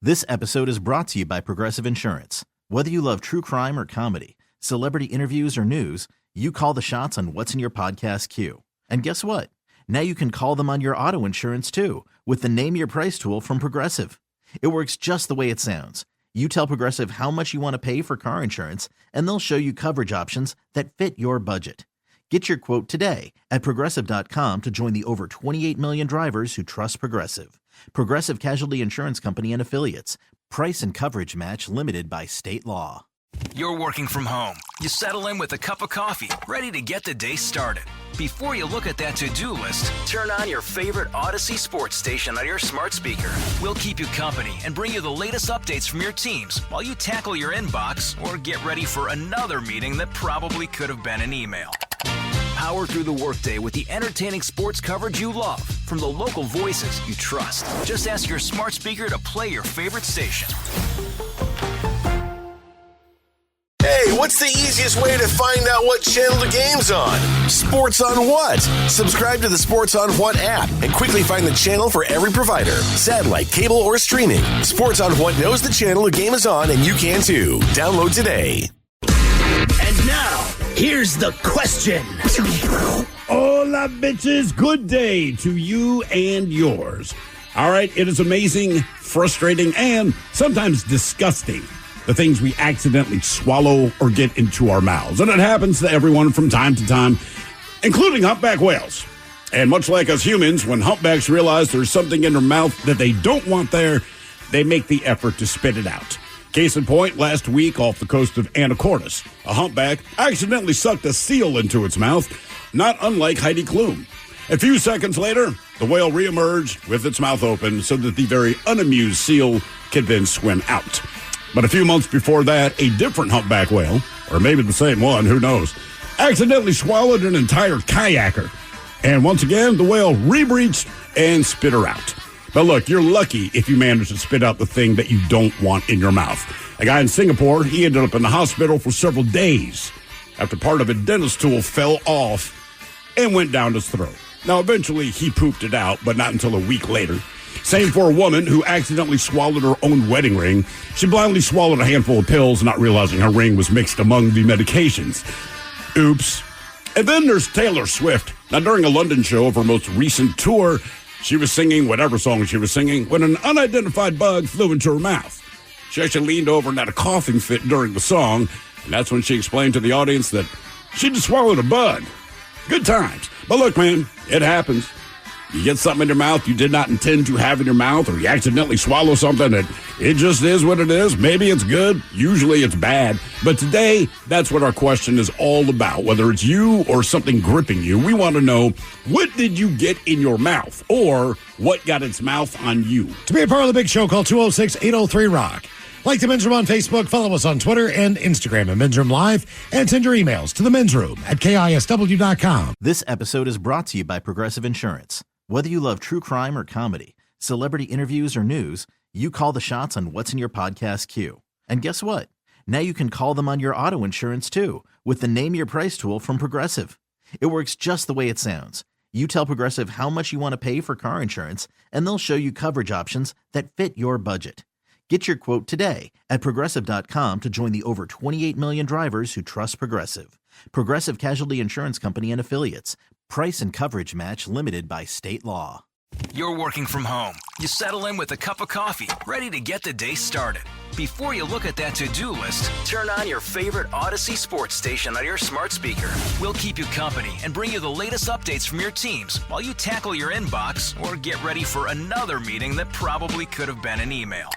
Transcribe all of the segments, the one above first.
This episode is brought to you by Progressive Insurance. Whether you love true crime or comedy, celebrity interviews or news, you call the shots on what's in your podcast queue. And guess what? Now you can call them on your auto insurance too with the Name Your Price tool from Progressive. It works just the way it sounds. You tell Progressive how much you want to pay for car insurance, and they'll show you coverage options that fit your budget. Get your quote today at Progressive.com to join the over 28 million drivers who trust Progressive. Progressive Casualty Insurance Company and Affiliates. Price and coverage match limited by state law. You're working from home. You settle in with a cup of coffee, ready to get the day started. Before you look at that to-do list, turn on your favorite Odyssey sports station on your smart speaker. We'll keep you company and bring you the latest updates from your teams while you tackle your inbox or get ready for another meeting that probably could have been an email. Power through the workday with the entertaining sports coverage you love from the local voices you trust. Just ask your smart speaker to play your favorite station. Hey, what's the easiest way to find out what channel the game's on? Sports on What? Subscribe to the Sports on What app and quickly find the channel for every provider. Satellite, cable, or streaming. Sports on What knows the channel the game is on, and you can too. Download today. And now, here's the question. Hola, bitches. Good day to you and yours. All right, it is amazing, frustrating, and sometimes disgusting, the things we accidentally swallow or get into our mouths. And it happens to everyone from time to time, including humpback whales. And much like us humans, when humpbacks realize there's something in their mouth that they don't want there, they make the effort to spit it out. Case in point, last week off the coast of Anacortes, a humpback accidentally sucked a seal into its mouth, not unlike Heidi Klum. A few seconds later, the whale reemerged with its mouth open so that the very unamused seal could then swim out. But a few months before that, a different humpback whale, or maybe the same one, who knows, accidentally swallowed an entire kayaker. And once again, the whale rebreached and spit her out. But look, you're lucky if you manage to spit out the thing that you don't want in your mouth. A guy in Singapore, he ended up in the hospital for several days after part of a dentist tool fell off and went down his throat. Now, eventually, he pooped it out, but not until a week later. Same for a woman who accidentally swallowed her own wedding ring. She blindly swallowed a handful of pills, not realizing her ring was mixed among the medications. Oops. And then there's Taylor Swift. Now, during a London show of her most recent tour, she was singing whatever song she was singing when an unidentified bug flew into her mouth. She actually leaned over and had a coughing fit during the song, and that's when she explained to the audience that she just swallowed a bug. Good times. But look, man, it happens. You get something in your mouth you did not intend to have in your mouth, or you accidentally swallow something and it just is what it is. Maybe it's good. Usually it's bad. But today, that's what our question is all about. Whether it's you or something gripping you, we want to know, what did you get in your mouth, or what got its mouth on you? To be a part of the big show, call 206-803-ROCK. Like the Men's Room on Facebook, follow us on Twitter and Instagram at Men's Room Live, and send your emails to the Men's Room at KISW.com. This episode is brought to you by Progressive Insurance. Whether you love true crime or comedy, celebrity interviews or news, you call the shots on what's in your podcast queue. And guess what? Now you can call them on your auto insurance too with the Name Your Price tool from Progressive. It works just the way it sounds. You tell Progressive how much you want to pay for car insurance, and they'll show you coverage options that fit your budget. Get your quote today at Progressive.com to join the over 28 million drivers who trust Progressive. Progressive Casualty Insurance Company and Affiliates. Price and coverage match limited by state law. You're working from home. You settle in with a cup of coffee, ready to get the day started. Before you look at that to-do list, turn on your favorite Odyssey sports station on your smart speaker. We'll keep you company and bring you the latest updates from your teams while you tackle your inbox or get ready for another meeting that probably could have been an email.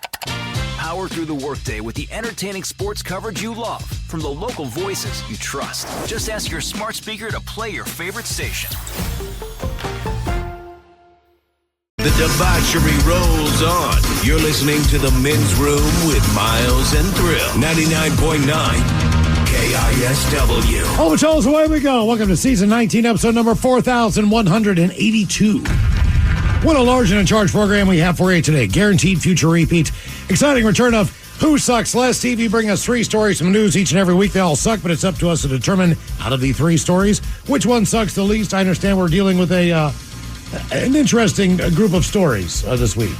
Power through the workday with the entertaining sports coverage you love from the local voices you trust. Just ask your smart speaker to play your favorite station. The debauchery rolls on. You're listening to the Men's Room with Miles and Thrill. 99.9 KISW. All the shows, away we go. Welcome to season 19, episode number 4182. What a large and in charge program we have for you today. Guaranteed future repeat. Exciting return of Who Sucks Less TV. Bring us 3 stories from news each and every week. They all suck, but it's up to us to determine out of the 3 stories which one sucks the least. I understand we're dealing with an interesting group of stories this week.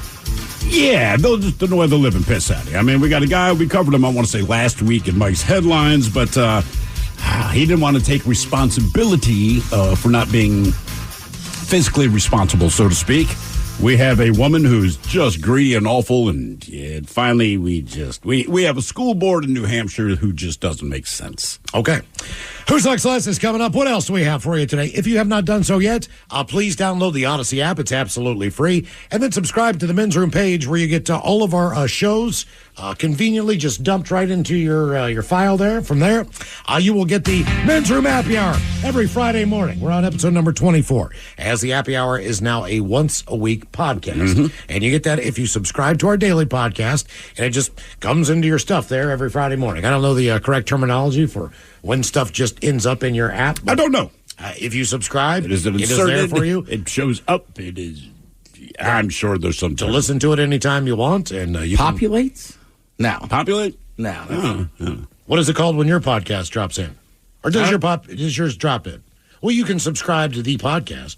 Yeah, they'll just annoy the living piss out of you. I mean, we got a guy, we covered him, I want to say, last week in Mike's headlines, but he didn't want to take responsibility for not being physically responsible, so to speak. We have a woman who's just greedy and awful, and finally we have a school board in New Hampshire who just doesn't make sense. Okay. Who Sucks Less is coming up. What else do we have for you today? If you have not done so yet, please download the Odyssey app. It's absolutely free. And then subscribe to the Men's Room page where you get all of our shows conveniently just dumped right into your file there. From there, you will get the Men's Room Happy Hour every Friday morning. We're on episode number 24, as the Happy Hour is now a once-a-week podcast. And you get that if you subscribe to our daily podcast, and it just comes into your stuff there every Friday morning. I don't know the correct terminology for when stuff just ends up in your app. I don't know. If you subscribe, it is inserted, there for you. It shows up. It is. I'm sure there's some to listen to it anytime you want, and you populates. Populate? No. What is it called when your podcast drops in? Or does yours drop in? Well, you can subscribe to the podcast.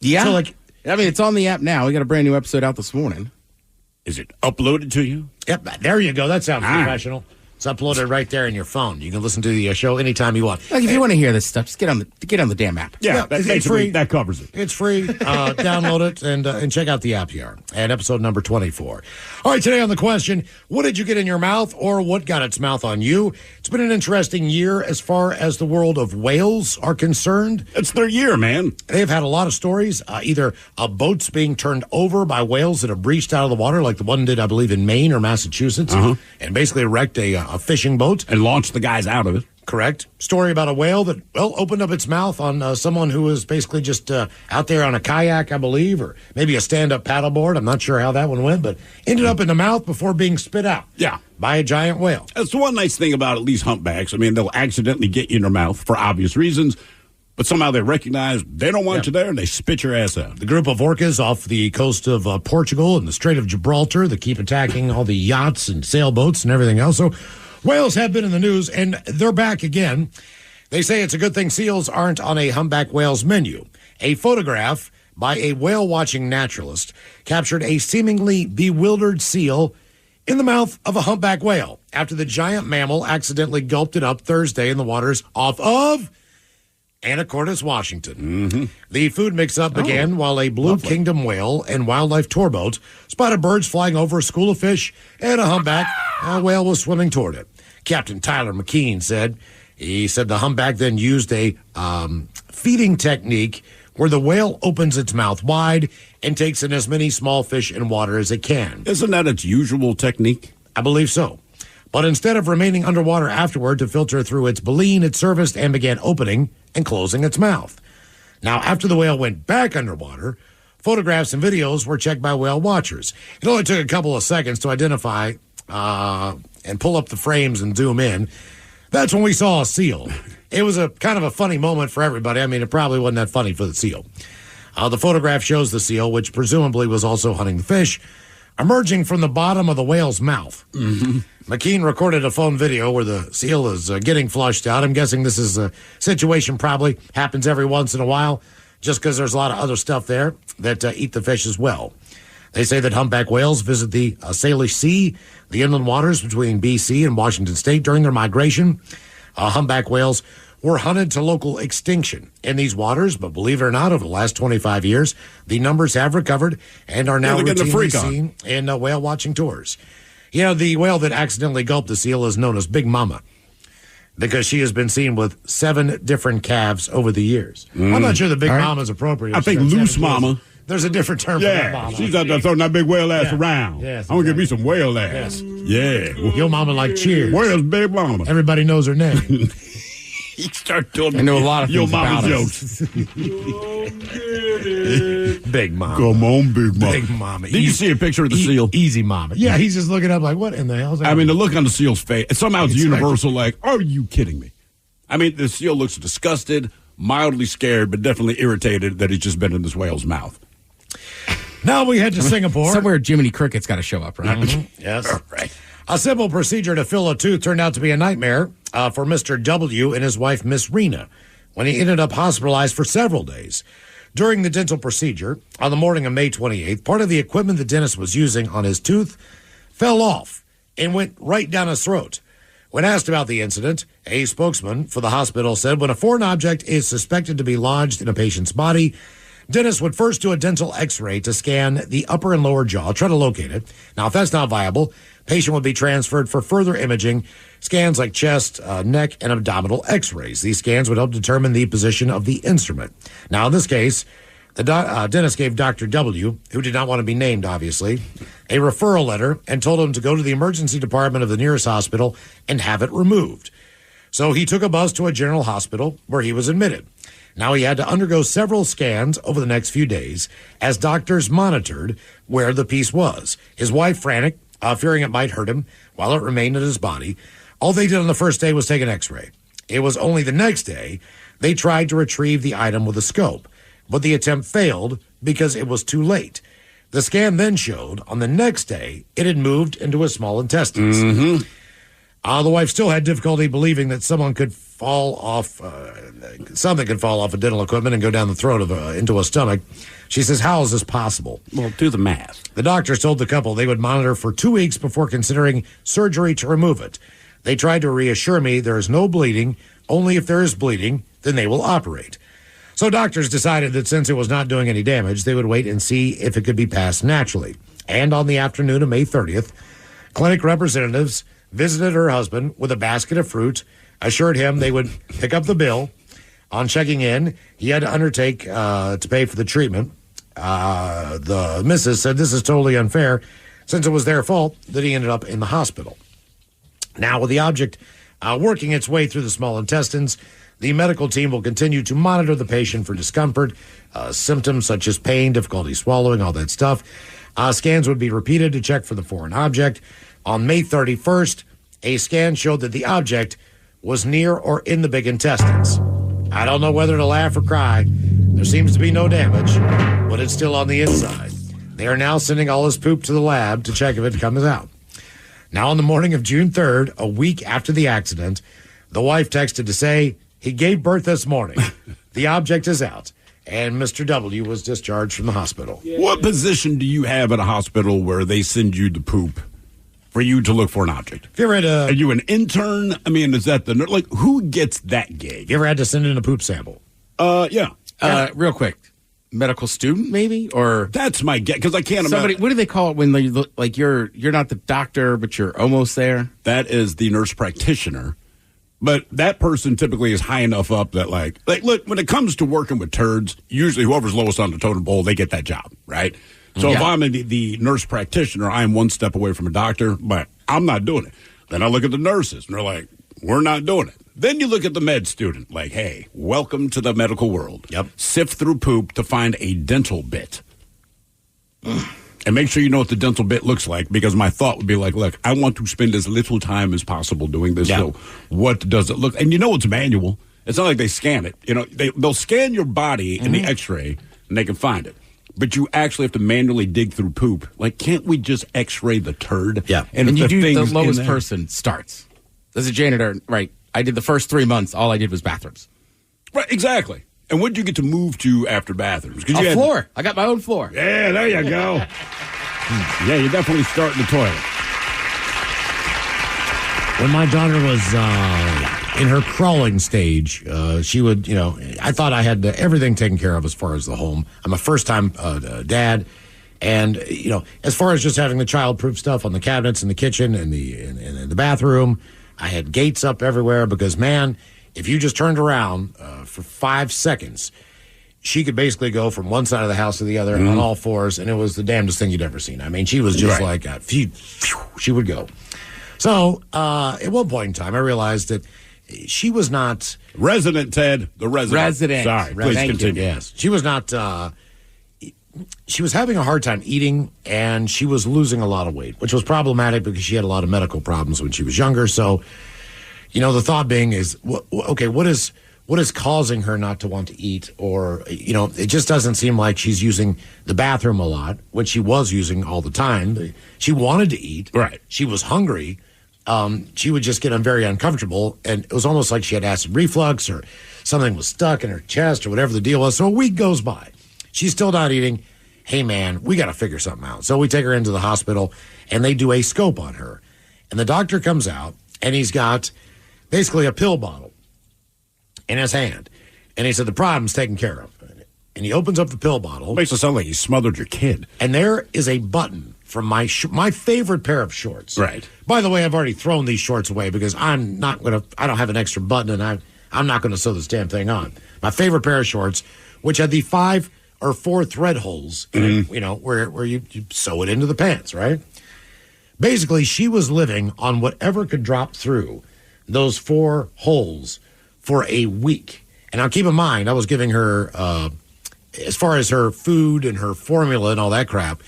Yeah. So it's on the app now. We got a brand new episode out this morning. Is it uploaded to you? Yep. There you go. That sounds professional. It's uploaded right there in your phone. You can listen to the show anytime you want. Like if you want to hear this stuff, just get on the damn app. Yeah, it's free. That covers it. It's free. Download it and check out the app here at episode number 24. All right, today on the question, what did you get in your mouth or what got its mouth on you? It's been an interesting year as far as the world of whales are concerned. It's their year, man. They've had a lot of stories, either boats being turned over by whales that have breached out of the water, like the one did, I believe, in Maine or Massachusetts, and basically wrecked a fishing boat. And launched the guys out of it. Correct. Story about a whale that, opened up its mouth on someone who was basically just out there on a kayak, I believe, or maybe a stand-up paddleboard. I'm not sure how that one went, but ended up in the mouth before being spit out. Yeah. By a giant whale. That's the one nice thing about at least humpbacks. I mean, they'll accidentally get you in their mouth for obvious reasons, but somehow they recognize they don't want you there and they spit your ass out. The group of orcas off the coast of Portugal and the Strait of Gibraltar that keep attacking all the yachts and sailboats and everything else. So whales have been in the news, and they're back again. They say it's a good thing seals aren't on a humpback whale's menu. A photograph by a whale-watching naturalist captured a seemingly bewildered seal in the mouth of a humpback whale after the giant mammal accidentally gulped it up Thursday in the waters off of Anacortes, Washington. The food mix-up began while a Blue Kingdom whale and wildlife tour boat spotted birds flying over a school of fish, and a humpback whale was swimming toward it. Captain Tyler McKean said. He said the humpback then used a feeding technique where the whale opens its mouth wide and takes in as many small fish in water as it can. Isn't that its usual technique? I believe so. But instead of remaining underwater afterward to filter through its baleen, it surfaced and began opening and closing its mouth. Now, after the whale went back underwater, photographs and videos were checked by whale watchers. It only took a couple of seconds to identify and pull up the frames and zoom in. That's when we saw a seal. It was a kind of a funny moment for everybody. I mean, it probably wasn't that funny for the seal. The photograph shows the seal, which presumably was also hunting the fish, emerging from the bottom of the whale's mouth. McKean recorded a phone video where the seal is getting flushed out. I'm guessing this is a situation probably happens every once in a while, just because there's a lot of other stuff there that eat the fish as well. They say that humpback whales visit the Salish Sea, the inland waters between BC and Washington State during their migration. Humpback whales were hunted to local extinction in these waters, but believe it or not, over the last 25 years, the numbers have recovered and are now routinely seen in whale watching tours. You know, the whale that accidentally gulped the seal is known as Big Mama because she has been seen with 7 different calves over the years. I'm not sure the Big Mama is appropriate. I think loose mama. There's a different term for that mama. She's out there throwing that big whale ass around. Yes, I'm going to give me some whale ass. Yes. Yeah. Your mama like Cheers. Where's Big Mama? Everybody knows her name. You start doing I know a lot of your things mama about jokes. Big Mama. Come on, Big Mama. Big Mama. Did you see a picture of the seal? Easy Mama. Yeah, he's just looking up like, what in the hell is that? I mean, the look on the seal's face, somehow it's universal, like, are you kidding me? I mean, the seal looks disgusted, mildly scared, but definitely irritated that he's just been in this whale's mouth. Now we head to Singapore. Somewhere Jiminy Cricket's got to show up, right? Yes. Right. A simple procedure to fill a tooth turned out to be a nightmare for Mr. W and his wife, Miss Rena, when he ended up hospitalized for several days. During the dental procedure on the morning of May 28th, part of the equipment the dentist was using on his tooth fell off and went right down his throat. When asked about the incident, a spokesman for the hospital said when a foreign object is suspected to be lodged in a patient's body, dentists would first do a dental x-ray to scan the upper and lower jaw, try to locate it. Now, if that's not viable, patient would be transferred for further imaging, scans like chest, neck, and abdominal x-rays. These scans would help determine the position of the instrument. Now, in this case, the dentist gave Dr. W, who did not want to be named, obviously, a referral letter and told him to go to the emergency department of the nearest hospital and have it removed. So he took a bus to a general hospital where he was admitted. Now he had to undergo several scans over the next few days as doctors monitored where the piece was. His wife, frantic, fearing it might hurt him while it remained in his body. All they did on the first day was take an x-ray. It was only the next day they tried to retrieve the item with a scope, but the attempt failed because it was too late. The scan then showed on the next day it had moved into his small intestines. The wife still had difficulty believing that something could fall off of dental equipment and go down the throat into a stomach. She says, how is this possible? Well, do the math. The doctors told the couple they would monitor for 2 weeks before considering surgery to remove it. They tried to reassure me there is no bleeding. Only if there is bleeding, then they will operate. So doctors decided that since it was not doing any damage, they would wait and see if it could be passed naturally. And on the afternoon of May 30th, clinic representatives visited her husband with a basket of fruit, assured him they would pick up the bill. On checking in, he had to undertake to pay for the treatment. The missus said this is totally unfair since it was their fault that he ended up in the hospital. Now, with the object working its way through the small intestines, the medical team will continue to monitor the patient for discomfort, symptoms such as pain, difficulty swallowing, all that stuff. Scans would be repeated to check for the foreign object. On May 31st, a scan showed that the object was near or in the big intestines. I don't know whether to laugh or cry. There seems to be no damage, but it's still on the inside. They are now sending all his poop to the lab to check if it comes out. Now, on the morning of June 3rd, a week after the accident, the wife texted to say, he gave birth this morning. The object is out. And Mr. W was discharged from the hospital. What position do you have at a hospital where they send you the poop for you to look for an object? Have you ever had Are you an intern? I mean, is that like, who gets that gig? you ever had to send in a poop sample? Yeah. Real quick, medical student maybe, or That's my guess, because I can't somebody. imagine. What do they call it when they look like you're not the doctor, but you're almost there? That is the nurse practitioner. But that person typically is high enough up that, like, look, when it comes to working with turds, usually whoever's lowest on the totem pole, they get that job, right? So if I'm the nurse practitioner, I'm one step away from a doctor, but I'm not doing it. Then I look at the nurses, and they're like, we're not doing it. Then you look at the med student, like, hey, welcome to the medical world. Yep. Sift through poop to find a dental bit. And make sure you know what the dental bit looks like, because my thought would be like, look, I want to spend as little time as possible doing this. Yeah. So what does it look? And you know it's manual. It's not like they scan it. You know, they'll scan your body in the x-ray, and they can find it. But you actually have to manually dig through poop. Like, can't we just x-ray the turd? Yeah. And if you do the thing's in lowest there- person starts. As a janitor, right? I did the first 3 months. All I did was bathrooms. Right, exactly. And what did you get to move to after bathrooms? 'Cause you A had- floor. I got my own floor. Yeah, there you go. Yeah, you definitely start in the toilet. When my daughter was in her crawling stage, she would, I thought I had everything taken care of as far as the home. I'm a first-time dad. And, as far as just having the child-proof stuff on the cabinets in the kitchen and in the bathroom, I had gates up everywhere because, man, if you just turned around for 5 seconds, she could basically go from one side of the house to the other on all fours, and it was the damnedest thing you'd ever seen. I mean, she was just like, she would go. So, at one point in time, I realized that she was not... Resident, Ted. The resident. Sorry, please Thank you. continue. Yes. She was not... she was having a hard time eating, and she was losing a lot of weight, which was problematic because she had a lot of medical problems when she was younger. So, the thought being is, okay, what is causing her not to want to eat? Or, it just doesn't seem like she's using the bathroom a lot, which she was using all the time. She wanted to eat. Right. She was hungry. She would just get very uncomfortable, and it was almost like she had acid reflux or something was stuck in her chest or whatever the deal was. So a week goes by. She's still not eating. Hey, man, we got to figure something out. So we take her into the hospital, and they do a scope on her. And the doctor comes out, and he's got basically a pill bottle in his hand. And he said, the problem's taken care of. And he opens up the pill bottle. Makes it sound like you smothered your kid. And there is a button from my favorite pair of shorts. Right. By the way, I've already thrown these shorts away because I don't have an extra button, and I'm not going to sew this damn thing on. My favorite pair of shorts, which had the 5 or 4 thread holes, in it, where you sew it into the pants, right? Basically, she was living on whatever could drop through those 4 holes for a week. And now keep in mind, I was giving her, as far as her food and her formula and all that crap,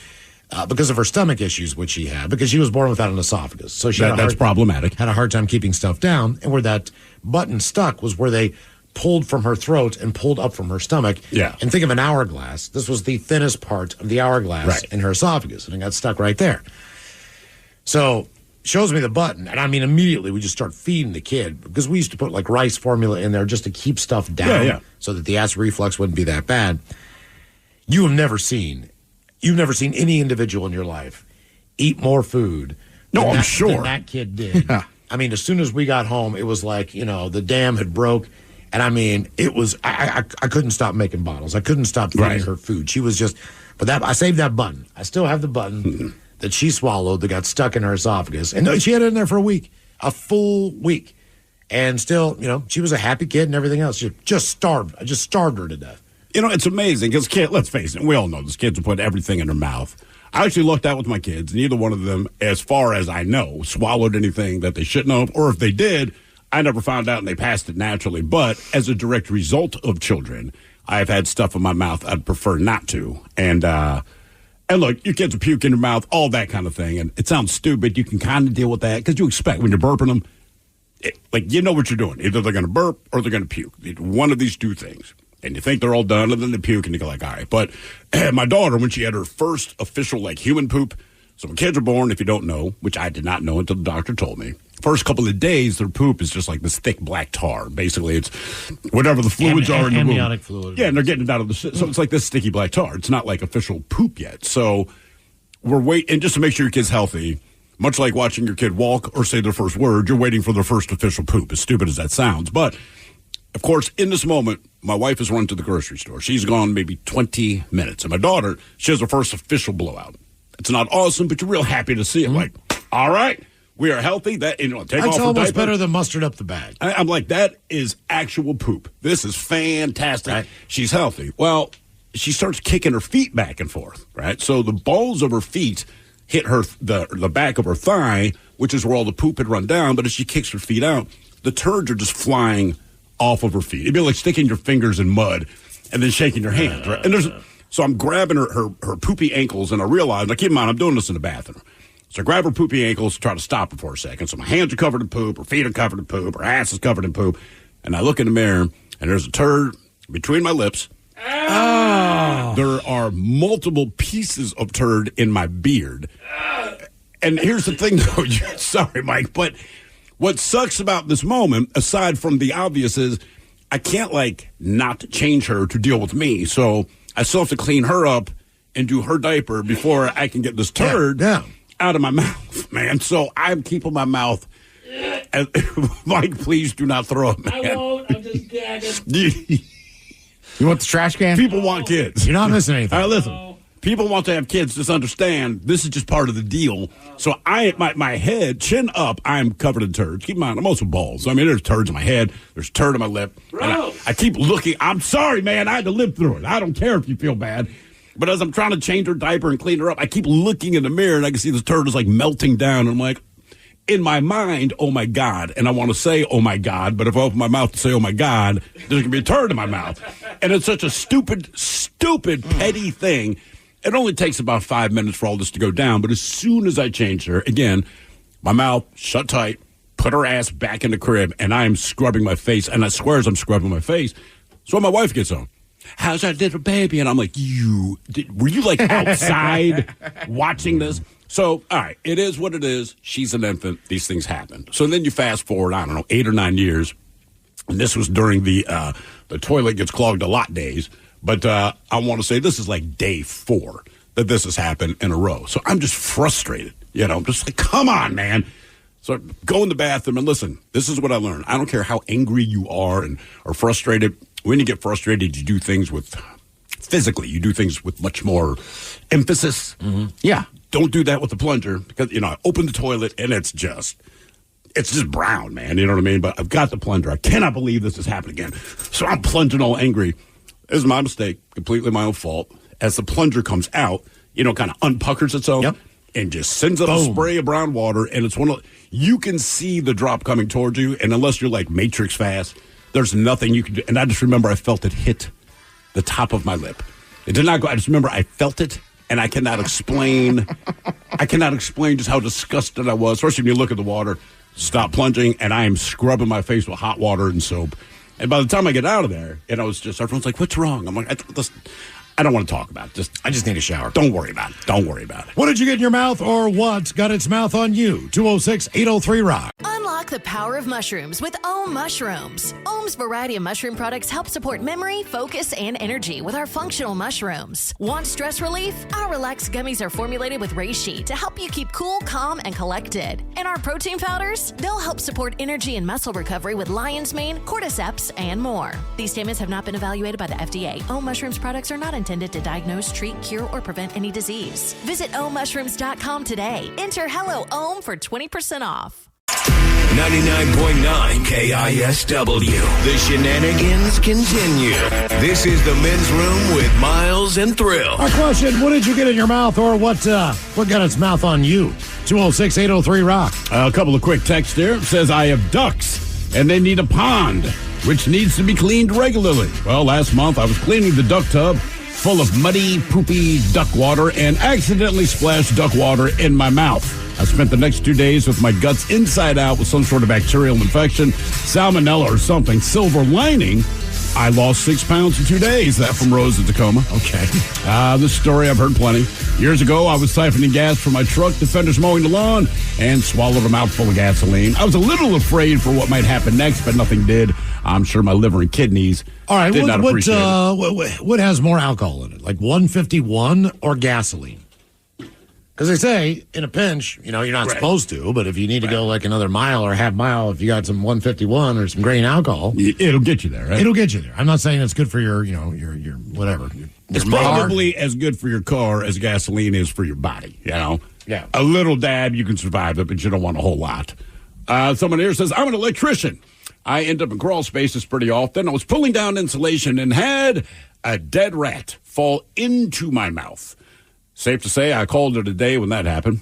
because of her stomach issues, which she had, because she was born without an esophagus. So that's problematic. Had a hard time keeping stuff down. And where that button stuck was where they pulled from her throat and pulled up from her stomach. Yeah. And think of an hourglass. This was the thinnest part of the hourglass in her esophagus, and it got stuck right there. So shows me the button, and I mean, immediately we just start feeding the kid, because we used to put like rice formula in there just to keep stuff down so that the acid reflux wouldn't be that bad. You've never seen any individual in your life eat more food than that kid did. Yeah. I mean, as soon as we got home, it was like, the dam had broke. And I mean, it was, I couldn't stop making bottles. I couldn't stop feeding her food. She was just, but I saved that button. I still have the button that she swallowed that got stuck in her esophagus. And she had it in there for a full week. And still, she was a happy kid and everything else. She just starved. I just starved her to death. It's amazing because let's face it, we all know these kids will put everything in their mouth. I actually looked out with my kids, and neither one of them, as far as I know, swallowed anything that they shouldn't have, or if they did, I never found out and they passed it naturally. But as a direct result of children, I've had stuff in my mouth I'd prefer not to. And look, your kids will puke in your mouth, all that kind of thing. And it sounds stupid. You can kind of deal with that because you expect when you're burping them, you know what you're doing. Either they're going to burp or they're going to puke. One of these two things. And you think they're all done, and then they puke, and you go like, all right. But my daughter, when she had her first official, human poop, so when kids are born, if you don't know, which I did not know until the doctor told me, first couple of days, their poop is just like this thick black tar. Basically, it's whatever the fluids are in the womb. Amniotic fluid. Yeah, and they're getting it out of the... So it's like this sticky black tar. It's not like official poop yet. So we're waiting, and just to make sure your kid's healthy, much like watching your kid walk or say their first word, you're waiting for their first official poop, as stupid as that sounds. But, of course, in this moment, my wife has run to the grocery store. She's gone maybe 20 minutes. And my daughter, she has her first official blowout. It's not awesome, but you're real happy to see it. Like, all right, we are healthy. Take off her That's almost diaper. better than mustard up the bag. I'm like, that is actual poop. This is fantastic. Right. She's healthy. Well, she starts kicking her feet back and forth, right? So the balls of her feet hit the back of her thigh, which is where all the poop had run down. But as she kicks her feet out, the turds are just flying off of her feet. It'd be like sticking your fingers in mud and then shaking your hand, right? And so I'm grabbing her poopy ankles, and I realize, keep in mind, I'm doing this in the bathroom. So I grab her poopy ankles to try to stop her for a second. So my hands are covered in poop, her feet are covered in poop, her ass is covered in poop. And I look in the mirror, and there's a turd between my lips. Oh. There are multiple pieces of turd in my beard. And here's the thing, though. Sorry, Mike, but what sucks about this moment, aside from the obvious, is I can't, not change her to deal with me. So I still have to clean her up and do her diaper before I can get this turd out of my mouth, man. So I'm keeping my mouth. Mike, please do not throw it, man. I won't. I'm just gagging. You want the trash can? People want kids. You're not missing anything. All right, listen. People want to have kids. Just understand, this is just part of the deal. So my head, chin up, I'm covered in turds. Keep in mind, I'm also bald. So, there's turds in my head. There's turd in my lip. And I keep looking. I'm sorry, man. I had to live through it. I don't care if you feel bad. But as I'm trying to change her diaper and clean her up, I keep looking in the mirror, and I can see this turd is, melting down. And I'm like, in my mind, oh, my God. And I want to say, oh, my God. But if I open my mouth to say, oh, my God, there's going to be a turd in my mouth. And it's such a stupid, petty thing. It only takes about 5 minutes for all this to go down. But as soon as I changed her, again, my mouth shut tight, put her ass back in the crib, and I am scrubbing my face. And I swear as I'm scrubbing my face. So my wife gets home. How's our little baby? And I'm like, were you outside watching this? So, all right, it is what it is. She's an infant. These things happen. So then you fast forward, 8 or 9 years. And this was during the toilet gets clogged a lot days. But I want to say this is like day 4 that this has happened in a row. So I'm just frustrated. I'm just like, come on, man. So I go in the bathroom and listen, this is what I learned. I don't care how angry you are and are frustrated. When you get frustrated, you do things physically, you do things with much more emphasis. Mm-hmm. Yeah. Don't do that with the plunger because, I open the toilet and it's just brown, man. You know what I mean? But I've got the plunger. I cannot believe this has happened again. So I'm plunging all angry. This is my mistake, completely my own fault. As the plunger comes out, kind of unpuckers itself and just sends up a spray of brown water. And it's you can see the drop coming towards you. And unless you're like Matrix fast, there's nothing you can do. And I just remember I felt it hit the top of my lip. It did not go. I just remember I felt it. And I cannot explain just how disgusted I was, especially when you look at the water. Stop plunging, and I am scrubbing my face with hot water and soap. And by the time I get out of there, everyone's like, "What's wrong?" I'm like, I don't want to talk about it. I just need a shower. Don't worry about it. What did you get in your mouth, or what got its mouth on you? 206-803-ROCK. Unlock the power of mushrooms with Ohm Mushrooms. Ohm's variety of mushroom products help support memory, focus, and energy with our functional mushrooms. Want stress relief? Our Relax gummies are formulated with reishi to help you keep cool, calm, and collected. And our protein powders? They'll help support energy and muscle recovery with lion's mane, cordyceps, and more. These statements have not been evaluated by the FDA. Ohm Mushrooms products are not intended to diagnose, treat, cure, or prevent any disease. Visit ohmmushrooms.com today. Enter Hello Ohm for 20% off. 99.9 KISW. The shenanigans continue. This is the men's room with Miles and Thrill. Our question, what did you get in your mouth, or what got its mouth on you? 206-803-ROCK. A couple of quick texts here. It says, I have ducks, and they need a pond, which needs to be cleaned regularly. Well, last month I was cleaning the duck tub full of muddy, poopy duck water and accidentally splashed duck water in my mouth. I spent the next 2 days with my guts inside out with some sort of bacterial infection, salmonella or something. Silver lining, I lost 6 pounds in 2 days. That from Rose in Tacoma. Okay. This story I've heard plenty. Years ago, I was siphoning gas from my truck, defenders mowing the lawn, and swallowed a mouthful of gasoline. I was a little afraid for what might happen next, but nothing did. I'm sure my liver and kidneys did not appreciate it. What has more alcohol in it, like 151 or gasoline? Because they say, in a pinch, you're not supposed to, but if you need to go like another mile or a half mile, if you got some 151 or some grain alcohol, it'll get you there, right? It'll get you there. I'm not saying it's good for your whatever. It's probably as good for your car as gasoline is for your body, Yeah. A little dab, you can survive it, but you don't want a whole lot. Someone here says, I'm an electrician. I end up in crawl spaces pretty often. I was pulling down insulation and had a dead rat fall into my mouth. Safe to say, I called it a day when that happened.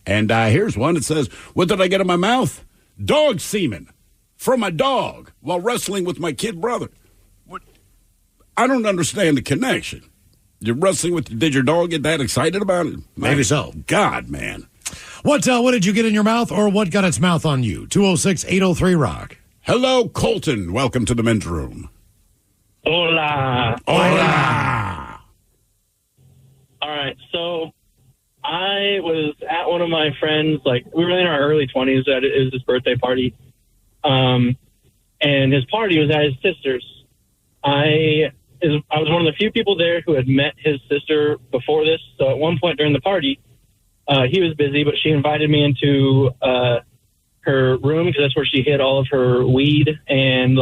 And here's one. It says, what did I get in my mouth? Dog semen from my dog while wrestling with my kid brother. What? I don't understand the connection. You're wrestling with, did your dog get that excited about it? Maybe so. God, man. What did you get in your mouth, or what got its mouth on you? 206-803-ROCK. Hello, Colton. Welcome to the men's room. Hola. Hola. All right, so I was at one of my friends, we were in our early 20s. It was his birthday party. And his party was at his sister's. I was one of the few people there who had met his sister before this. So at one point during the party, he was busy, but she invited me into her room because that's where she hid all of her weed and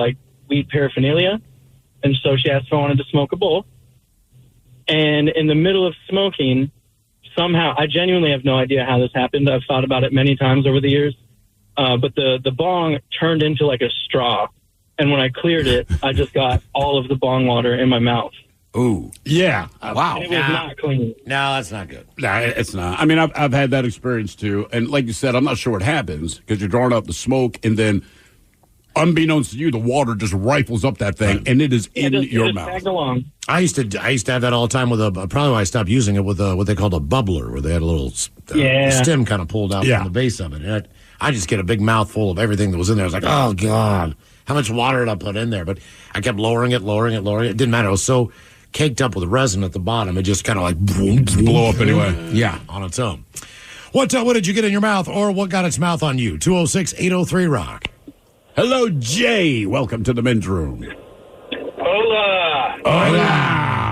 weed paraphernalia. And so she asked if I wanted to smoke a bowl. And in the middle of smoking, somehow, I genuinely have no idea how this happened. I've thought about it many times over the years. But the bong turned into like a straw. And when I cleared it, I just got all of the bong water in my mouth. Ooh. Yeah. Wow. And it was not clean. No, that's not good. No, it's not. I mean, I've had that experience too. And like you said, I'm not sure what happens because you're drawing out the smoke and then unbeknownst to you, the water just rifles up that thing and it is in your mouth. Tagged along. I used to have that all the time with probably why I stopped using it with what they called a bubbler, where they had a little stem kind of pulled out from the base of it. And I just get a big mouthful of everything that was in there. I was like, oh God, how much water did I put in there? But I kept lowering it. It didn't matter. It was so caked up with resin at the bottom, it just kind of like blow up anyway. Yeah, on its own. What did you get in your mouth, or what got its mouth on you? 206-803-ROCK. Hello, Jay. Welcome to the men's room. Hola. Hola.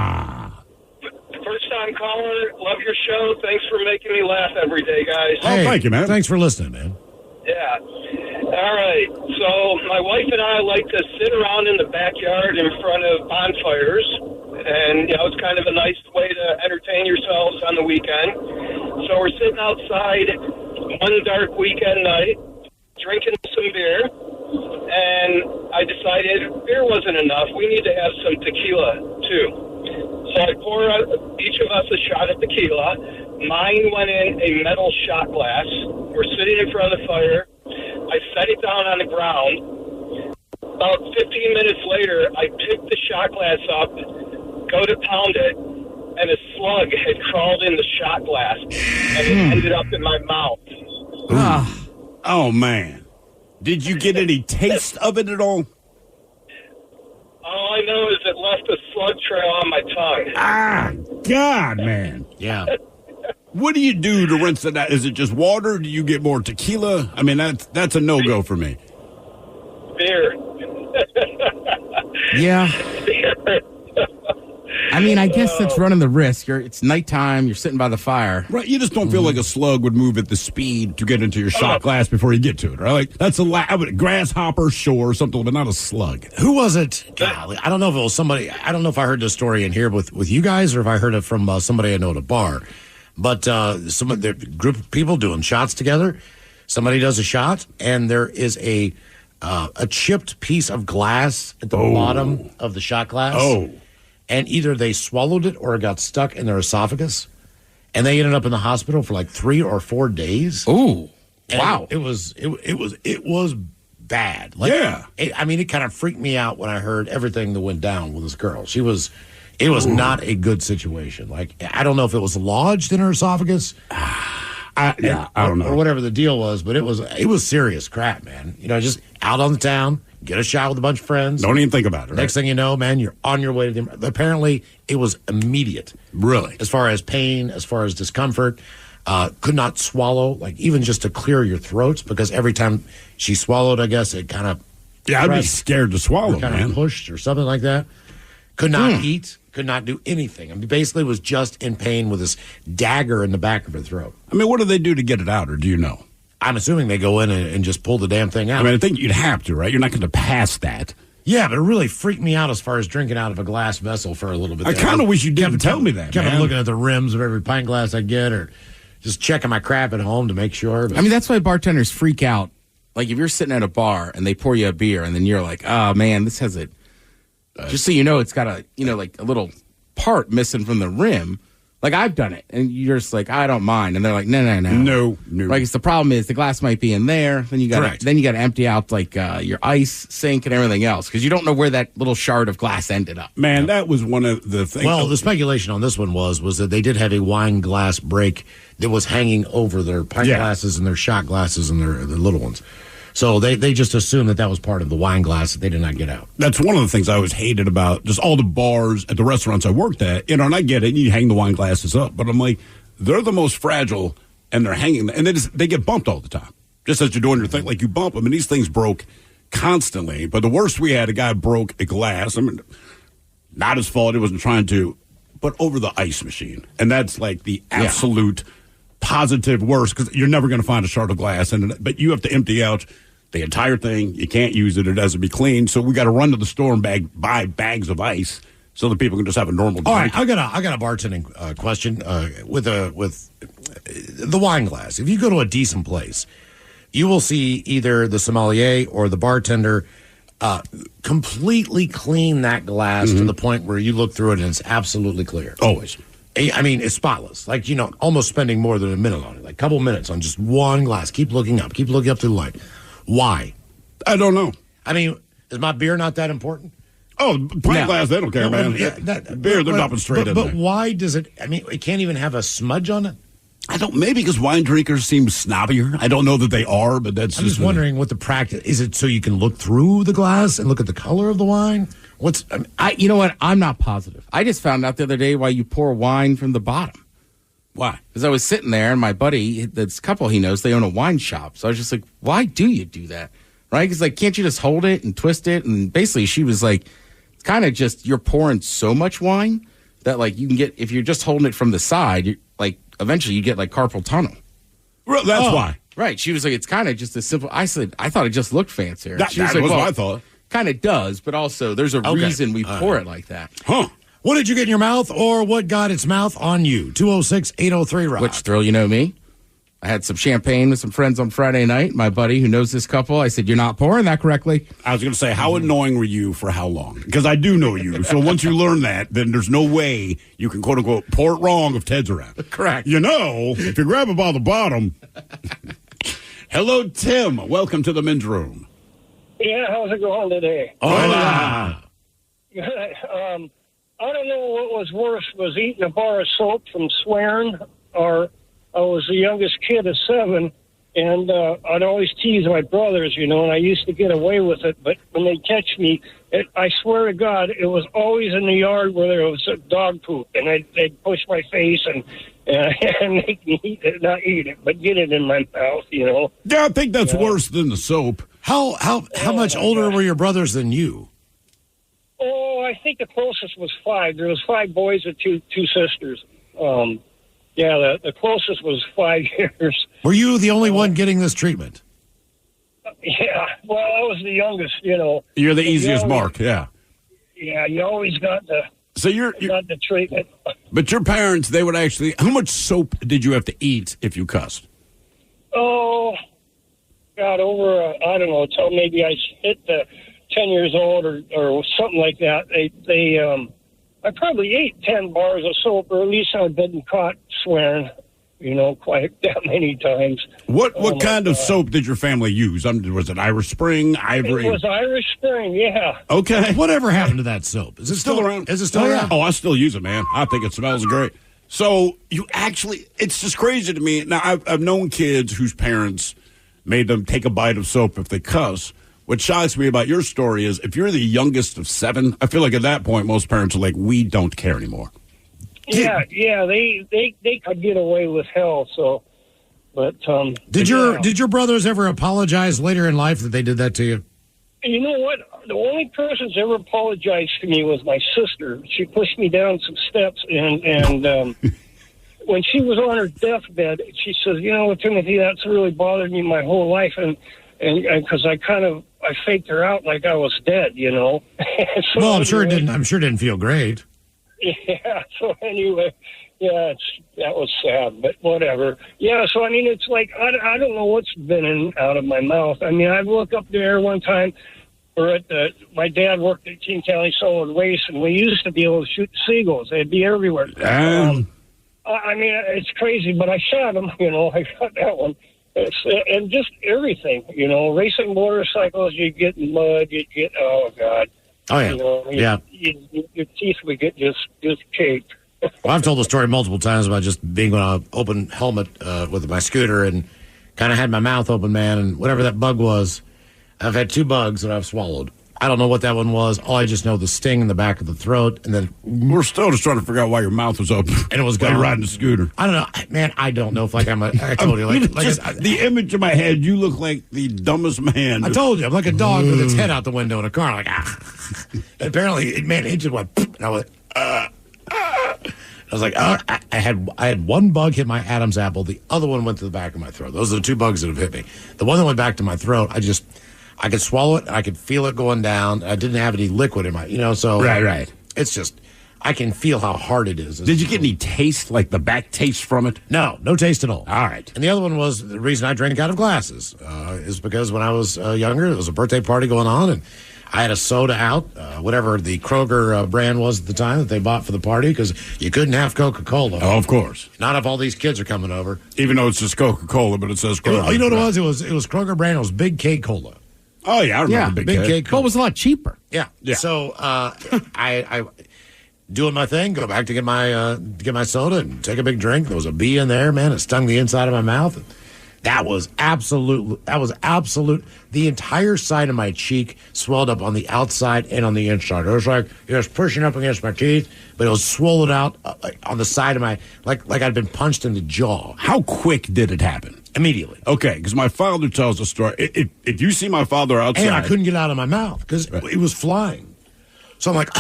first-time caller. Love your show. Thanks for making me laugh every day, guys. Oh, thank you, man. Thanks for listening, man. Yeah. All right. So my wife and I like to sit around in the backyard in front of bonfires. And, it's kind of a nice way to entertain yourselves on the weekend. So we're sitting outside one dark weekend night, drinking some beer. And I decided beer wasn't enough. We need to have some tequila, too. So I pour each of us a shot of tequila. Mine went in a metal shot glass. We're sitting in front of the fire. I set it down on the ground. About 15 minutes later, I picked the shot glass up, go to pound it, and a slug had crawled in the shot glass, and it ended up in my mouth. Oh, man. Did you get any taste of it at all? All I know is it left a slug trail on my tongue. Ah, God, man. Yeah. What do you do to rinse it out? Is it just water? Do you get more tequila? I mean, that's a no-go for me. Beer. Yeah. Beer. I mean, I guess that's running the risk. It's nighttime. You're sitting by the fire. Right. You just don't feel like a slug would move at the speed to get into your shot glass before you get to it, right? Like, that's a grasshopper, sure, something, but not a slug. Who was it? Golly, I don't know if it was somebody. I don't know if I heard this story in here with you guys or if I heard it from somebody I know at a bar. But some of the group of people doing shots together. Somebody does a shot, and there is a chipped piece of glass at the bottom of the shot glass. Oh. And either they swallowed it or it got stuck in their esophagus, and they ended up in the hospital for like 3 or 4 days. Ooh, and wow! It was bad. Like, yeah, it kind of freaked me out when I heard everything that went down with this girl. It was not a good situation. Like, I don't know if it was lodged in her esophagus. I don't know, or whatever the deal was, but it was serious crap, man. Just out on the town. Get a shot with a bunch of friends. Don't even think about it. Right? Next thing you know, man, you're on your way to the. Apparently, it was immediate. Really? As far as pain, as far as discomfort, could not swallow, like even just to clear your throats, because every time she swallowed, I guess it kind of. Yeah, I'd be scared to swallow, kind of pushed or something like that. Could not eat, could not do anything. I mean, basically was just in pain with this dagger in the back of her throat. I mean, what do they do to get it out, or do you know? I'm assuming they go in and just pull the damn thing out. I mean, I think you'd have to, right? You're not going to pass that. Yeah, but it really freaked me out as far as drinking out of a glass vessel for a little bit. I kind of wish you didn't tell me that, Kept man. looking at the rims of every pint glass I get, or just checking my crap at home to make sure. But I mean, that's why bartenders freak out. Like, if you're sitting at a bar and they pour you a beer, and then you're like, oh, man, this has a... just so you know, it's got a, like a little part missing from the rim. Like, I've done it, and you're just like, I don't mind. And they're like, no. Like, it's the problem is the glass might be in there. Then you got to empty out, like, your ice sink and everything else, because you don't know where that little shard of glass ended up. Man, that was one of the things. Well, the speculation on this one was that they did have a wine glass break that was hanging over their pint glasses and their shot glasses and their little ones. So they just assumed that was part of the wine glass that they did not get out. That's one of the things I always hated about just all the bars at the restaurants I worked at. And I get it, you hang the wine glasses up, but I'm like, they're the most fragile, and they're hanging, and they get bumped all the time. Just as you're doing your thing, like you bump them, and these things broke constantly. But the worst we had, a guy broke a glass. I mean, not his fault, he wasn't trying to, but over the ice machine. And that's like the absolute positive worst, because you're never going to find a shard of glass, but you have to empty out the entire thing. You can't use it. It has to be clean. So we got to run to the store and buy bags of ice so that people can just have a normal drink. All right, I got a bartending question with the wine glass. If you go to a decent place, you will see either the sommelier or the bartender completely clean that glass to the point where you look through it and it's absolutely clear. Always. I mean, it's spotless. Like, almost spending more than a minute on it. Like a couple minutes on just one glass. Keep looking up through the light. Why? I don't know. I mean, is my beer not that important? Oh, pint glass, they don't care, man. Beer, they're dumping straight in there. But why does it, it can't even have a smudge on it? I don't, maybe because wine drinkers seem snobbier. I don't know that they are, but that's I'm just wondering what the practice, is it so you can look through the glass and look at the color of the wine? You know what? I'm not positive. I just found out the other day why you pour wine from the bottom. Why? Because I was sitting there, and my buddy, this couple he knows, they own a wine shop. So I was just like, why do you do that? Right? Because, like, can't you just hold it and twist it? And basically, she was like, it's kind of just, you're pouring so much wine that like you can get if you're just holding it from the side. You like eventually you get like carpal tunnel. Well, that's why. Right. She was like, it's kind of just a simple. I thought it just looked fancier. That she was was like, what well, I thought. Kind of does, but also there's a reason we pour it like that. Huh. What did you get in your mouth, or what got its mouth on you? 206-803-ROCK. Which thrill, you know me. I had some champagne with some friends on Friday night. My buddy who knows this couple, I said, you're not pouring that correctly. I was going to say, how annoying were you for how long? Because I do know you. So once you learn that, then there's no way you can, quote unquote, pour it wrong if Ted's around. Correct. You know, if you grab it by the bottom. Hello, Tim. Welcome to the men's room. Yeah, how's it going today? Hola. I don't know what was worse, was eating a bar of soap from swearing, or I was the youngest kid of 7, and I'd always tease my brothers, and I used to get away with it, but when they catch me, I swear to God, it was always in the yard where there was a dog poop, and they'd push my face and make me eat it, not eat it, but get it in my mouth, Yeah, I think that's worse than the soap. How much older were your brothers than you? Oh, I think the closest was 5. There was 5 boys and two sisters. The closest was 5 years. Were you the only one getting this treatment? Yeah, well, I was the youngest, You're the easiest mark, yeah. Yeah, you always got the got the treatment. But your parents, they would actually, how much soap did you have to eat if you cussed? Oh, God, over, I don't know, until maybe I hit the 10 years old or something like that. I probably ate 10 bars of soap, or at least I've been caught swearing, quite that many times. What kind of soap did your family use? Was it Irish Spring, Ivory? It was Irish Spring, yeah. Okay. Whatever happened to that soap? Is it still around? Is it still around? Oh, I still use it, man. I think it smells great. So you actually, it's just crazy to me. Now, I've known kids whose parents made them take a bite of soap if they cuss. What shocks me about your story is if you're the youngest of 7, I feel like at that point most parents are like, we don't care anymore. Yeah, they could get away with hell. So, but did your brothers ever apologize later in life that they did that to you? You know what? The only person who's ever apologized to me was my sister. She pushed me down some steps, and when she was on her deathbed, she says, Timothy, that's really bothered me my whole life, and because I faked her out like I was dead, So well, I'm sure it didn't feel great. Yeah. So anyway, that was sad, but whatever. Yeah. So I mean, it's like I don't know what's been in out of my mouth. I mean, I look up there one time, or my dad worked at King County Solid Waste, and we used to be able to shoot seagulls. They'd be everywhere. I mean, it's crazy, but I shot them. I shot that one. And just everything, racing motorcycles, you get mud, oh, God. Oh, yeah. Your teeth would get just caked. Well, I've told the story multiple times about just being on an open helmet with my scooter and kind of had my mouth open, man, and whatever that bug was, I've had 2 bugs that I've swallowed. I don't know what that one was. All I just know the sting in the back of the throat, and then we're still just trying to figure out why your mouth was open and it was gone. Riding a scooter. I don't know, man. I don't know if I told you, the image in my head. You look like the dumbest man. I told you, I'm like a dog with its head out the window in a car, like Apparently, it just went, and I went. I was like, I had one bug hit my Adam's apple. The other one went to the back of my throat. Those are the 2 bugs that have hit me. The one that went back to my throat, I could swallow it. I could feel it going down. I didn't have any liquid in my, so. Right. It's just, I can feel how hard it is. Did you get any taste, like the back taste from it? No taste at all. All right. And the other one was the reason I drank out of glasses is because when I was younger, there was a birthday party going on, and I had a soda out, whatever the Kroger brand was at the time that they bought for the party, because you couldn't have Coca-Cola. Oh, of course. Not if all these kids are coming over. Even though it's just Coca-Cola, but it says Kroger. You know what it was? It was Kroger brand. It was Big K Cola. Oh, yeah, I remember Big K. Cola. Well, it was a lot cheaper. Yeah. So I doing my thing, go back to get my soda and take a big drink. There was a bee in there, man. It stung the inside of my mouth. That was absolute. The entire side of my cheek swelled up on the outside and on the inside. It was like it was pushing up against my teeth, but it was swollen out on the side of my, like I'd been punched in the jaw. How quick did it happen? Immediately. Okay, because my father tells a story. If you see my father outside, and I couldn't get it out of my mouth because it was flying. So I'm like,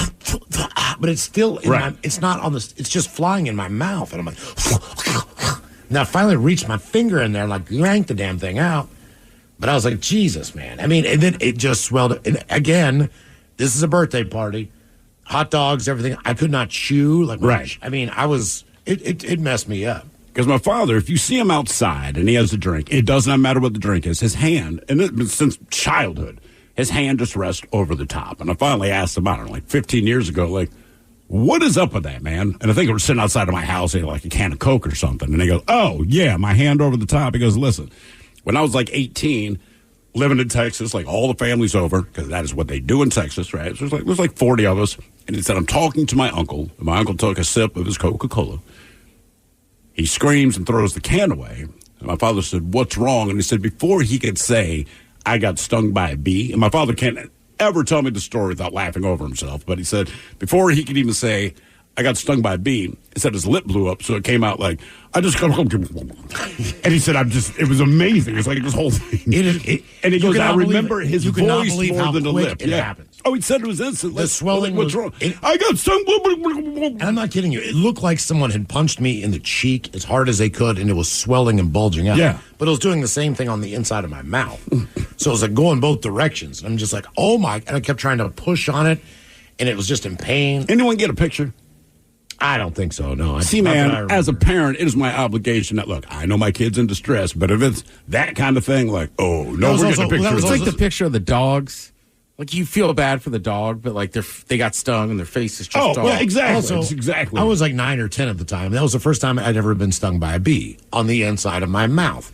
but it's still in Right. it's not on the, it's just flying in my mouth. And I'm like, and I finally reached my finger in there, like yanked the damn thing out. But I was like, Jesus, man. I mean, and then it just swelled. And again, this is a birthday party. Hot dogs, everything. I could not chew. Like, Right. I mean, it messed me up. Because my father, if you see him outside and he has a drink, it does not matter what the drink is. His hand, and since childhood, his hand just rests over the top. And I finally asked him, I don't know, like 15 years ago, like, what is up with that, man? And I think we were sitting outside of my house, he had like a can of Coke or something. And he goes, oh, yeah, my hand over the top. He goes, listen, when I was like 18, living in Texas, like all the family's over, because that is what they do in Texas, right? So there's like 40 of us. And he said, I'm talking to my uncle. And my uncle took a sip of his Coca-Cola. He screams and throws the can away. And my father said, what's wrong? And he said, before he could say, I got stung by a bee. And my father can't ever tell me the story without laughing over himself. But he said, before he could even say, I got stung by a bee, he said his lip blew up. So it came out like, I just got, and he said, it was amazing. It's like this whole thing. And he goes, I remember his voice more than the lip. It happens. Oh, he said it was instant. The swelling What's wrong? I got stung. And I'm not kidding you. It looked like someone had punched me in the cheek as hard as they could, and it was swelling and bulging out. Yeah. But it was doing the same thing on the inside of my mouth. So it was like going both directions. And I'm just like, oh my. And I kept trying to push on it, and it was just in pain. Anyone get a picture? I don't think so, no. See, man, as a parent, it is my obligation that, look, I know my kid's in distress, but if it's that kind of thing, like, oh, no, we're getting a picture. It's like the picture of the dogs. Like, you feel bad for the dog, but, like, they got stung and their face is just yeah, exactly. Also, exactly. I was like 9 or 10 at the time. That was the first time I'd ever been stung by a bee on the inside of my mouth.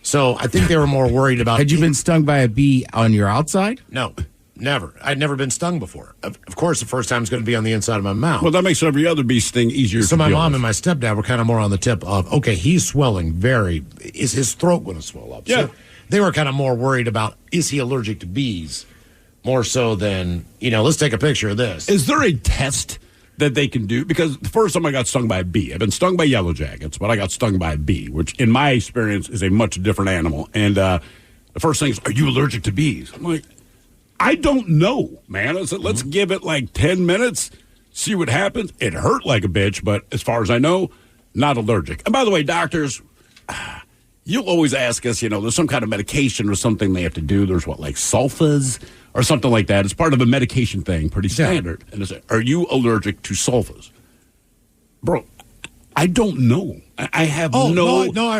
So I think they were more worried about... Had you been stung by a bee on your outside? No. Never. I'd never been stung before. Of course, the first time it's going to be on the inside of my mouth. Well, that makes every other bee sting easier So to my deal mom with. and my stepdad were kind of more on the tip of, okay, he's swelling is his throat going to swell up? Yeah. So they were kind of more worried about, is he allergic to bees? More so than, let's take a picture of this. Is there a test that they can do? Because the first time I got stung by a bee, I've been stung by yellow jackets, but I got stung by a bee, which in my experience is a much different animal. And the first thing is, are you allergic to bees? I'm like, I don't know, man. I said, let's give it like 10 minutes, see what happens. It hurt like a bitch, but as far as I know, not allergic. And by the way, doctors, you'll always ask us, there's some kind of medication or something they have to do. There's like sulfas or something like that. It's part of a medication thing, pretty standard. And it's, are you allergic to sulfas? Bro, I don't know. I have I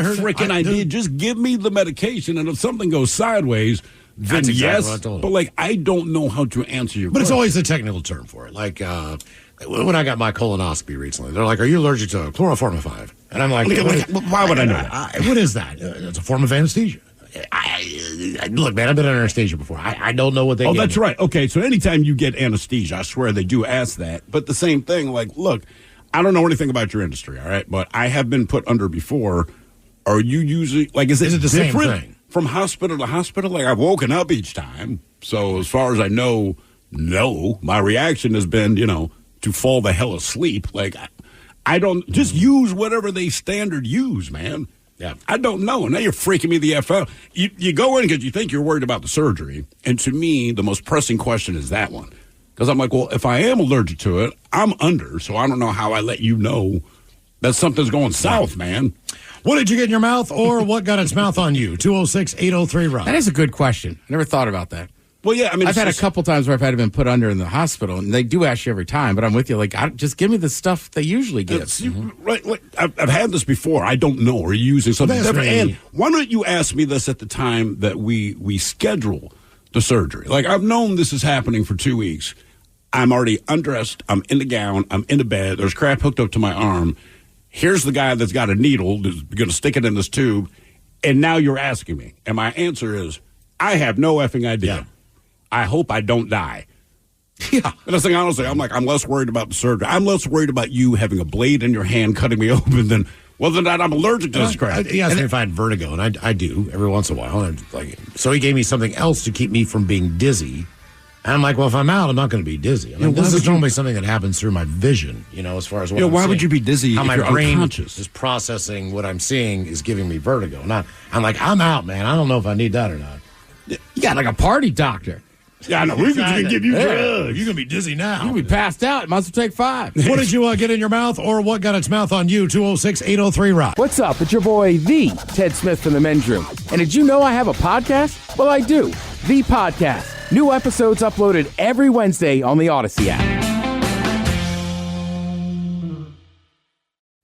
heard freaking idea. Just give me the medication, and if something goes sideways, then That's exactly yes. what I told him. But like, I don't know how to answer your But it's question. always a technical term for it. Like when I got my colonoscopy recently, they're like, are you allergic to chloroform-5? And I'm like, why would I know that? What is that? It's a form of anesthesia. Look, man, I've been under anesthesia before. I don't know what they Oh, get. that's right. Okay, so anytime you get anesthesia, I swear they do ask that. But the same thing, like, look, I don't know anything about your industry, all right? But I have been put under before. Are you using, like, is it the same different thing? From hospital to hospital? Like, I've woken up each time. So as far as I know, no. My reaction has been, to fall the hell asleep. Like, I don't, just use whatever they standard use, man. Yeah. I don't know. Now you're freaking me the F out. You go in because you think you're worried about the surgery. And to me, the most pressing question is that one. Because I'm like, well, if I am allergic to it, I'm under. So I don't know how I let you know that something's going south, man. What did you get in your mouth, or what got its mouth on you? 206-803-ROB. That is a good question. I never thought about that. Well, yeah, I mean, I've had a couple times where I've had to been put under in the hospital, and they do ask you every time. But I'm with you. Like, just give me the stuff they usually give. Right, I've had this before. I don't know. Are you using something That's different? me. And why don't you ask me this at the time that we schedule the surgery? Like, I've known this is happening for 2 weeks. I'm already undressed. I'm in the gown. I'm in the bed. There's crap hooked up to my arm. Here's the guy that's got a needle that's going to stick it in this tube. And now you're asking me. And my answer is, I have no effing idea. Yeah. I hope I don't die. Yeah. And I think, honestly, I'm less worried about the surgery. I'm less worried about you having a blade in your hand cutting me open than whether or not I'm allergic to this crap. He asked me if I had vertigo, and I do every once in a while. And so he gave me something else to keep me from being dizzy. And I'm like, well, if I'm out, I'm not going to be dizzy. I mean, this is normally something that happens through my vision, as far as what I'm why seeing. would you be dizzy How if my you're brain unconscious? is processing what I'm seeing is giving me vertigo. I'm like, I'm out, man. I don't know if I need that or not. You got like a party doctor. Yeah, I know. We're going to give you drugs. You're going to be dizzy now. You'll be passed out. Might as well take 5. What did you get in your mouth, or what got its mouth on you? 206-803-ROCK. What's up? It's your boy, the Ted Smith from the Men's Room. And did you know I have a podcast? Well, I do. The Podcast. New episodes uploaded every Wednesday on the Odyssey app.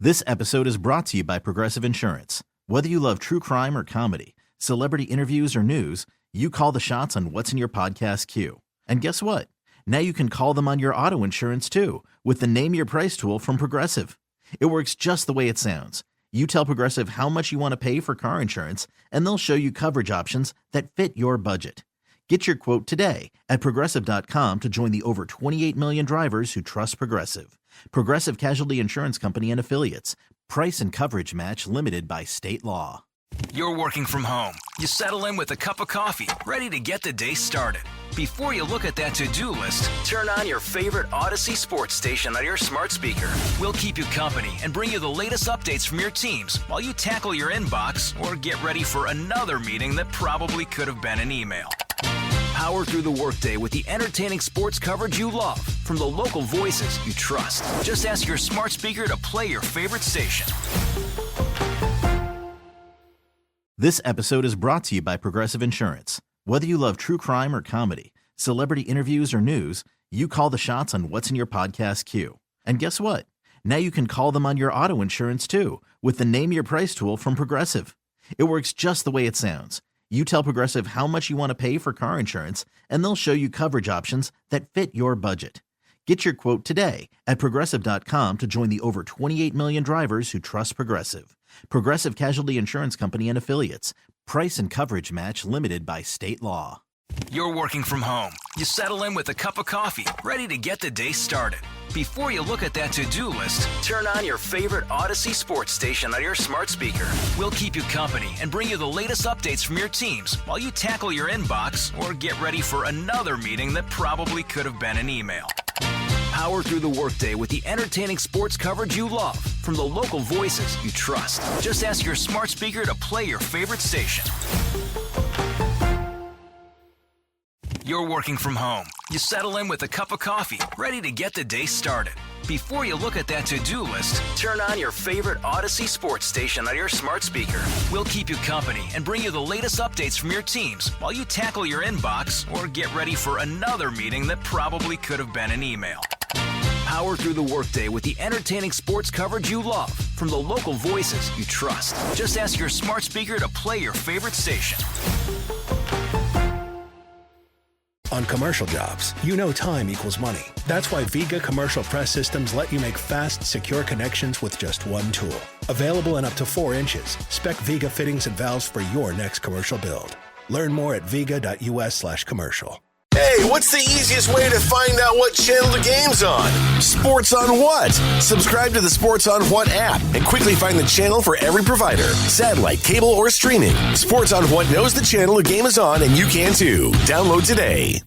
This episode is brought to you by Progressive Insurance. Whether you love true crime or comedy, celebrity interviews or news, you call the shots on what's in your podcast queue. And guess what? Now you can call them on your auto insurance too with the Name Your Price tool from Progressive. It works just the way it sounds. You tell Progressive how much you want to pay for car insurance, and they'll show you coverage options that fit your budget. Get your quote today at Progressive.com to join the over 28 million drivers who trust Progressive. Progressive Casualty Insurance Company and Affiliates. Price and coverage match limited by state law. You're working from home. You settle in with a cup of coffee, ready to get the day started. Before you look at that to-do list, turn on your favorite Odyssey sports station on your smart speaker. We'll keep you company and bring you the latest updates from your teams while you tackle your inbox or get ready for another meeting that probably could have been an email. Power through the workday with the entertaining sports coverage you love from the local voices you trust. Just ask your smart speaker to play your favorite station. This episode is brought to you by Progressive Insurance. Whether you love true crime or comedy, celebrity interviews or news, you call the shots on what's in your podcast queue. And guess what? Now you can call them on your auto insurance too with the Name Your Price tool from Progressive. It works just the way it sounds. You tell Progressive how much you want to pay for car insurance, and they'll show you coverage options that fit your budget. Get your quote today at Progressive.com to join the over 28 million drivers who trust Progressive. Progressive Casualty Insurance Company and Affiliates. Price and coverage match limited by state law. You're working from home. You settle in with a cup of coffee, ready to get the day started. Before you look at that to-do list, turn on your favorite Odyssey sports station on your smart speaker. We'll keep you company and bring you the latest updates from your teams while you tackle your inbox or get ready for another meeting that probably could have been an email. Power through the workday with the entertaining sports coverage you love from the local voices you trust. Just ask your smart speaker to play your favorite station. You're working from home. You settle in with a cup of coffee, ready to get the day started. Before you look at that to-do list, turn on your favorite Odyssey sports station on your smart speaker. We'll keep you company and bring you the latest updates from your teams while you tackle your inbox or get ready for another meeting that probably could have been an email. Power through the workday with the entertaining sports coverage you love from the local voices you trust. Just ask your smart speaker to play your favorite station. On commercial jobs, you know time equals money. That's why Viga Commercial Press Systems let you make fast, secure connections with just one tool. Available in up to 4 inches, spec Viga fittings and valves for your next commercial build. Learn more at viga.us/commercial. Hey, what's the easiest way to find out what channel the game's on? Sports on What? Subscribe to the Sports on What app and quickly find the channel for every provider. Satellite, cable, or streaming. Sports on What knows the channel the game is on, and you can too. Download today.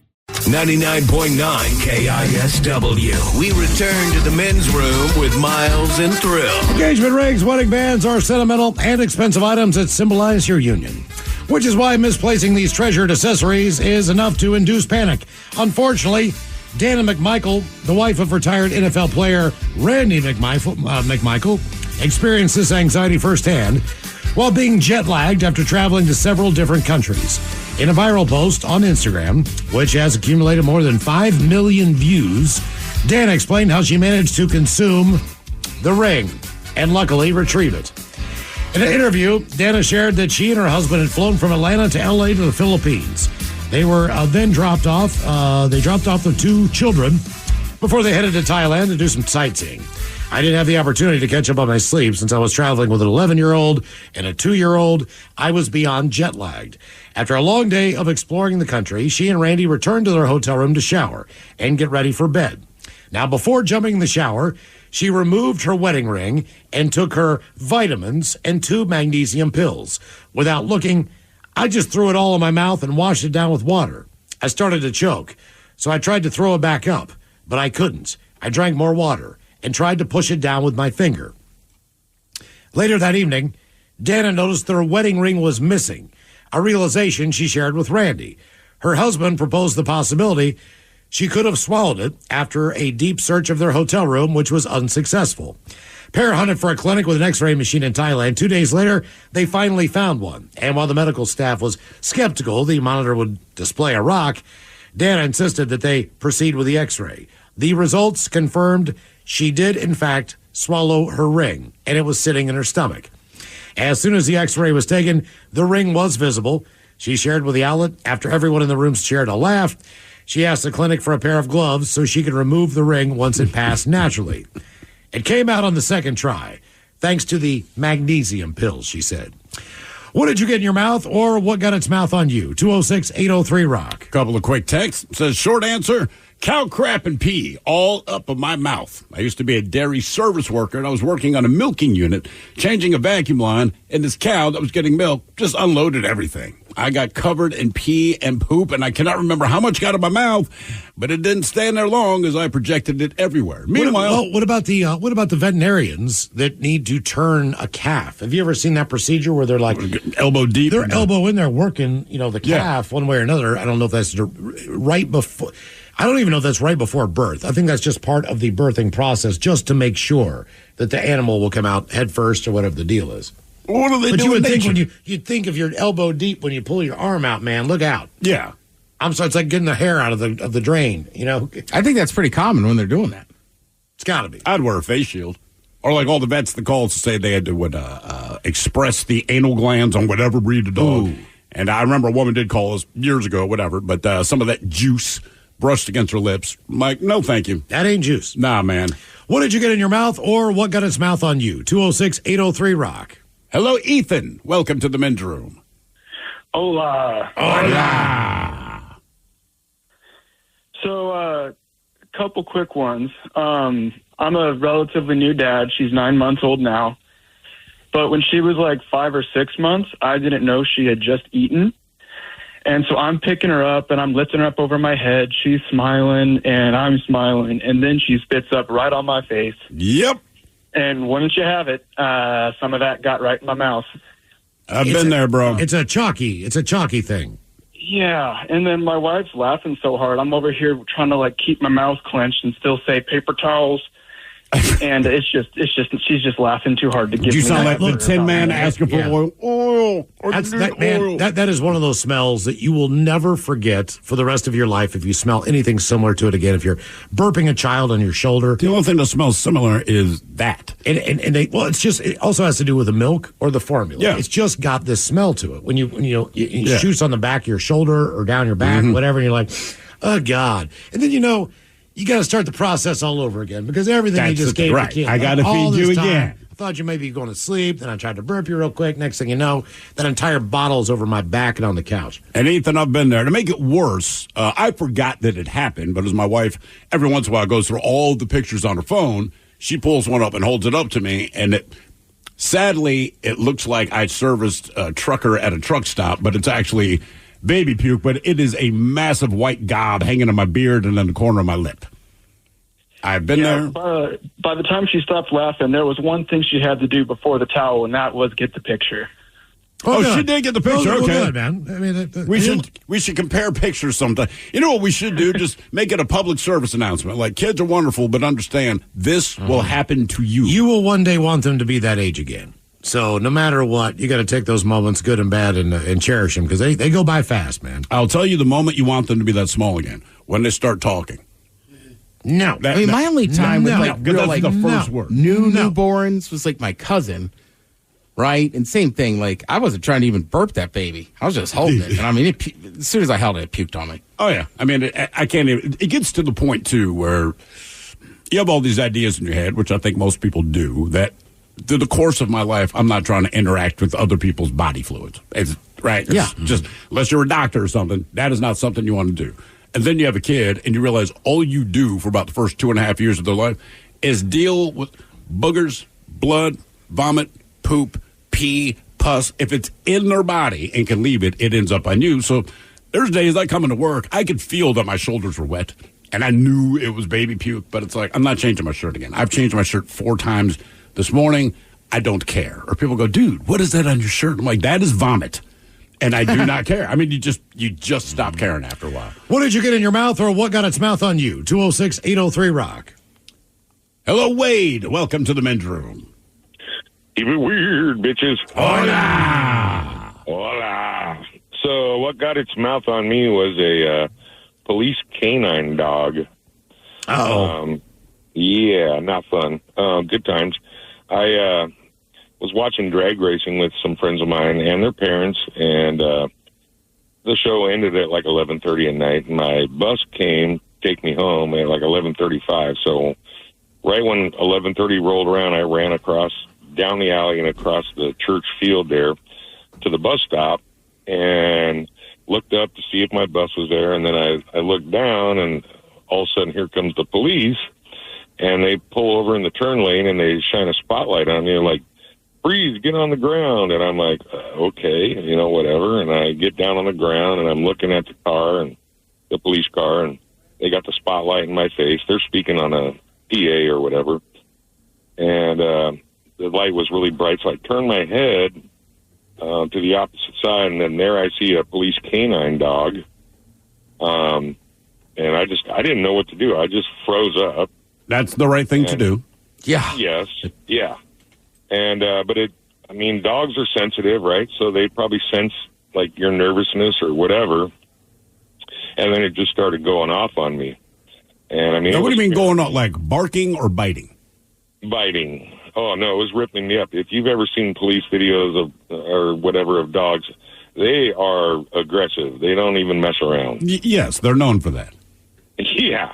99.9 KISW. We return to the men's room with Miles and Thrill. Engagement rings, wedding bands are sentimental and expensive items that symbolize your union, which is why misplacing these treasured accessories is enough to induce panic. Unfortunately, Dana McMichael, the wife of retired NFL player Randy McMichael, experienced this anxiety firsthand while being jet-lagged after traveling to several different countries. In a viral post on Instagram, which has accumulated more than 5 million views, Dana explained how she managed to consume the ring and luckily retrieve it. In an interview, Dana shared that she and her husband had flown from Atlanta to LA to the Philippines. They were then dropped off. They dropped off the 2 children before they headed to Thailand to do some sightseeing. I didn't have the opportunity to catch up on my sleep since I was traveling with an 11-year-old and a 2-year-old. I was beyond jet-lagged. After a long day of exploring the country, she and Randy returned to their hotel room to shower and get ready for bed. Now, before jumping in the shower, she removed her wedding ring and took her vitamins and 2 magnesium pills. Without looking, I just threw it all in my mouth and washed it down with water. I started to choke, so I tried to throw it back up, but I couldn't. I drank more water and tried to push it down with my finger. Later that evening, Dana noticed that her wedding ring was missing, a realization she shared with Randy. Her husband proposed the possibility she could have swallowed it after a deep search of their hotel room, which was unsuccessful. Pair hunted for a clinic with an x-ray machine in Thailand. 2 days later, they finally found one. And while the medical staff was skeptical the monitor would display a rock, Dana insisted that they proceed with the x-ray. The results confirmed she did, in fact, swallow her ring, and it was sitting in her stomach. As soon as the x-ray was taken, the ring was visible. She shared with the outlet. After everyone in the room shared a laugh, she asked the clinic for a pair of gloves so she could remove the ring once it passed naturally. It came out on the second try, thanks to the magnesium pills, she said. What did you get in your mouth, or what got its mouth on you? 206-803-ROCK. Couple of quick texts. Says, short answer, cow crap and pee all up of my mouth. I used to be a dairy service worker, and I was working on a milking unit, changing a vacuum line, and this cow that was getting milk just unloaded everything. I got covered in pee and poop, and I cannot remember how much got in my mouth, but it didn't stand there long as I projected it everywhere. Meanwhile, what about the veterinarians that need to turn a calf? Have you ever seen that procedure where they're like elbow deep? They're elbow in there working, the calf one way or another. I don't know if that's right before. I don't even know if that's right before birth. I think that's just part of the birthing process, just to make sure that the animal will come out head first or whatever the deal is. What do they but do? You would think you'd think if you're elbow deep when you pull your arm out, man, look out. Yeah. I'm sorry, it's like getting the hair out of the drain, I think that's pretty common when they're doing that. It's got to be. I'd wear a face shield. Or like all the vets that called to say they had to express the anal glands on whatever breed of dog. Ooh. And I remember a woman did call us years ago, whatever, but some of that juice brushed against her lips. I'm like, no, thank you. That ain't juice. Nah, man. What did you get in your mouth, or what got its mouth on you? 206-803-ROCK. Hello, Ethan. Welcome to the men's room. Hola. Hola. So, a couple quick ones. I'm a relatively new dad. She's 9 months old now. But when she was like 5 or 6 months, I didn't know she had just eaten. And so I'm picking her up, and I'm lifting her up over my head. She's smiling, and I'm smiling. And then she spits up right on my face. Yep. And wouldn't you have it, some of that got right in my mouth. I've been there, bro. It's a chalky thing. Yeah, and then my wife's laughing so hard. I'm over here trying to keep my mouth clenched and still say paper towels. And it's just she's just laughing too hard to give me. You sound like the Tin Man asking for oil. That is one of those smells that you will never forget for the rest of your life if you smell anything similar to it again. If you're burping a child on your shoulder, the only thing that smells similar is that. It also has to do with the milk or the formula. Yeah. It's just got this smell to it. When you shoots on the back of your shoulder or down your back, whatever, and you're like, oh God, and then you got to start the process all over again because everything you just gave the kid. I got to feed you again. I thought you may be going to sleep. Then I tried to burp you real quick. Next thing you know, that entire bottle's over my back and on the couch. And Ethan, I've been there. To make it worse, I forgot that it happened. But as my wife, every once in a while, goes through all the pictures on her phone, she pulls one up and holds it up to me. And sadly, it looks like I serviced a trucker at a truck stop, but it's actually baby puke, but it is a massive white gob hanging on my beard and in the corner of my lip. I've been there. By the time she stopped laughing, there was one thing she had to do before the towel, and that was get the picture. Oh, she did get the picture. Okay, good, man. I mean, we should compare pictures sometime. You know what we should do? Just make it a public service announcement. Like, kids are wonderful, but understand this will happen to you. You will one day want them to be that age again. So no matter what, you got to take those moments, good and bad, and cherish them because they go by fast, man. I'll tell you the moment you want them to be that small again, when they start talking. No. My only time with the first word. Newborns was my cousin, right? And same thing, I wasn't trying to even burp that baby. I was just holding it. And as soon as I held it, it puked on me. Oh, yeah. I mean, I can't even. It gets to the point, too, where you have all these ideas in your head, which I think most people do, that through the course of my life, I'm not trying to interact with other people's body fluids. Just unless you're a doctor or something, that is not something you want to do. And then you have a kid, and you realize all you do for about the first 2.5 years of their life is deal with boogers, blood, vomit, poop, pee, pus. If it's in their body and can leave it, it ends up on you. So there's days I come into work, I could feel that my shoulders were wet, and I knew it was baby puke, but it's I'm not changing my shirt again. I've changed my shirt 4 times this morning. I don't care. Or people go, dude, what is that on your shirt? I'm like, that is vomit. And I do not care. I mean, you just stop caring after a while. What did you get in your mouth, or what got its mouth on you? 206-803-ROCK. Hello, Wade. Welcome to the men's room. Even weird, bitches. Hola. Hola. So what got its mouth on me was a police canine dog. Oh. Yeah, not fun. Good times. I was watching drag racing with some friends of mine and their parents, and the show ended at like 11:30 at night. My bus came take me home at like 11:35. So right when 11:30 rolled around, I ran down the alley and across the church field there to the bus stop and looked up to see if my bus was there. And then I looked down, and all of a sudden here comes the police, and they pull over in the turn lane and they shine a spotlight on me, like, freeze, get on the ground. And I'm like, okay, whatever. And I get down on the ground and I'm looking at the car, and the police car, and they got the spotlight in my face. They're speaking on a PA or whatever. And the light was really bright, so I turned my head to the opposite side, and then there I see a police canine dog. And I didn't know what to do. I just froze up. That's the right thing to do. Yeah. Yes. Yeah. And, dogs are sensitive, right? So they probably sense like your nervousness or whatever. And then it just started going off on me. And now, what do you mean going off? Like barking or biting? Biting. Oh no, it was ripping me up. If you've ever seen police videos or whatever of dogs, they are aggressive. They don't even mess around. Yes, they're known for that. Yeah.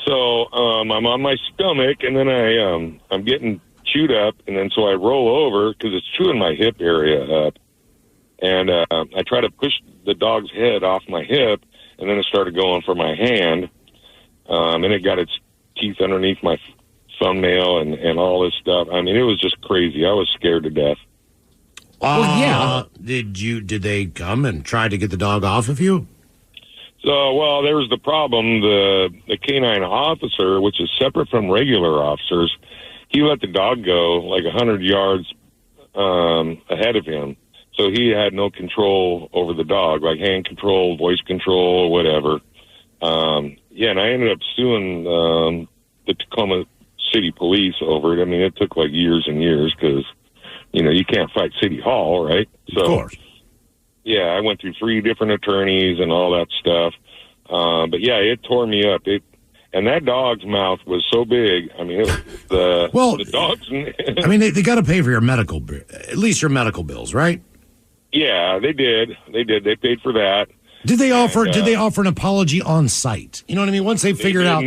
So I'm on my stomach, and then I'm getting chewed up, and then so I roll over because it's chewing my hip area up, and I try to push the dog's head off my hip, and then it started going for my hand, and it got its teeth underneath my thumbnail and all this stuff. I mean, it was just crazy. I was scared to death. Well, yeah. Did they come and try to get the dog off of you? So, well, there was the problem. The canine officer, which is separate from regular officers, he let the dog go like 100 yards ahead of him. So he had no control over the dog, like hand control, voice control, or whatever. And I ended up suing the Tacoma City Police over it. I mean, it took like years and years because, you can't fight City Hall, right? So, of course. Yeah, I went through 3 different attorneys and all that stuff. But yeah, it tore me up. And that dog's mouth was so big. I mean, the dog's. I mean, they got to pay for your at least your medical bills, right? Yeah, they did. They paid for that. Did they offer? Did they offer an apology on site? You know what I mean? Once they figured out.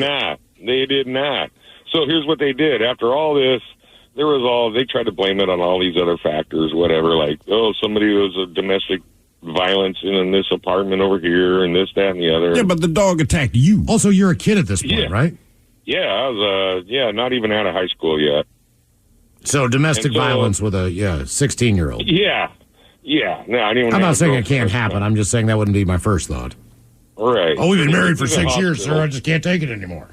They did not. So here's what they did. After all this, they tried to blame it on all these other factors, whatever. Like, somebody was a domestic violence in this apartment over here, and this, that, and the other. Yeah, but the dog attacked you. Also, you're a kid at this point, right? Yeah, I was. Not even out of high school yet. So domestic violence with a 16-year-old. Yeah. No, I didn't. I'm not saying it can't happen. I'm just saying that wouldn't be my first thought. Right. Oh, we've been married for 6 years, sir. I just can't take it anymore.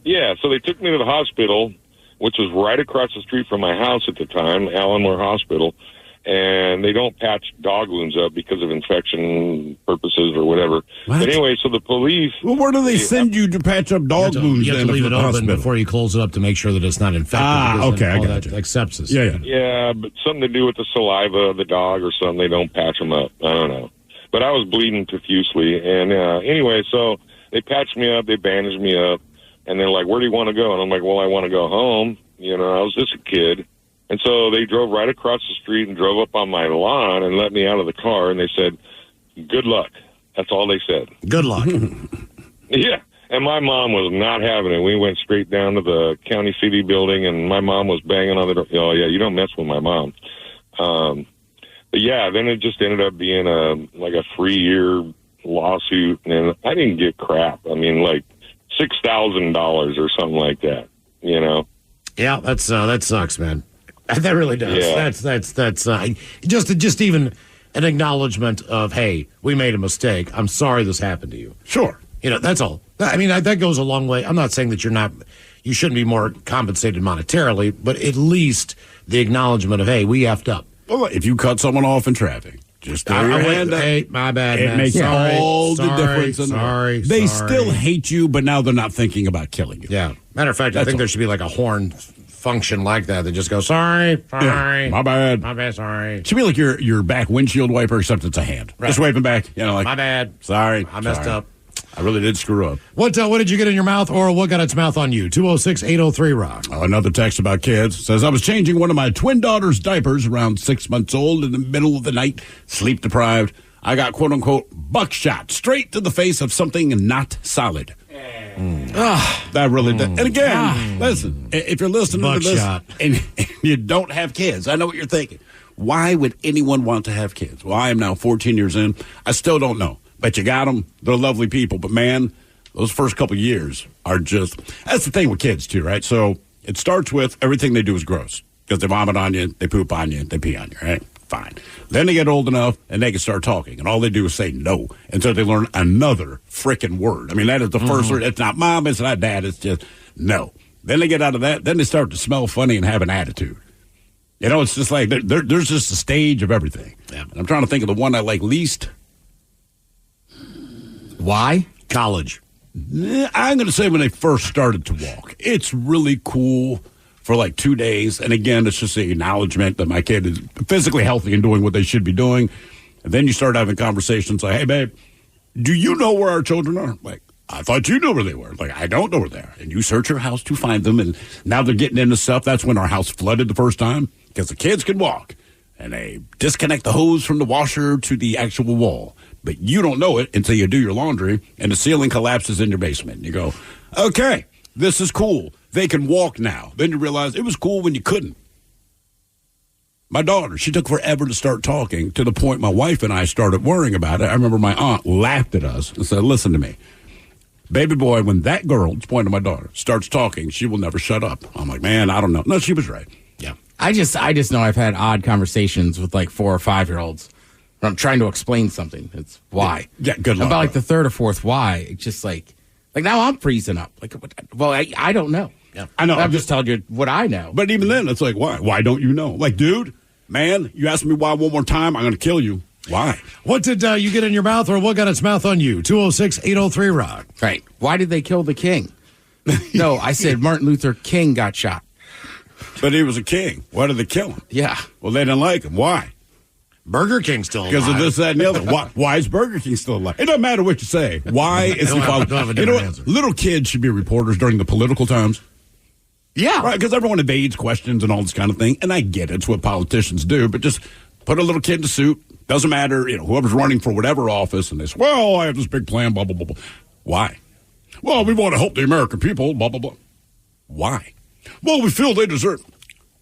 Yeah, so they took me to the hospital, which was right across the street from my house at the time, Allenmore Hospital, and they don't patch dog wounds up because of infection purposes or whatever. What? But anyway, so the police... Well, where do they send you to patch up dog wounds? You have to leave it open before you close it up to make sure that it's not infected. Okay, I got you. Like sepsis. Yeah, but something to do with the saliva of the dog or something. They don't patch them up. I don't know. But I was bleeding profusely. And anyway, so they patched me up. They bandaged me up. And they're like, where do you want to go? And I'm like, well, I want to go home. I was just a kid. And so they drove right across the street and drove up on my lawn and let me out of the car. And they said, good luck. That's all they said. Good luck. Yeah. And my mom was not having it. We went straight down to the county city building, and my mom was banging on the door. Oh, yeah, you don't mess with my mom. But, yeah, then it just ended up being a 3-year lawsuit. And I didn't get crap. I mean, like, $6,000 or something like that, Yeah, that sucks, man. That really does. Yeah. That's just even an acknowledgement of, hey, we made a mistake. I'm sorry this happened to you. Sure. That's all. I mean, that goes a long way. I'm not saying that you shouldn't be more compensated monetarily, but at least the acknowledgement of, hey, we effed up. Well, if you cut someone off in traffic Just throw your hand up. Hey, my bad, It man. makes all the difference in the world. They sorry. still hate you, but now they're not thinking about killing you. Yeah. Matter of fact, I think there should be like a horn function like that just goes, sorry. Yeah, my bad. Sorry. Should be like your back windshield wiper, except it's a hand. Right. Just waving back. Like, my bad. Sorry. I messed up. I really did screw up. What did you get in your mouth, or what got its mouth on you? 206-803-ROCK. Oh, another text about kids says, I was changing one of my twin daughters' diapers around 6 months old in the middle of the night, sleep deprived. I got, quote unquote, buckshot straight to the face of something not solid. That really did. And again, listen, if you're listening to this and you don't have kids, I know what you're thinking. Why would anyone want to have kids? Well, I am now 14 years in. I still don't know. But you got them. They're lovely people. But, man, those first couple of years are just – that's the thing with kids, too, right? So it starts with everything they do is gross because they vomit on you, they poop on you, they pee on you, right? Fine. Then they get old enough and they can start talking. And all they do is say no until they learn another freaking word. I mean, that is the first word. It's not mom, it's not dad, it's just no. Then they get out of that. Then they start to smell funny and have an attitude. It's just like there's just a stage of everything. Yeah. And I'm trying to think of the one I like least. Why? College. I'm going to say when they first started to walk. It's really cool for like 2 days. And again, it's just the acknowledgement that my kid is physically healthy and doing what they should be doing. And then you start having conversations like, hey, babe, do you know where our children are? Like, I thought you knew where they were. Like, I don't know where they are. And you search your house to find them. And now they're getting into stuff. That's when our house flooded the first time because the kids can walk. And they disconnect the hose from the washer to the actual wall. But you don't know it until you do your laundry and the ceiling collapses in your basement. And you go, okay, this is cool. They can walk now. Then you realize it was cool when you couldn't. My daughter, she took forever to start talking to the point my wife and I started worrying about it. I remember my aunt laughed at us and said, listen to me. Baby boy, when that girl, it's pointing to my daughter, starts talking, she will never shut up. I'm like, man, I don't know. No, she was right. Yeah. I just know I've had odd conversations with like 4 or 5-year-olds. I'm trying to explain something. It's why. Yeah, good luck. About like the third or fourth why. It's just like now I'm freezing up. Like, well, I don't know. Yeah, I know. I'm just telling you what I know. But even then, it's like, why? Why don't you know? Like, dude, man, you ask me why one more time, I'm going to kill you. Why? What did you get in your mouth, or what got its mouth on you? 206-803-ROCK. Right. Why did they kill the king? No, I said Martin Luther King got shot. But he was a king. Why did they kill him? Yeah. Well, they didn't like him. Why? Burger King's still alive. Because of this, that, and the other. Why is Burger King still alive? It doesn't matter what you say. Why is he following? You know what? Little kids should be reporters during the political times. Yeah. Right, because everyone evades questions and all this kind of thing. And I get it. It's what politicians do. But just put a little kid in a suit. Doesn't matter, whoever's running for whatever office. And they say, well, I have this big plan, blah, blah, blah, blah. Why? Well, we want to help the American people, blah, blah, blah. Why? Well, we feel they deserve it.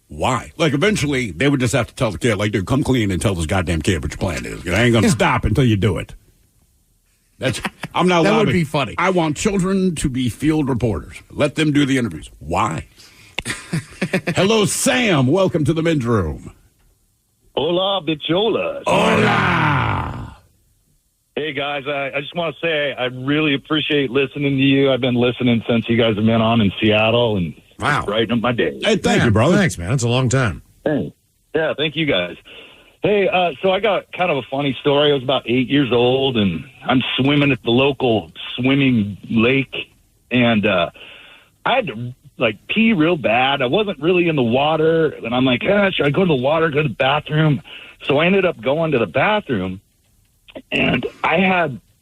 Why? Like, eventually, they would just have to tell the kid, like, dude, come clean and tell this goddamn kid what your plan is. I ain't going to stop until you do it. I'm not allowed. That would be funny. I want children to be field reporters. Let them do the interviews. Why? Hello, Sam. Welcome to the men's room. Hola, bicholas. Hola. Hey, guys, I just want to say I really appreciate listening to you. I've been listening since you guys have been on in Seattle, and wow, brighten up my day. Hey, thank you, brother. Thanks, man. It's a long time. Hey. Yeah, thank you guys. Hey, so I got kind of a funny story. I was about 8 years old, and I'm swimming at the local swimming lake, and I had to, pee real bad. I wasn't really in the water, and I'm like, should I go to the water, go to the bathroom? So I ended up going to the bathroom, and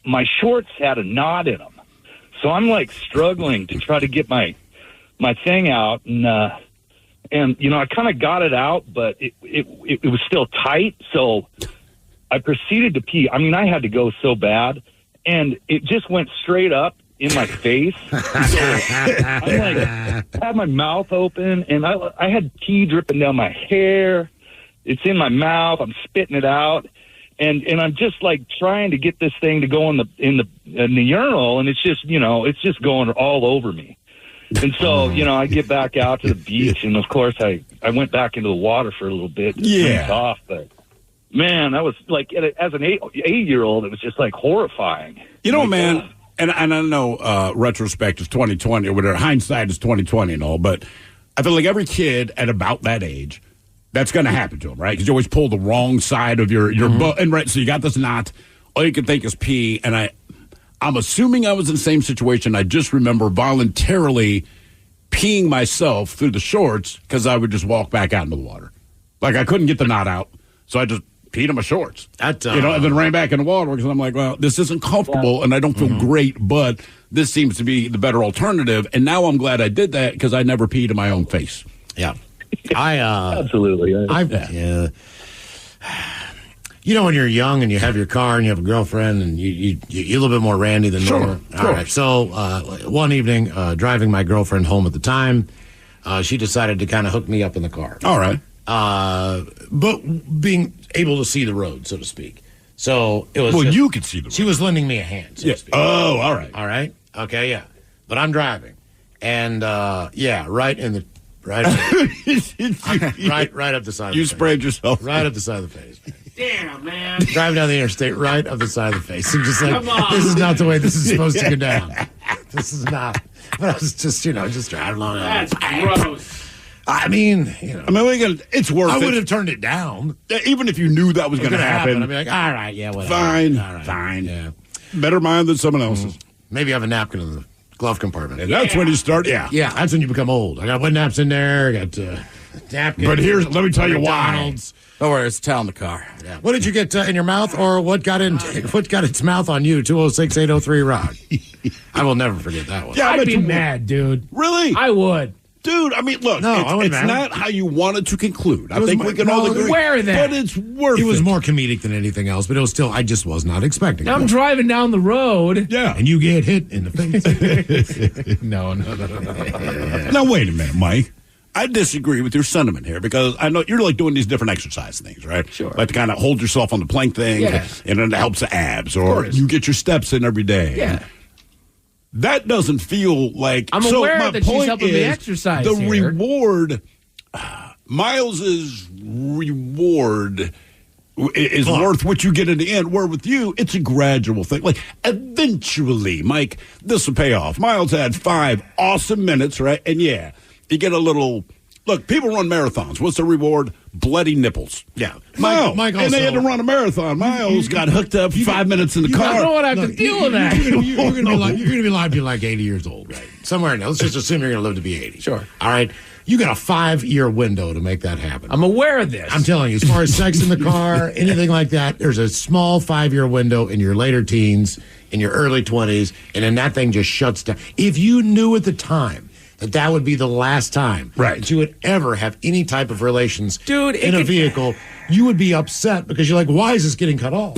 my shorts had a knot in them. So I'm, struggling to try to get my thing out, and I kind of got it out, but it was still tight. So I proceeded to pee. I mean, I had to go so bad, and it just went straight up in my face. So I had my mouth open, and I had pee dripping down my hair. It's in my mouth. I'm spitting it out, and I'm just trying to get this thing to go in the urinal, and it's just going all over me. And so, I get back out to the beach, and of course I went back into the water for a little bit. Yeah. Off, but man, that was as an 8-year-old, it was just horrifying. Man, God. And I know retrospect is 2020 or whatever, hindsight is 2020 and all, but I feel like every kid at about that age, That's going to happen to him, right? Because you always pull the wrong side of your butt. And right, so you got this knot. All you can think is pee. And I'm assuming I was in the same situation. I just remember voluntarily peeing myself through the shorts because I would just walk back out into the water. Like I couldn't get the knot out. So I just peed in my shorts. And then ran back in the water because I'm like, well, this isn't comfortable and I don't feel great, but this seems to be the better alternative. And now I'm glad I did that because I never peed in my own face. Yeah. Absolutely. Yeah. You know, when you're young and you have your car and you have a girlfriend and you're a little bit more randy than normal. All right. So one evening, driving my girlfriend home at the time, she decided to kind of hook me up in the car. All right. But being able to see the road, so to speak. So it was. Well, you could see the road. She was lending me a hand, so to speak. Oh, all right. All right. Okay, yeah. But I'm driving. And, right in the. Right up the side of the face. You sprayed yourself. Right up the side of the face. Damn, man. Driving down the interstate right up the side of the face. I'm just like, this is not the way this is supposed to go down. This is not. But I was just, just driving along. That's gross. I mean, it's worth it. I would have turned it down. Even if you knew that was going to happen. I'd be like, all right, yeah, whatever. Fine. All right. Fine. Yeah. Better mine than someone else's. Maybe have a napkin in the glove compartment. And that's when you start, Yeah, that's when you become old. I got wet naps in there. I got napkins. But let me tell you why. Don't worry, it's a towel in the car. Yeah. What did you get in your mouth, or what got its mouth on you? 206-803-ROCK. I will never forget that one. Yeah, I'd be mad, dude. Really? I would. Dude, I mean, look, it's not how you wanted to conclude. I think we can all agree. Wear that. But it's worth it. It was more comedic than anything else, but it was still, I just was not expecting it. I'm driving down the road. Yeah. And you get hit in the face. No. Now, wait a minute, Mike. I disagree with your sentiment here because I know you're like doing these different exercise things, right? Sure. Like to kind of hold yourself on the plank thing, and then it helps the abs, or you get your steps in every day. Yeah. That doesn't feel like. I'm aware that she's helping me exercise. The here. reward, Miles's reward is worth what you get in the end. Where with you, it's a gradual thing. Like eventually, Mike, this will pay off. Miles had 5 awesome minutes, right? And you get a little. Look, people run marathons. What's the reward? Bloody nipples. Yeah. Mike also, and they had to run a marathon. Miles got hooked up 5 minutes in the car. I don't want to have to deal with that. You're going to be alive to like 80 years old, right? Somewhere in there. Let's just assume you're going to live to be 80. Sure. All right. You got a 5-year window to make that happen. I'm aware of this. I'm telling you, as far as sex in the car, anything like that, there's a small 5-year window in your later teens, in your early 20s, and then that thing just shuts down. If you knew at the time that would be the last time that you would ever have any type of relations in a vehicle, you would be upset because you're like, why is this getting cut off?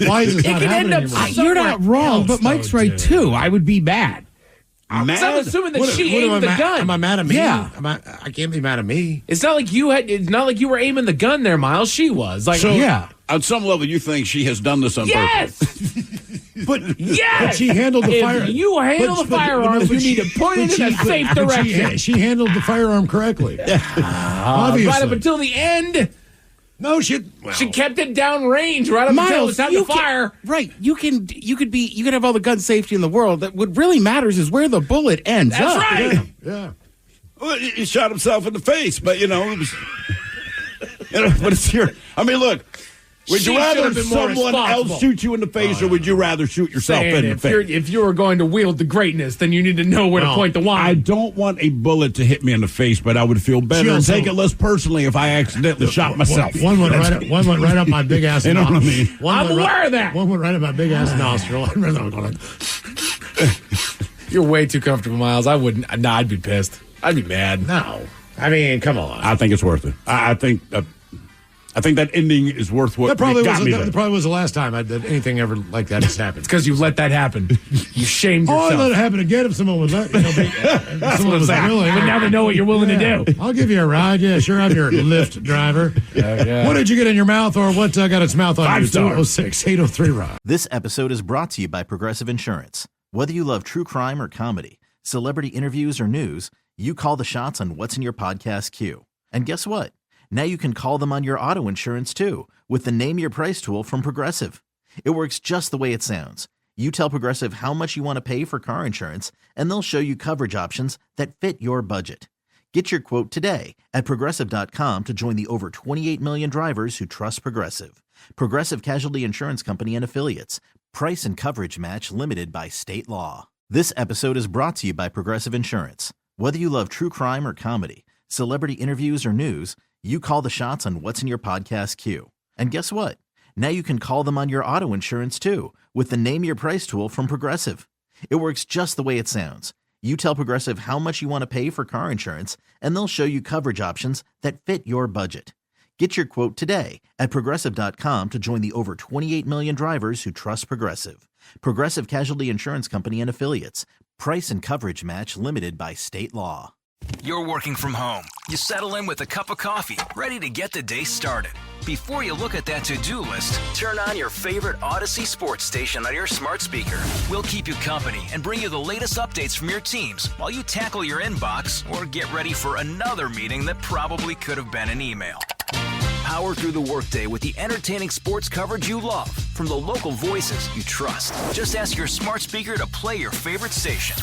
Why is this not happening anymore? You're not wrong, but Mike's right, too. I would be mad. I'm assuming that she aimed the gun. Am I mad at me? Yeah. I can't be mad at me. It's not like you were aiming the gun there, Miles. She was. Like, on some level, you think she has done this on purpose. But she handled the fire. If you handle the firearms, you need to point it in a safe direction. She handled the firearm correctly. Obviously. Right up until the end. No, she kept it downrange right up until it was time to fire. Right. You could have all the gun safety in the world. That what really matters is where the bullet ends up. That's right. Yeah. Well, he shot himself in the face, but it was. But it's here. I mean, look. Would you rather someone else shoot you in the face, or would you rather shoot yourself in the face? If you were going to wield the greatness, then you need to know where to point the wine. I don't want a bullet to hit me in the face, but I would feel better and take it less personally if I accidentally shot myself. One went right up my big ass. You know what I mean? I'm aware of that. One went right up my big ass nostril. You're way too comfortable, Miles. I wouldn't. No, I'd be pissed. I'd be mad. No, I mean, come on. I think it's worth it. I think that ending is worth what that probably got me. That probably was the last time that anything ever like that has happened. It's because you let that happen. You shamed yourself. I'd let it happen again if someone would let That's what I'm saying. But now they know what you're willing to do. I'll give you a ride. Yeah, sure. I'm your Lyft driver. What did you get in your mouth, or what got its mouth on you? 206-803-ROCK. This episode is brought to you by Progressive Insurance. Whether you love true crime or comedy, celebrity interviews or news, you call the shots on what's in your podcast queue. And guess what? Now you can call them on your auto insurance, too, with the Name Your Price tool from Progressive. It works just the way it sounds. You tell Progressive how much you want to pay for car insurance, and they'll show you coverage options that fit your budget. Get your quote today at Progressive.com to join the over 28 million drivers who trust Progressive. Progressive Casualty Insurance Company and Affiliates. Price and coverage match limited by state law. This episode is brought to you by Progressive Insurance. Whether you love true crime or comedy, celebrity interviews or news, you call the shots on what's in your podcast queue. And guess what? Now you can call them on your auto insurance too with the Name Your Price tool from Progressive. It works just the way it sounds. You tell Progressive how much you want to pay for car insurance, and they'll show you coverage options that fit your budget. Get your quote today at Progressive.com to join the over 28 million drivers who trust Progressive. Progressive Casualty Insurance Company and Affiliates. Price and coverage match limited by state law. You're working from home. You settle in with a cup of coffee, ready to get the day started. Before you look at that to-do list, turn on your favorite Odyssey sports station on your smart speaker. We'll keep you company and bring you the latest updates from your teams while you tackle your inbox or get ready for another meeting that probably could have been an email. Power through the workday with the entertaining sports coverage you love from the local voices you trust. Just ask your smart speaker to play your favorite station.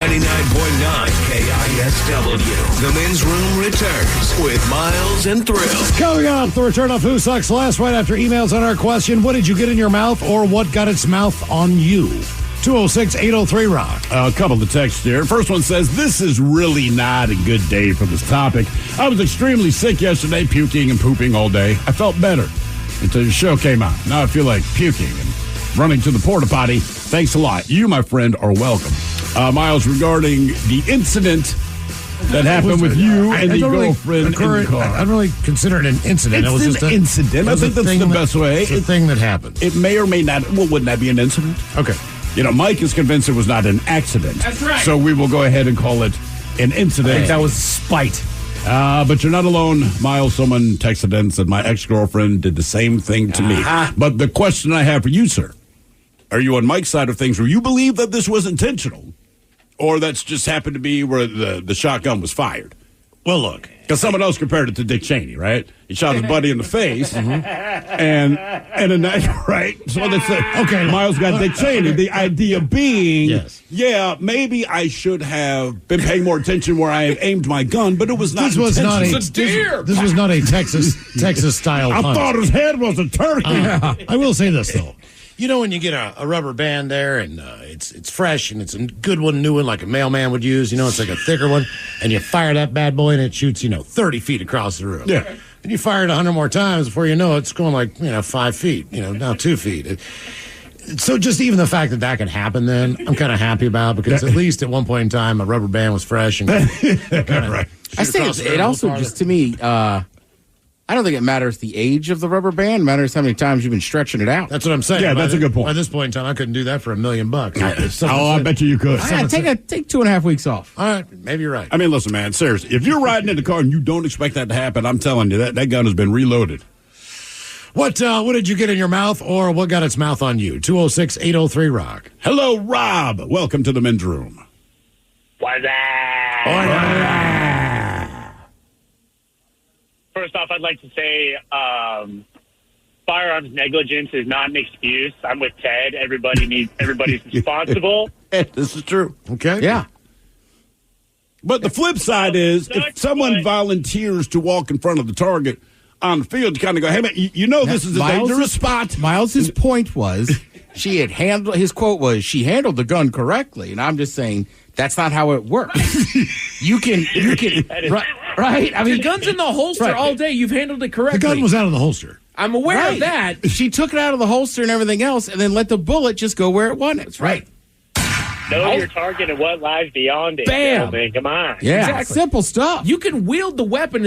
99.9 KISW. The men's room returns with Miles and Thrill. Coming up, the return of Who Sucks Last, right after emails on our question, what did you get in your mouth or what got its mouth on you? 206-803-ROCK. A couple of texts here. First one says, this is really not a good day for this topic. I was extremely sick yesterday, puking and pooping all day. I felt better until your show came out. Now I feel like puking and running to the porta potty. Thanks a lot. You, my friend, are welcome. Miles, regarding the incident that happened with you and the girlfriend in the car. I don't really consider it an incident. It's an incident. I think that's the best way. It's a thing that happened. It may or may not. Well, wouldn't that be an incident? Okay. You know, Mike is convinced it was not an accident. That's right. So we will go ahead and call it an incident. I think that was spite. But you're not alone, Miles. Someone texted in and said, my ex-girlfriend did the same thing to me. But the question I have for you, sir, are you on Mike's side of things where you believe that this was intentional? Or that's just happened to be where the shotgun was fired? Well, look. Because someone else compared it to Dick Cheney, right? He shot his buddy in the face, and in that, right? So they say, okay, Miles got Dick Cheney. The idea being, yeah, maybe I should have been paying more attention where I aimed my gun, but it was not. This was not this was not a Texas style. I thought his head was a turkey. I will say this though. You know when you get a rubber band there and it's fresh and it's a good one, new one like a mailman would use, you know, it's like a thicker one, and you fire that bad boy and it shoots, 30 feet across the room. Yeah. And you fire it 100 more times before you know it, it's going like, 5 feet, now 2 feet. So just even the fact that could happen then, I'm kind of happy about because at least at one point in time a rubber band was fresh and right. I say it also just to me, I don't think it matters the age of the rubber band. It matters how many times you've been stretching it out. That's what I'm saying. Yeah, that's a good point. By this point in time, I couldn't do that for $1 million. I bet you could. Take 2.5 weeks off. All right, maybe you're right. I mean, listen, man, seriously, if you're riding in the car and you don't expect that to happen, I'm telling you, that gun has been reloaded. What did you get in your mouth or what got its mouth on you? 206-803-ROCK. Hello, Rob. Welcome to the men's room. What's First off, I'd like to say firearms negligence is not an excuse. I'm with Ted. Everybody's responsible. This is true. Okay. Yeah. But the flip side is if someone volunteers to walk in front of the target on the field, you kind of go, hey, man, this is a dangerous spot. Miles's point was his quote was, she handled the gun correctly. And I'm just saying, that's not how it works. You can, right? I mean, the gun's in the holster all day. You've handled it correctly. The gun was out of the holster. I'm aware of that. She took it out of the holster and everything else, and then let the bullet just go where it wanted. Right. Know your target and what lies beyond it. Bam. Man, come on. Yeah, exactly. Simple stuff. You can wield the weapon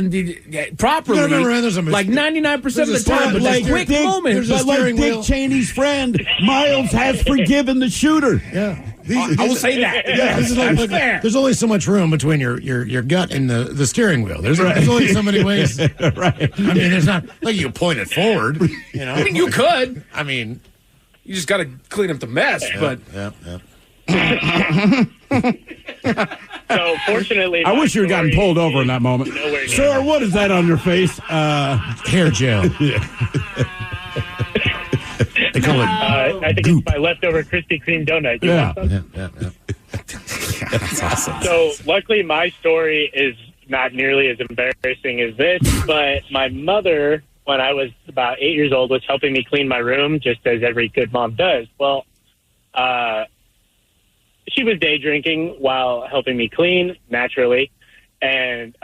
properly, like 99% of the time, but like quick moments. But like Dick Cheney's friend, Miles has forgiven the shooter. Yeah. I will say that. Yeah, fair. There's only so much room between your gut and the steering wheel. There's only so many ways. Right. I mean, there's not like you point it forward. I mean, you could. I mean, you just got to clean up the mess. But yeah. So fortunately, I wish you had gotten pulled over in that moment. Sir, what is that on your face? Hair gel. They call it I think it's my leftover Krispy Kreme donut. Yeah. That's awesome. So luckily my story is not nearly as embarrassing as this, but my mother, when I was about 8 years old, was helping me clean my room, just as every good mom does. Well, she was day drinking while helping me clean, naturally, and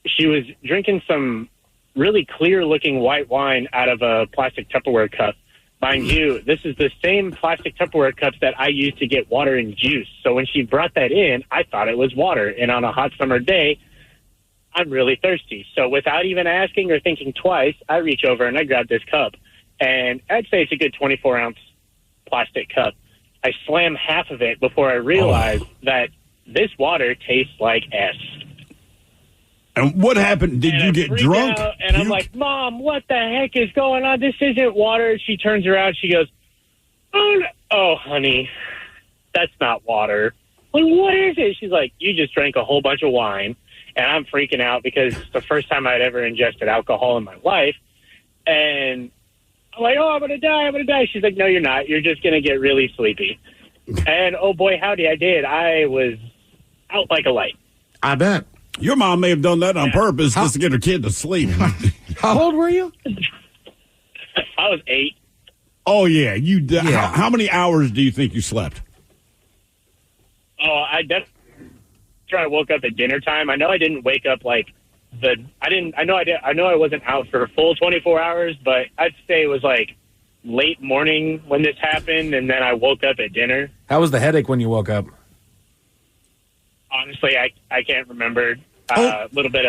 she was drinking some really clear-looking white wine out of a plastic Tupperware cup. Mind you, this is the same plastic Tupperware cups that I use to get water and juice. So when she brought that in, I thought it was water. And on a hot summer day, I'm really thirsty. So without even asking or thinking twice, I reach over and I grab this cup. And I'd say it's a good 24-ounce plastic cup. I slam half of it before I realize that this water tastes like S. And what happened? Did you get drunk? And I'm like, Mom, what the heck is going on? This isn't water. She turns around. She goes, oh, honey, that's not water. Like, what is it? She's like, you just drank a whole bunch of wine. And I'm freaking out because it's the first time I'd ever ingested alcohol in my life. And I'm like, oh, I'm going to die. I'm going to die. She's like, no, you're not. You're just going to get really sleepy. And, oh, boy, howdy, I did. I was out like a light. I bet. Your mom may have done that on purpose just to get her kid to sleep. How old were you? I was 8. Oh, yeah. How many hours do you think you slept? Oh, I definitely woke up at dinner time. I know I didn't wake up I know I wasn't out for a full 24 hours, but I'd say it was like late morning when this happened, and then I woke up at dinner. How was the headache when you woke up? Honestly, I can't remember. A little bit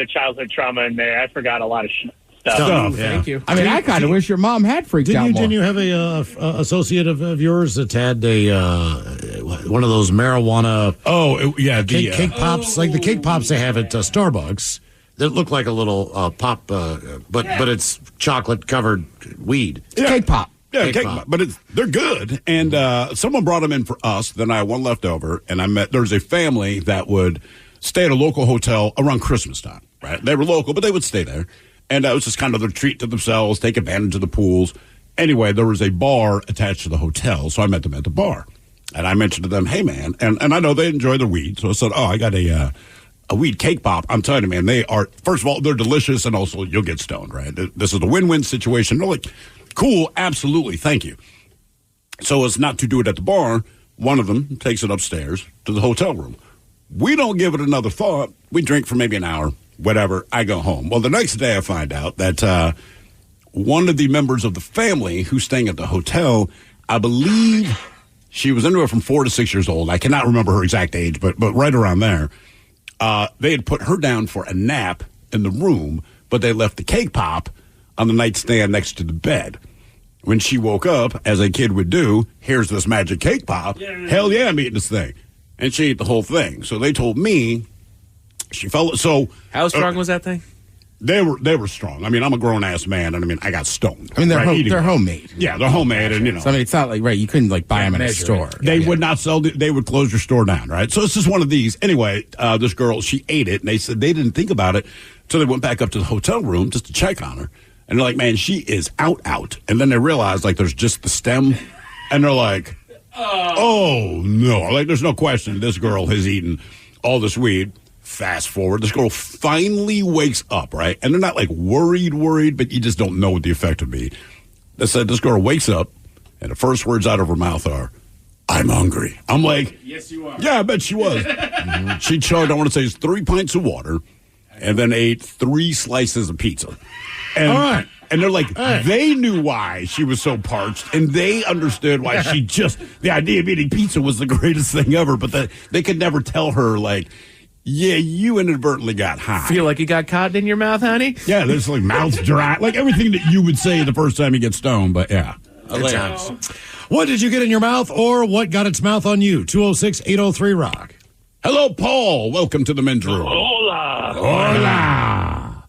of childhood trauma in there. I forgot a lot of stuff. Yeah. Thank you. I mean, I kind of wish your mom had freaked out more. Didn't you have a associate of yours that had one of those marijuana? Cake pops, like the cake pops they have at Starbucks that look like a little pop, but it's chocolate covered weed. Yeah. Cake pop. Yeah, cake pop. But they're good. And someone brought them in for us. Then I had one left over, and there's a family that would stay at a local hotel around Christmas time. Right? They were local, but they would stay there. And it was just kind of their treat to themselves, take advantage of the pools. Anyway, there was a bar attached to the hotel, so I met them at the bar. And I mentioned to them, hey, man, and I know they enjoy the weed, so I said, I got a weed cake pop. I'm telling you, man, they are, first of all, they're delicious, and also you'll get stoned, right? This is a win-win situation. They're like, cool, absolutely, thank you. So as not to do it at the bar, one of them takes it upstairs to the hotel room. We don't give it another thought. We drink for maybe an hour. Whatever, I go home. Well, the next day I find out that one of the members of the family who's staying at the hotel, I believe she was anywhere from 4 to 6 years old. I cannot remember her exact age, but right around there. They had put her down for a nap in the room, but they left the cake pop on the nightstand next to the bed. When she woke up, as a kid would do, here's this magic cake pop. Hell yeah, I'm eating this thing. And she ate the whole thing. So they told me she felt so. How strong was that thing? They were strong. I mean, I'm a grown ass man, and I mean, I got stoned. I mean, they're homemade. Yeah, they're homemade, and So, I mean, it's not like you couldn't buy them in a store. They would not sell. They would close your store down, right? So it's just one of these. Anyway, this girl, she ate it, and they said they didn't think about it, so they went back up to the hotel room just to check on her, and they're like, man, she is out, and then they realized there's just the stem, and they're like, oh no, there's no question this girl has eaten all this weed. Fast forward, this girl finally wakes up, right? And they're not worried, but you just don't know what the effect would be. They said this girl wakes up, and the first words out of her mouth are, I'm hungry. I'm like, yes, you are. Yeah, I bet she was. She chugged, I want to say, 3 pints of water, and then ate 3 slices of pizza. And, all right. And they're like, they knew why she was so parched, and they understood why the idea of eating pizza was the greatest thing ever, but they could never tell her, yeah, you inadvertently got high. Feel like you got cotton in your mouth, honey? Yeah, there's mouth dry. Everything that you would say the first time you get stoned, but yeah. Good times. What did you get in your mouth, or what got its mouth on you? 206-803-ROCK. Hello, Paul. Welcome to the men's room. Hola. Hola.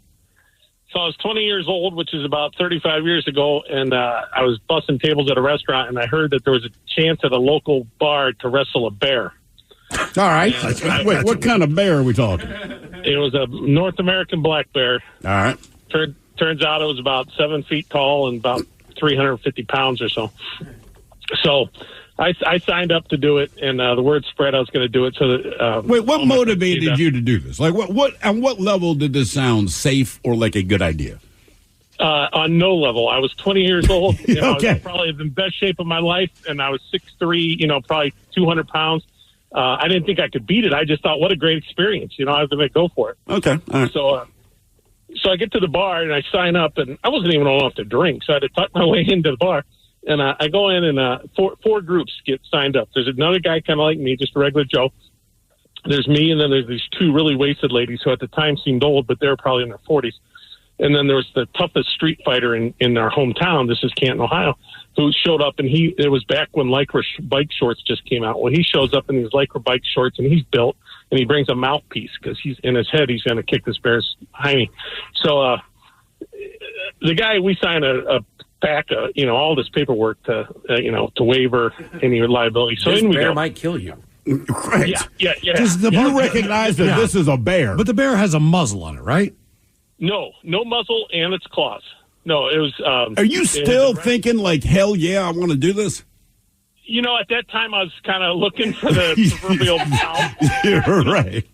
So I was 20 years old, which is about 35 years ago, and I was bussing tables at a restaurant, and I heard that there was a chance at a local bar to wrestle a bear. All right. Wait, what kind of bear are we talking? It was a North American black bear. All right. Turns out it was about 7 feet tall and about 350 pounds or so. So I signed up to do it, and the word spread I was going to do it. So that, wait, what motivated you to do this? Like, what? On what level did this sound safe or like a good idea? On no level. I was 20 years old. Okay. I was probably in the best shape of my life, and I was 6'3", probably 200 pounds. I didn't think I could beat it. I just thought, what a great experience. I was going to go for it. Okay. All right. So I get to the bar, and I sign up, and I wasn't even old enough to drink, so I had to tuck my way into the bar. And I go in, and four groups get signed up. There's another guy kind of like me, just a regular Joe. There's me, and then there's these two really wasted ladies who at the time seemed old, but they were probably in their 40s. And then there was the toughest street fighter in our hometown. This is Canton, Ohio, who showed up, and it was back when Lycra bike shorts just came out. Well, he shows up in these Lycra bike shorts, and he's built, and he brings a mouthpiece because he's in his head. He's going to kick this bear's hiney. So the guy, we signed a pack of, all this paperwork to waiver any liability. So this in we bear go. might kill you. Right. Yeah. Does the bear recognize that this is a bear? But the bear has a muzzle on it, right? No muzzle and its claws. No, it was. Are you still thinking like, hell yeah, I want to do this? At that time I was kind of looking for the proverbial mouth. You're right.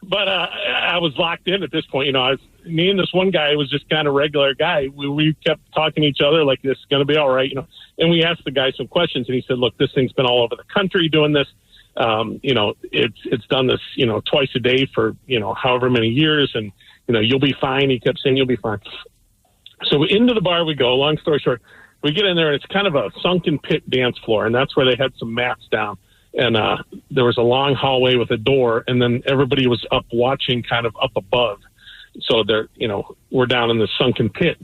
But I was locked in at this point. Me and this one guy was just kind of regular guy. We kept talking to each other like, this is going to be all right. And we asked the guy some questions, and he said, look, this thing's been all over the country doing this. It's done this, twice a day for, however many years. And, you'll be fine. He kept saying, you'll be fine. So into the bar we go. Long story short, we get in there, and it's kind of a sunken pit dance floor, and that's where they had some mats down. And there was a long hallway with a door, and then everybody was up watching kind of up above. So we're down in the sunken pit.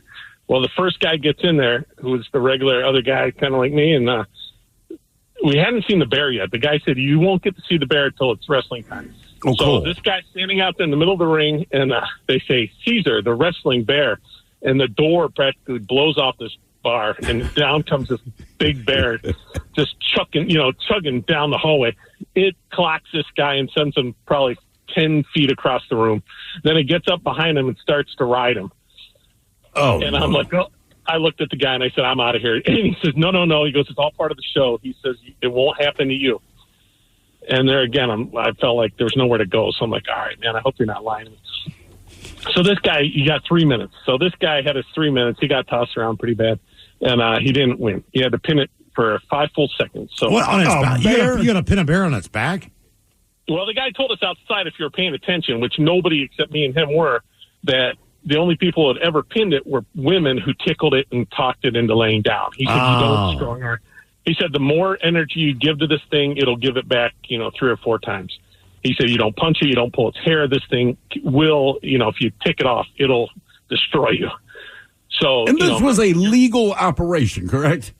Well, the first guy gets in there, who was the regular other guy, kind of like me, and we hadn't seen the bear yet. The guy said, you won't get to see the bear until it's wrestling time. Oh, so cool. This guy's standing out there in the middle of the ring, and they say, Caesar, the wrestling bear. And the door practically blows off this bar, and down comes this big bear just chugging down the hallway. It clocks this guy and sends him probably 10 feet across the room. Then it gets up behind him and starts to ride him. Oh, and I'm like, oh. I looked at the guy and I said, I'm out of here. And he says, no. He goes, it's all part of the show. He says, it won't happen to you. And there again, I felt like there was nowhere to go. So I'm like, all right, man, I hope you're not lying to me. So this guy, he got 3 minutes. So this guy had his 3 minutes. He got tossed around pretty bad. And he didn't win. He had to pin it for 5 full seconds. So what, on its back? You got to pin a bear on its back? Well, the guy told us outside, if you were paying attention, which nobody except me and him were, that the only people that ever pinned it were women who tickled it and talked it into laying down. He said, you don't strong arm. He said, the more energy you give to this thing, it'll give it back, 3 or 4 times. He said, you don't punch it, you don't pull its hair. This thing will, if you tick it off, it'll destroy you. So, and this was a legal operation, correct?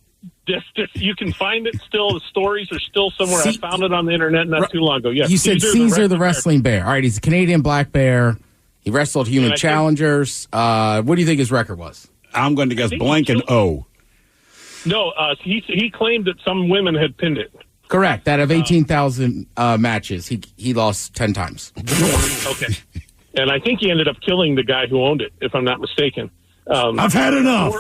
This, you can find it still. The stories are still somewhere. I found it on the internet not too long ago. Yes, you said Caesar the wrestling bear. All right, he's a Canadian black bear. He wrestled human challengers. What do you think his record was? I'm going to guess blank and O. No, he claimed that some women had pinned it. Correct. Out of 18,000 matches, he lost 10 times. Okay. And I think he ended up killing the guy who owned it, if I'm not mistaken. I've had enough.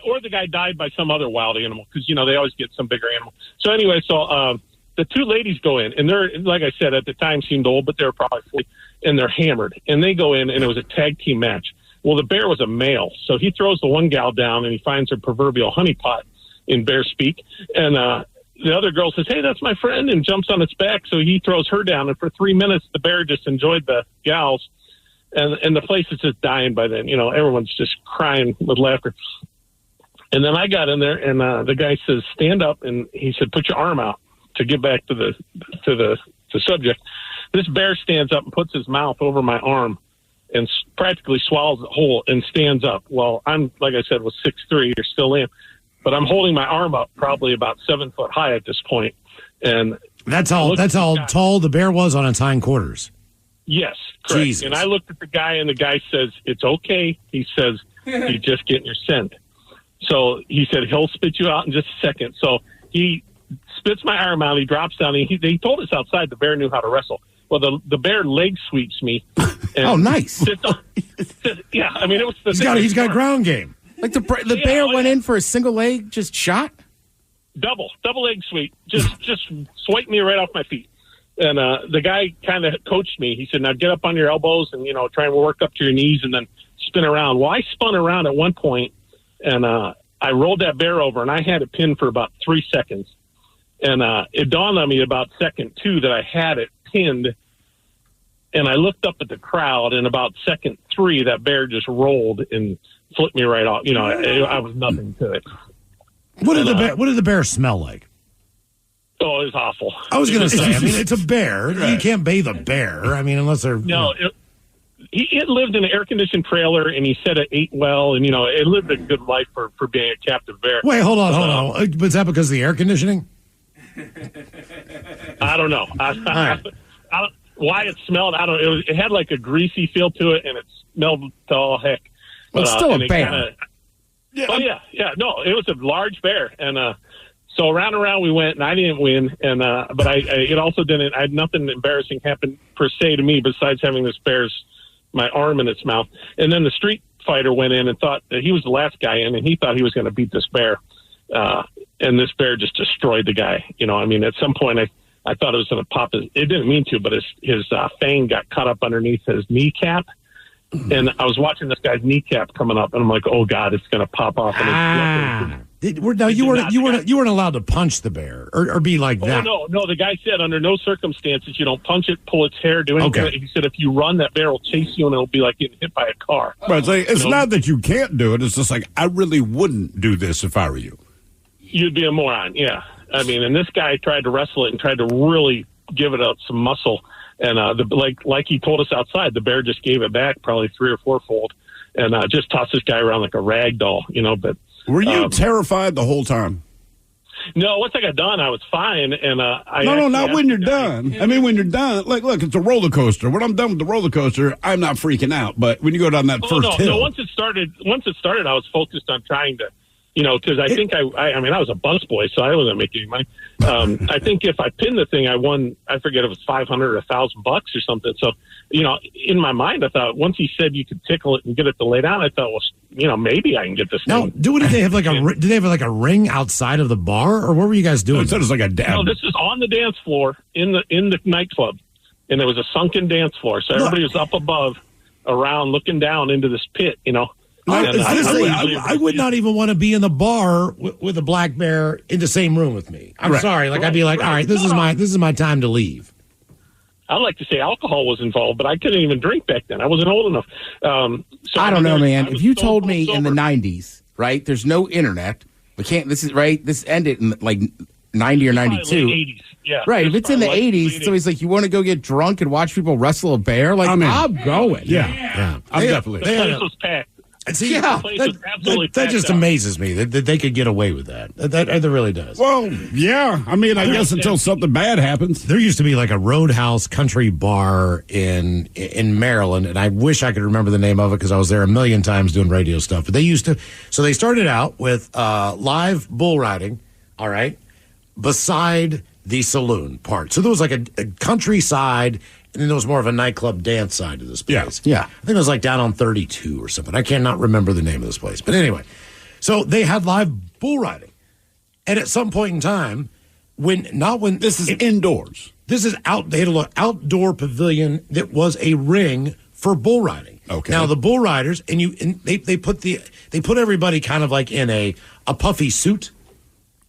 Or the guy died by some other wild animal, because they always get some bigger animal. So anyway, the 2 ladies go in, and they're, like I said, at the time seemed old, but they were probably 40, and they're hammered. And they go in, and it was a tag team match. Well, the bear was a male, so he throws the one gal down, and he finds her proverbial honeypot in bear speak, and the other girl says, hey, that's my friend, and jumps on its back, so he throws her down, and for 3 minutes, the bear just enjoyed the gals, and the place is just dying by then. Everyone's just crying with laughter. And then I got in there, and the guy says, stand up, and he said, put your arm out to get back to the subject. This bear stands up and puts his mouth over my arm and practically swallows it whole and stands up. Well, I'm, like I said, was 6'3", or still am, but I'm holding my arm up probably about 7 foot high at this point. And that's how tall the bear was on its hindquarters. Yes, correct. Jesus. And I looked at the guy, and the guy says, it's okay. He says, you're just getting your scent. So he said, he'll spit you out in just a second. So he spits my arm out. He drops down. And he told us outside the bear knew how to wrestle. Well, the bear leg sweeps me. Oh, nice. Yeah, I mean, it was the he's got ground game. Like the bear went in for a single leg just shot? double egg sweep, just swiped me right off my feet. And the guy kind of coached me. He said, now get up on your elbows and, try and work up to your knees and then spin around. Well, I spun around at one point, and I rolled that bear over, and I had it pinned for about 3 seconds. And it dawned on me about second 2 that I had it pinned. And I looked up at the crowd, and about second 3, that bear just rolled and flipped me right off. I was nothing to it. What did the bear smell like? Oh, it was awful. I was going to say, it's a bear. Right. You can't bathe a bear. Unless they're... No, it lived in an air-conditioned trailer, and he said it ate well, and, it lived a good life for being a captive bear. Wait, hold on. Is that because of the air conditioning? I don't know. I don't, why it smelled, I don't know. It had like a greasy feel to it, and it smelled to all heck. Well, it's still a bear. Yeah. No, it was a large bear, and so around and around we went, and I didn't win, and but it also didn't. I had nothing embarrassing happen per se to me besides having this bear's my arm in its mouth. And then the street fighter went in and thought that he was the last guy in, and he thought he was going to beat this bear, and this bear just destroyed the guy. At some point I thought it was going to pop his. It didn't mean to, but his fang got caught up underneath his kneecap. And I was watching this guy's kneecap coming up, and I'm like, "Oh God, it's going to pop off!" You weren't allowed to punch the bear or be like that. No. The guy said under no circumstances you don't punch it, pull its hair, do anything. Okay. He said if you run, that bear will chase you, and it'll be like getting hit by a car. But it's not that you can't do it. It's just like I really wouldn't do this if I were you. You'd be a moron, yeah. And this guy tried to wrestle it and tried to really give it some muscle. And like he told us outside, the bear just gave it back probably 3 or 4-fold, and just tossed this guy around like a rag doll, But were you terrified the whole time? No, once I got done, I was fine. And not when you're done. When you're done, look, it's a roller coaster. When I'm done with the roller coaster, I'm not freaking out. But when you go down that first hill, once it started, I was focused on trying to. Because I think I was a busboy, so I wasn't making any money. I think if I pinned the thing, I won. I forget if it was $500 or $1,000 or something. So, in my mind, I thought once he said you could tickle it and get it to lay down, I thought, well, maybe I can get this thing. Did they have like a ring outside of the bar, or what were you guys doing? It was like a dab. No, this is on the dance floor in the nightclub, and there was a sunken dance floor, so everybody was up above, around, looking down into this pit, I would not even want to be in the bar with a black bear in the same room with me. I'm sorry. I'd be like, all right, this is my time to leave. I'd like to say alcohol was involved, but I couldn't even drink back then. I wasn't old enough. I don't know, man. If you told me in the 90s, right, there's no internet. We can't, this ended in like 90 or 92. 80s. Yeah. Right. If it's in the 80s, so he's like, you want to go get drunk and watch people wrestle a bear? Like, I'm going. Yeah. I'm definitely. The place was packed. See, that just amazes me that they could get away with that. That really does. Well, yeah. I guess until something bad happens. There used to be like a Roadhouse country bar in Maryland, and I wish I could remember the name of it because I was there a million times doing radio stuff. But they started out with live bull riding, all right, beside the saloon part. So there was like a countryside. And then there was more of a nightclub dance side to this place. Yeah. I think it was like down on 32 or something. I cannot remember the name of this place. But anyway, so they had live bull riding. And at some point in time, this is indoors. This is out. They had an outdoor pavilion that was a ring for bull riding. Okay. Now the bull riders, and they put everybody kind of like in a puffy suit.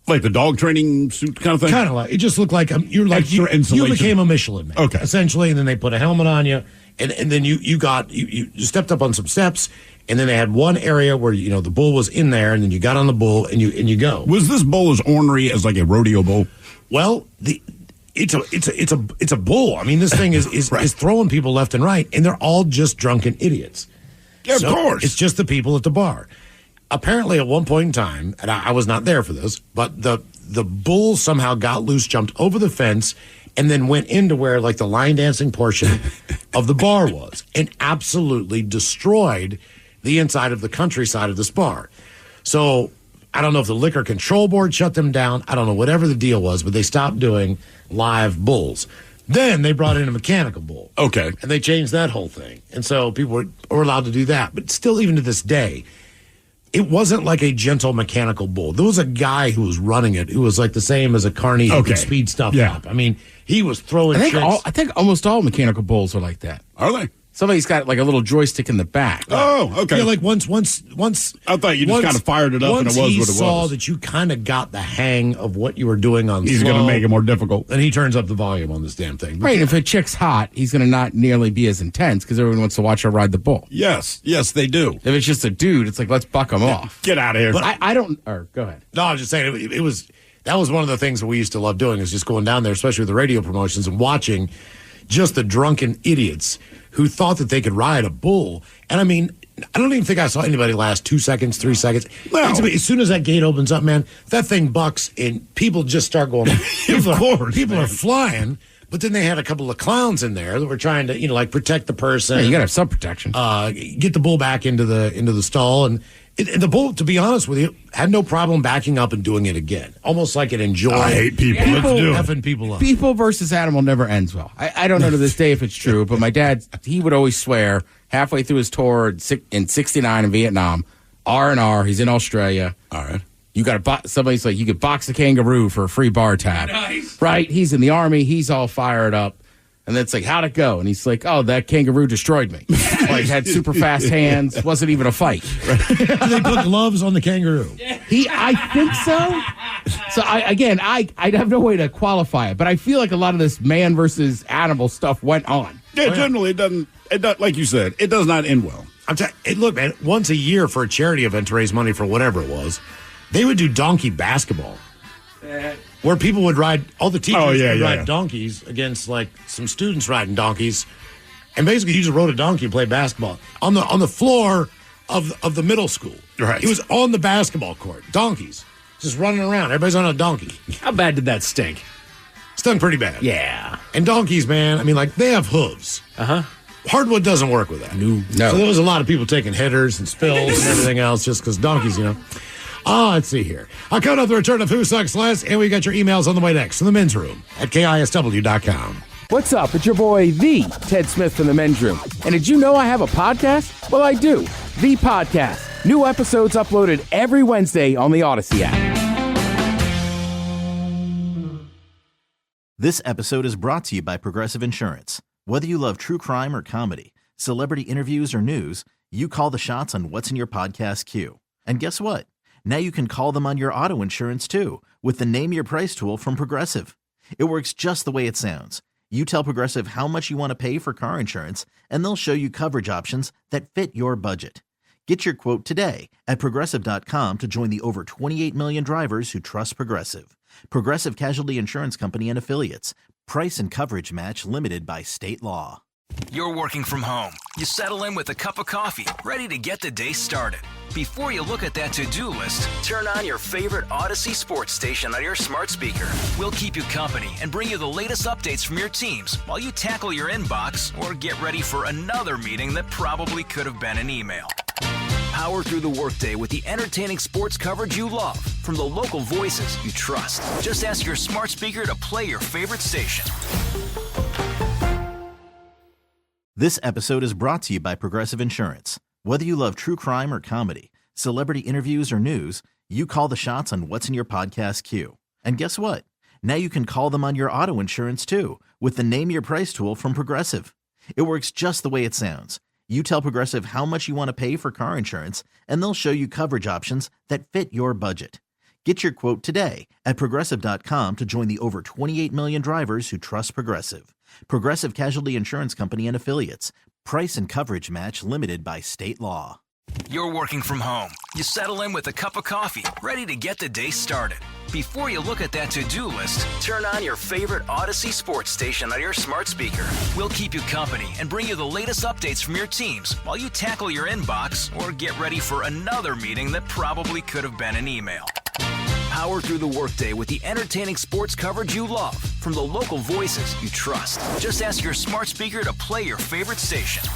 Like the dog training suit kind of thing? Kind of like. It just looked like you became a Michelin man. Okay. Essentially, and then they put a helmet on you, and then you stepped up on some steps, and then they had one area where, the bull was in there, and then you got on the bull, and you go. Was this bull as ornery as like a rodeo bull? Well, it's a bull. This thing is throwing people left and right, and they're all just drunken idiots. Yeah, of course. It's just the people at the bar. Apparently, at one point in time, and I was not there for this, but the bull somehow got loose, jumped over the fence, and then went into where like the line dancing portion of the bar was, and absolutely destroyed the inside of the countryside of this bar. So I don't know if the liquor control board shut them down. I don't know, whatever the deal was, but they stopped doing live bulls. Then they brought in a mechanical bull. Okay. And they changed that whole thing. And so people were allowed to do that. But still, even to this day, it wasn't like a gentle mechanical bull. There was a guy who was running it who was like the same as a carny who could speed stuff up. I mean, he was throwing I think almost all mechanical bulls are like that. Are they? Somebody's got like a little joystick in the back. Oh, okay. Yeah, like once. I thought you just kind of fired it up and it was what it was. Once he saw that you kind of got the hang of what you were doing on He's slow, going to make it more difficult. And he turns up the volume on this damn thing. Right, if a chick's hot, he's going to not nearly be as intense because everyone wants to watch her ride the bull. Yes, they do. If it's just a dude, it's like, let's buck him off. Get out of here. But I don't, or go ahead. No, I was just saying, that was one of the things that we used to love doing, is just going down there, especially with the radio promotions, and watching just the drunken idiots who thought that they could ride a bull. And I mean, I don't even think I saw anybody last 2 seconds, 3 seconds. No. As soon as that gate opens up, man, that thing bucks and people just start going. People are flying. But then they had a couple of clowns in there that were trying to, like protect the person. Yeah, you got to have some protection. Get the bull back into the stall, and the bull, to be honest with you, had no problem backing up and doing it again. Almost like it enjoyed. I hate people. Let's do it. Effing people up. People versus animal never ends well. I don't know to this day if it's true, but my dad, he would always swear halfway through his tour in '69 in Vietnam, R&R. He's in Australia. All right. You got somebody's like, you could box a kangaroo for a free bar tab. Nice. Right? He's in the Army. He's all fired up. And then it's like, how'd it go? And he's like, oh, that kangaroo destroyed me. Like, had super fast hands. Wasn't even a fight. They put gloves on the kangaroo. I think so. So, I'd have no way to qualify it. But I feel like a lot of this man versus animal stuff went on. Yeah, generally it doesn't, like you said, it does not end well. Look, man, once a year for a charity event to raise money for whatever it was, they would do donkey basketball. Where people would ride, all the teachers would ride donkeys against like some students riding donkeys, and basically you just rode a donkey and played basketball on the floor of the middle school. Right, it was on the basketball court, donkeys just running around. Everybody's on a donkey. How bad did that stink? Stunk pretty bad. Yeah, and donkeys, man. I mean, like they have hooves. Hardwood doesn't work with that. No. So there was a lot of people taking headers and spills and everything else just because donkeys, let's see here. I'll count up the return of Who Sucks Less, and we got your emails on the way next in the men's room at KISW.com. What's up? It's your boy, the Ted Smith from the men's room. And did you know I have a podcast? Well, I do. The Podcast. New episodes uploaded every Wednesday on the Odyssey app. This episode is brought to you by Progressive Insurance. Whether you love true crime or comedy, celebrity interviews or news, you call the shots on what's in your podcast queue. And guess what? Now you can call them on your auto insurance too with the Name Your Price tool from Progressive. It works just the way it sounds. You tell Progressive how much you want to pay for car insurance, and they'll show you coverage options that fit your budget. Get your quote today at Progressive.com to join the over 28 million drivers who trust Progressive. Progressive Casualty Insurance Company and Affiliates. Price and coverage match limited by state law. You're working from home. You settle in with a cup of coffee, ready to get the day started. Before you look at that to-do list, turn on your favorite Odyssey sports station on your smart speaker. We'll keep you company and bring you the latest updates from your teams while you tackle your inbox or get ready for another meeting that probably could have been an email. Power through the workday with the entertaining sports coverage you love from the local voices you trust. Just ask your smart speaker to play your favorite station. This episode is brought to you by Progressive Insurance. Whether you love true crime or comedy, celebrity interviews or news, you call the shots on what's in your podcast queue. And guess what? Now you can call them on your auto insurance too with the Name Your Price tool from Progressive. It works just the way it sounds. You tell Progressive how much you want to pay for car insurance, and they'll show you coverage options that fit your budget. Get your quote today at Progressive.com to join the over 28 million drivers who trust Progressive. Progressive Casualty Insurance Company and Affiliates. Price and coverage match limited by state law. You're working from home. You settle in with a cup of coffee, ready to get the day started. Before you look at that to-do list, turn on your favorite Odyssey sports station on your smart speaker. We'll keep you company and bring you the latest updates from your teams while you tackle your inbox or get ready for another meeting that probably could have been an email. Power through the workday with the entertaining sports coverage you love from the local voices you trust. Just ask your smart speaker to play your favorite station.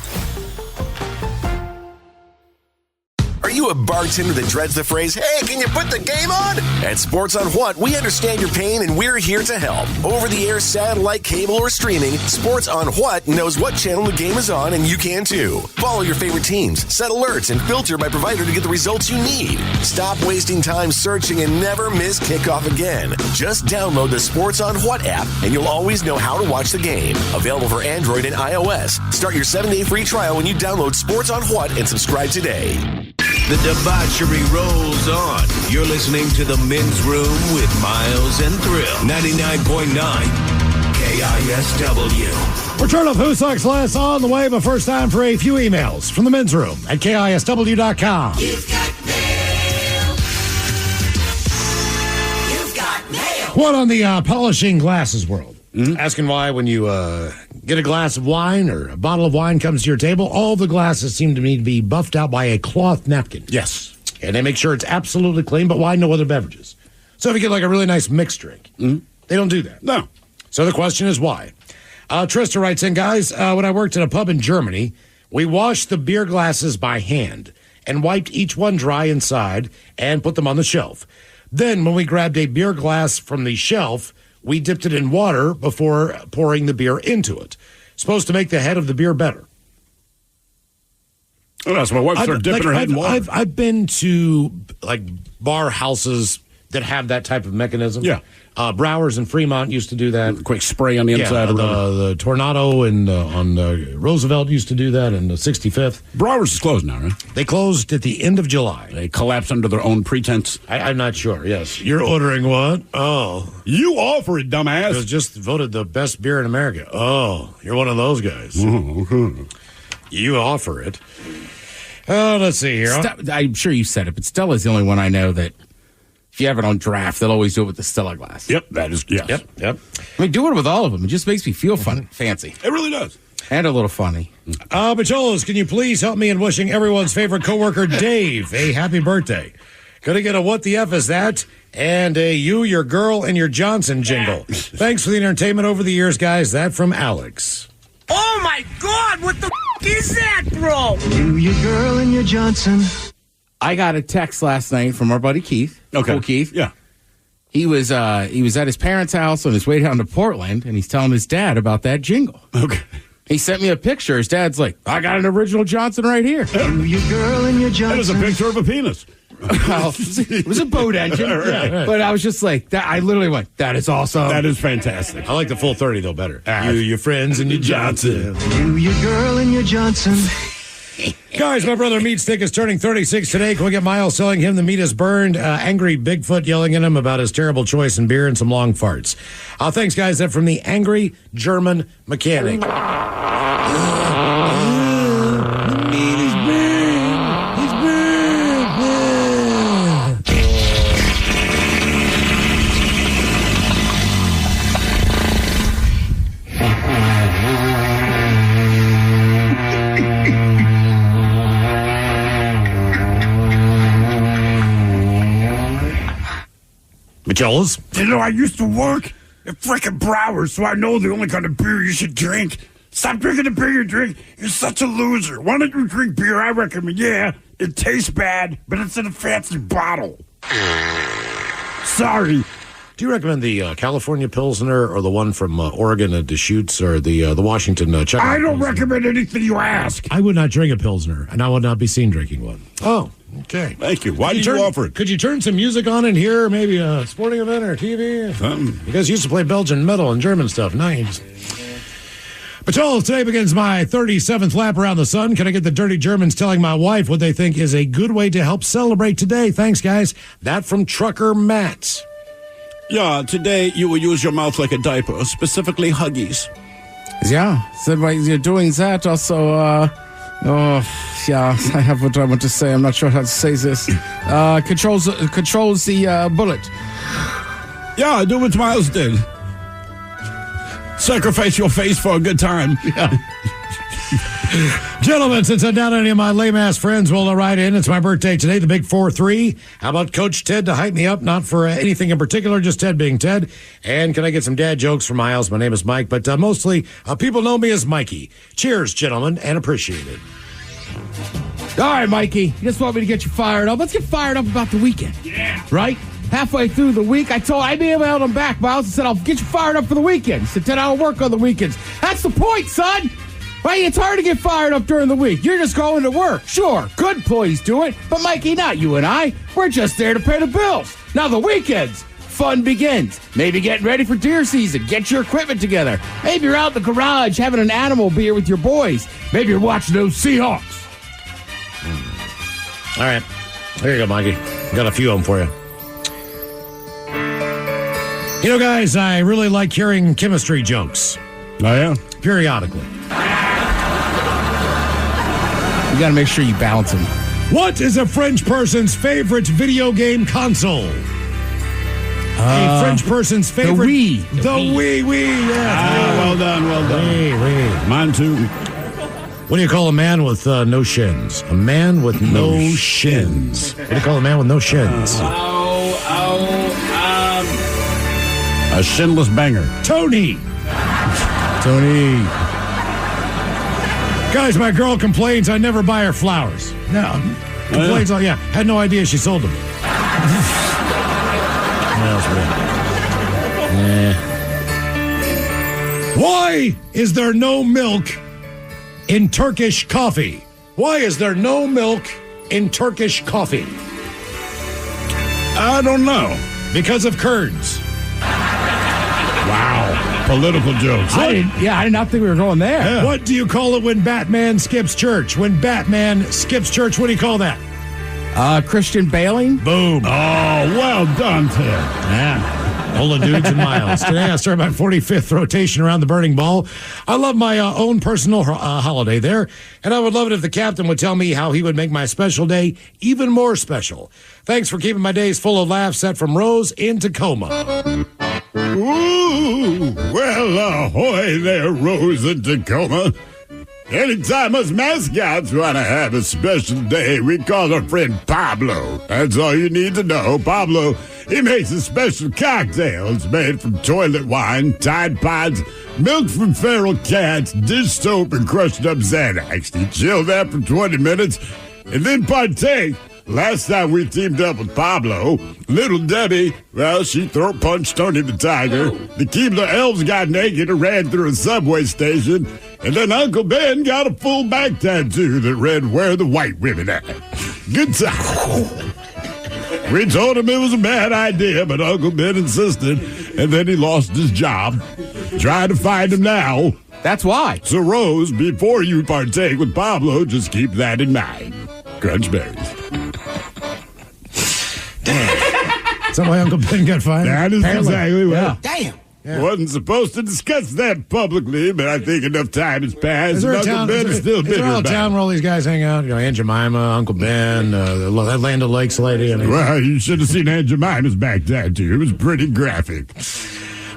Are you you a bartender that dreads the phrase, "Hey, can you put the game on?" At Sports on What, we understand your pain and we're here to help. Over-the-air, satellite, cable, or streaming, Sports on What knows what channel the game is on, and you can too. Follow your favorite teams, set alerts, and filter by provider to get the results you need. Stop wasting time searching and never miss kickoff again. Just download the Sports on What app, and you'll always know how to watch the game. Available for Android and iOS. Start your 7-day free trial when you download Sports on What and subscribe today. The debauchery rolls on. You're listening to The Men's Room with Miles and Thrill. 99.9 KISW. Return of Who Sucks Less on the way, but first time for a few emails from the men's room at KISW.com. You've got mail. You've got mail. One on the polishing glasses world. Asking why when you get a glass of wine or a bottle of wine comes to your table, all the glasses seem to need to be buffed out by a cloth napkin. Yes. And they make sure it's absolutely clean, but why no other beverages? So if you get like a really nice mixed drink, they don't do that. No. So the question is why? Trista writes in, guys, when I worked at a pub in Germany, we washed the beer glasses by hand and wiped each one dry inside and put them on the shelf. Then when we grabbed a beer glass from the shelf, we dipped it in water before pouring the beer into it. Supposed to make the head of the beer better. Oh, that's my wife started dipping her head in water. I've been to like bar houses that have that type of mechanism. Yeah. Browers in Fremont used to do that. Quick spray on the inside. The Tornado on Roosevelt used to do that in the 65th. Browers is closed now, right? They closed at the end of July. They collapsed under their own pretense. I'm not sure, yes. You're ordering what? Oh. You offer it, dumbass. It was just voted the best beer in America. Oh, you're one of those guys. You offer it. Oh, let's see here. I'm sure you said it, but Stella's the only one I know that if you have it on draft, they'll always do it with the Stella glass. Yep, that is, yes. Yep. I mean, do it with all of them. It just makes me feel fun, fancy. It really does. And a little funny. Bacholos, can you please help me in wishing everyone's favorite coworker, Dave, a happy birthday? Gonna get a what the F is that? And a you, your girl, and your Johnson jingle. Thanks for the entertainment over the years, guys. That from Alex. Oh my God! What the is that, bro? You, your girl, and your Johnson. I got a text last night from our buddy Keith. Okay. Cool Keith. Yeah. He was at his parents' house on his way down to Portland, and he's telling his dad about that jingle. Okay. He sent me a picture. His dad's like, I got an original Johnson right here. You, your girl, and your Johnson. That is a picture of a penis. Well, it was a boat engine. Right. But I was just like, I literally went, that is awesome. That is fantastic. I like the full 30, though, better. You, your friends, and your Johnson. You, your girl, and your Johnson. Guys, my brother Meat Stick is turning 36 today. Can we get Miles telling him the meat is burned? Angry Bigfoot yelling at him about his terrible choice in beer and some long farts. Thanks, guys. That from the Angry German Mechanic. The meat is burned. It's Magellas? You know, I used to work at frickin' Browers, so I know the only kind of beer you should drink. Stop drinking the beer you drink. You're such a loser. Why don't you drink beer I recommend? Yeah, it tastes bad, but it's in a fancy bottle. Sorry. Do you recommend the California Pilsner or the one from Oregon at Deschutes or the Washington Chuck? I don't recommend anything you ask. I would not drink a Pilsner, and I would not be seen drinking one. Oh, okay. Thank you. Why did you offer it? Could you turn some music on in here? Maybe a sporting event or TV? You guys used to play Belgian metal and German stuff. Now you just... Patrol, today begins my 37th lap around the sun. Can I get the dirty Germans telling my wife what they think is a good way to help celebrate today? Thanks, guys. That from Trucker Matt. Yeah, today you will use your mouth like a diaper, specifically Huggies. Yeah, so while you're doing that, also, I have what I want to say. I'm not sure how to say this. Controls the bullet. Yeah, do what Miles did. Sacrifice your face for a good time. Yeah. Gentlemen, since I doubt any of my lame-ass friends will write in, it's my birthday today, the big 4-3. How about Coach Ted to hype me up? Not for anything in particular, just Ted being Ted. And can I get some dad jokes from Miles? My name is Mike, but mostly people know me as Mikey. Cheers, gentlemen, and appreciate it. All right, Mikey. You just want me to get you fired up. Let's get fired up about the weekend. Yeah. Right? Halfway through the week, I emailed him back, Miles, and said, I'll get you fired up for the weekend. He said, 10-hour work on the weekends. That's the point, son. Right? It's hard to get fired up during the week. You're just going to work. Sure, good employees do it. But, Mikey, not you and I. We're just there to pay the bills. Now, the weekends, fun begins. Maybe getting ready for deer season. Get your equipment together. Maybe you're out in the garage having an animal beer with your boys. Maybe you're watching those Seahawks. All right. There you go, Mikey. Got a few of them for you. You know, guys, I really like hearing chemistry jokes. Oh, yeah? Periodically. You got to make sure you balance them. What is a French person's favorite video game console? A French person's favorite... The Wii. The Wii, yeah. Well done. Wii. Mine, too. What do you call a man with no shins? A man with no shins. What do you call a man with no shins? A shinless banger. Tony. Guys, my girl complains I never buy her flowers. No. Complains, had no idea she sold them. Why is there no milk in Turkish coffee? Why is there no milk in Turkish coffee? I don't know. Because of curds. Wow. Political jokes. I did not think we were going there. Yeah. What do you call it when Batman skips church? When Batman skips church, what do you call that? Christian bailing? Boom. Oh, well done, Ted. Yeah. All the dudes and miles. Today I start my 45th rotation around the burning ball. I love my own personal holiday there, and I would love it if the captain would tell me how he would make my special day even more special. Thanks for keeping my days full of laughs. Set from Rose in Tacoma. Ooh, well, ahoy there, Rose in Tacoma. Anytime us mascots want to have a special day, we call our friend Pablo. That's all you need to know. Pablo, he makes a special cocktail. It's made from toilet wine, Tide Pods, milk from feral cats, dish soap, and crushed up Xanax. You chill that for 20 minutes and then partake. Last time we teamed up with Pablo, Little Debbie, well, she throat punched Tony the Tiger. The Keebler elves got naked and ran through a subway station. And then Uncle Ben got a full back tattoo that read, "Where the white women at?" Good time. We told him it was a bad idea, but Uncle Ben insisted, and then he lost his job. Try to find him now. That's why. So, Rose, before you partake with Pablo, just keep that in mind. Crunch berries. Is that why Uncle Ben got fired? That is exactly what. Damn. Yeah. Wasn't supposed to discuss that publicly, but I think enough time has passed. Uncle Ben is still bitter about it. Is there a town where all these guys hang out? You know, Aunt Jemima, Uncle Ben, that Land O'Lakes lady. Well, you should have seen Aunt Jemima's back tattoo. It was pretty graphic.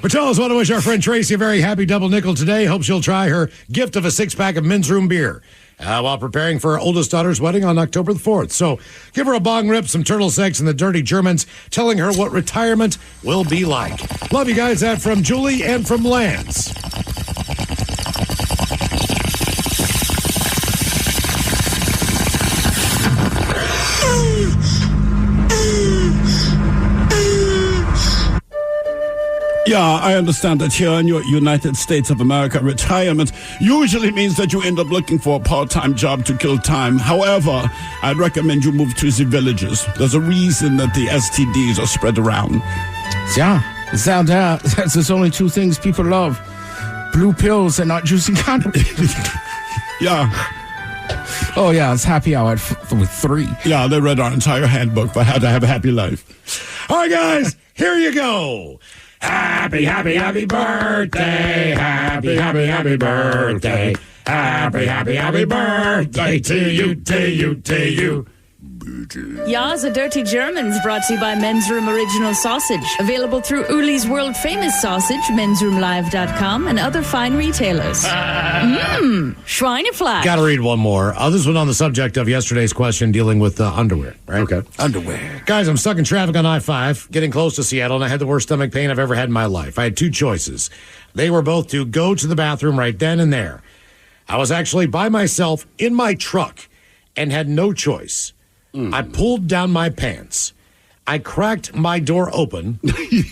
But tell us, want to wish our friend Tracy a very happy double nickel today. Hope she'll try her gift of a 6-pack of Men's Room beer while preparing for her oldest daughter's wedding on October the 4th. So give her a bong rip, some turtle sex, and the dirty Germans, telling her what retirement will be like. Love you guys. That from Julie and from Lance. Yeah, I understand that here in your United States of America, retirement usually means that you end up looking for a part-time job to kill time. However, I'd recommend you move to the villages. There's a reason that the STDs are spread around. Yeah, there's only two things people love. Blue pills and not juicy condoms. Yeah. Oh, yeah, it's happy hour with 3. Yeah, they read our entire handbook for how to have a happy life. All right, guys, here you go. Happy, happy, happy birthday. Happy, happy, happy birthday. Happy, happy, happy birthday to you, to you, to you. Ya's a Dirty Germans brought to you by Men's Room Original Sausage. Available through Uli's world famous sausage, mensroomlive.com, and other fine retailers. Schweinefleisch. Got to read one more. This one on the subject of yesterday's question dealing with underwear. Right? Okay. Underwear. Guys, I'm stuck in traffic on I-5, getting close to Seattle, and I had the worst stomach pain I've ever had in my life. I had 2 choices. They were both to go to the bathroom right then and there. I was actually by myself in my truck, and had no choice. I pulled down my pants. I cracked my door open.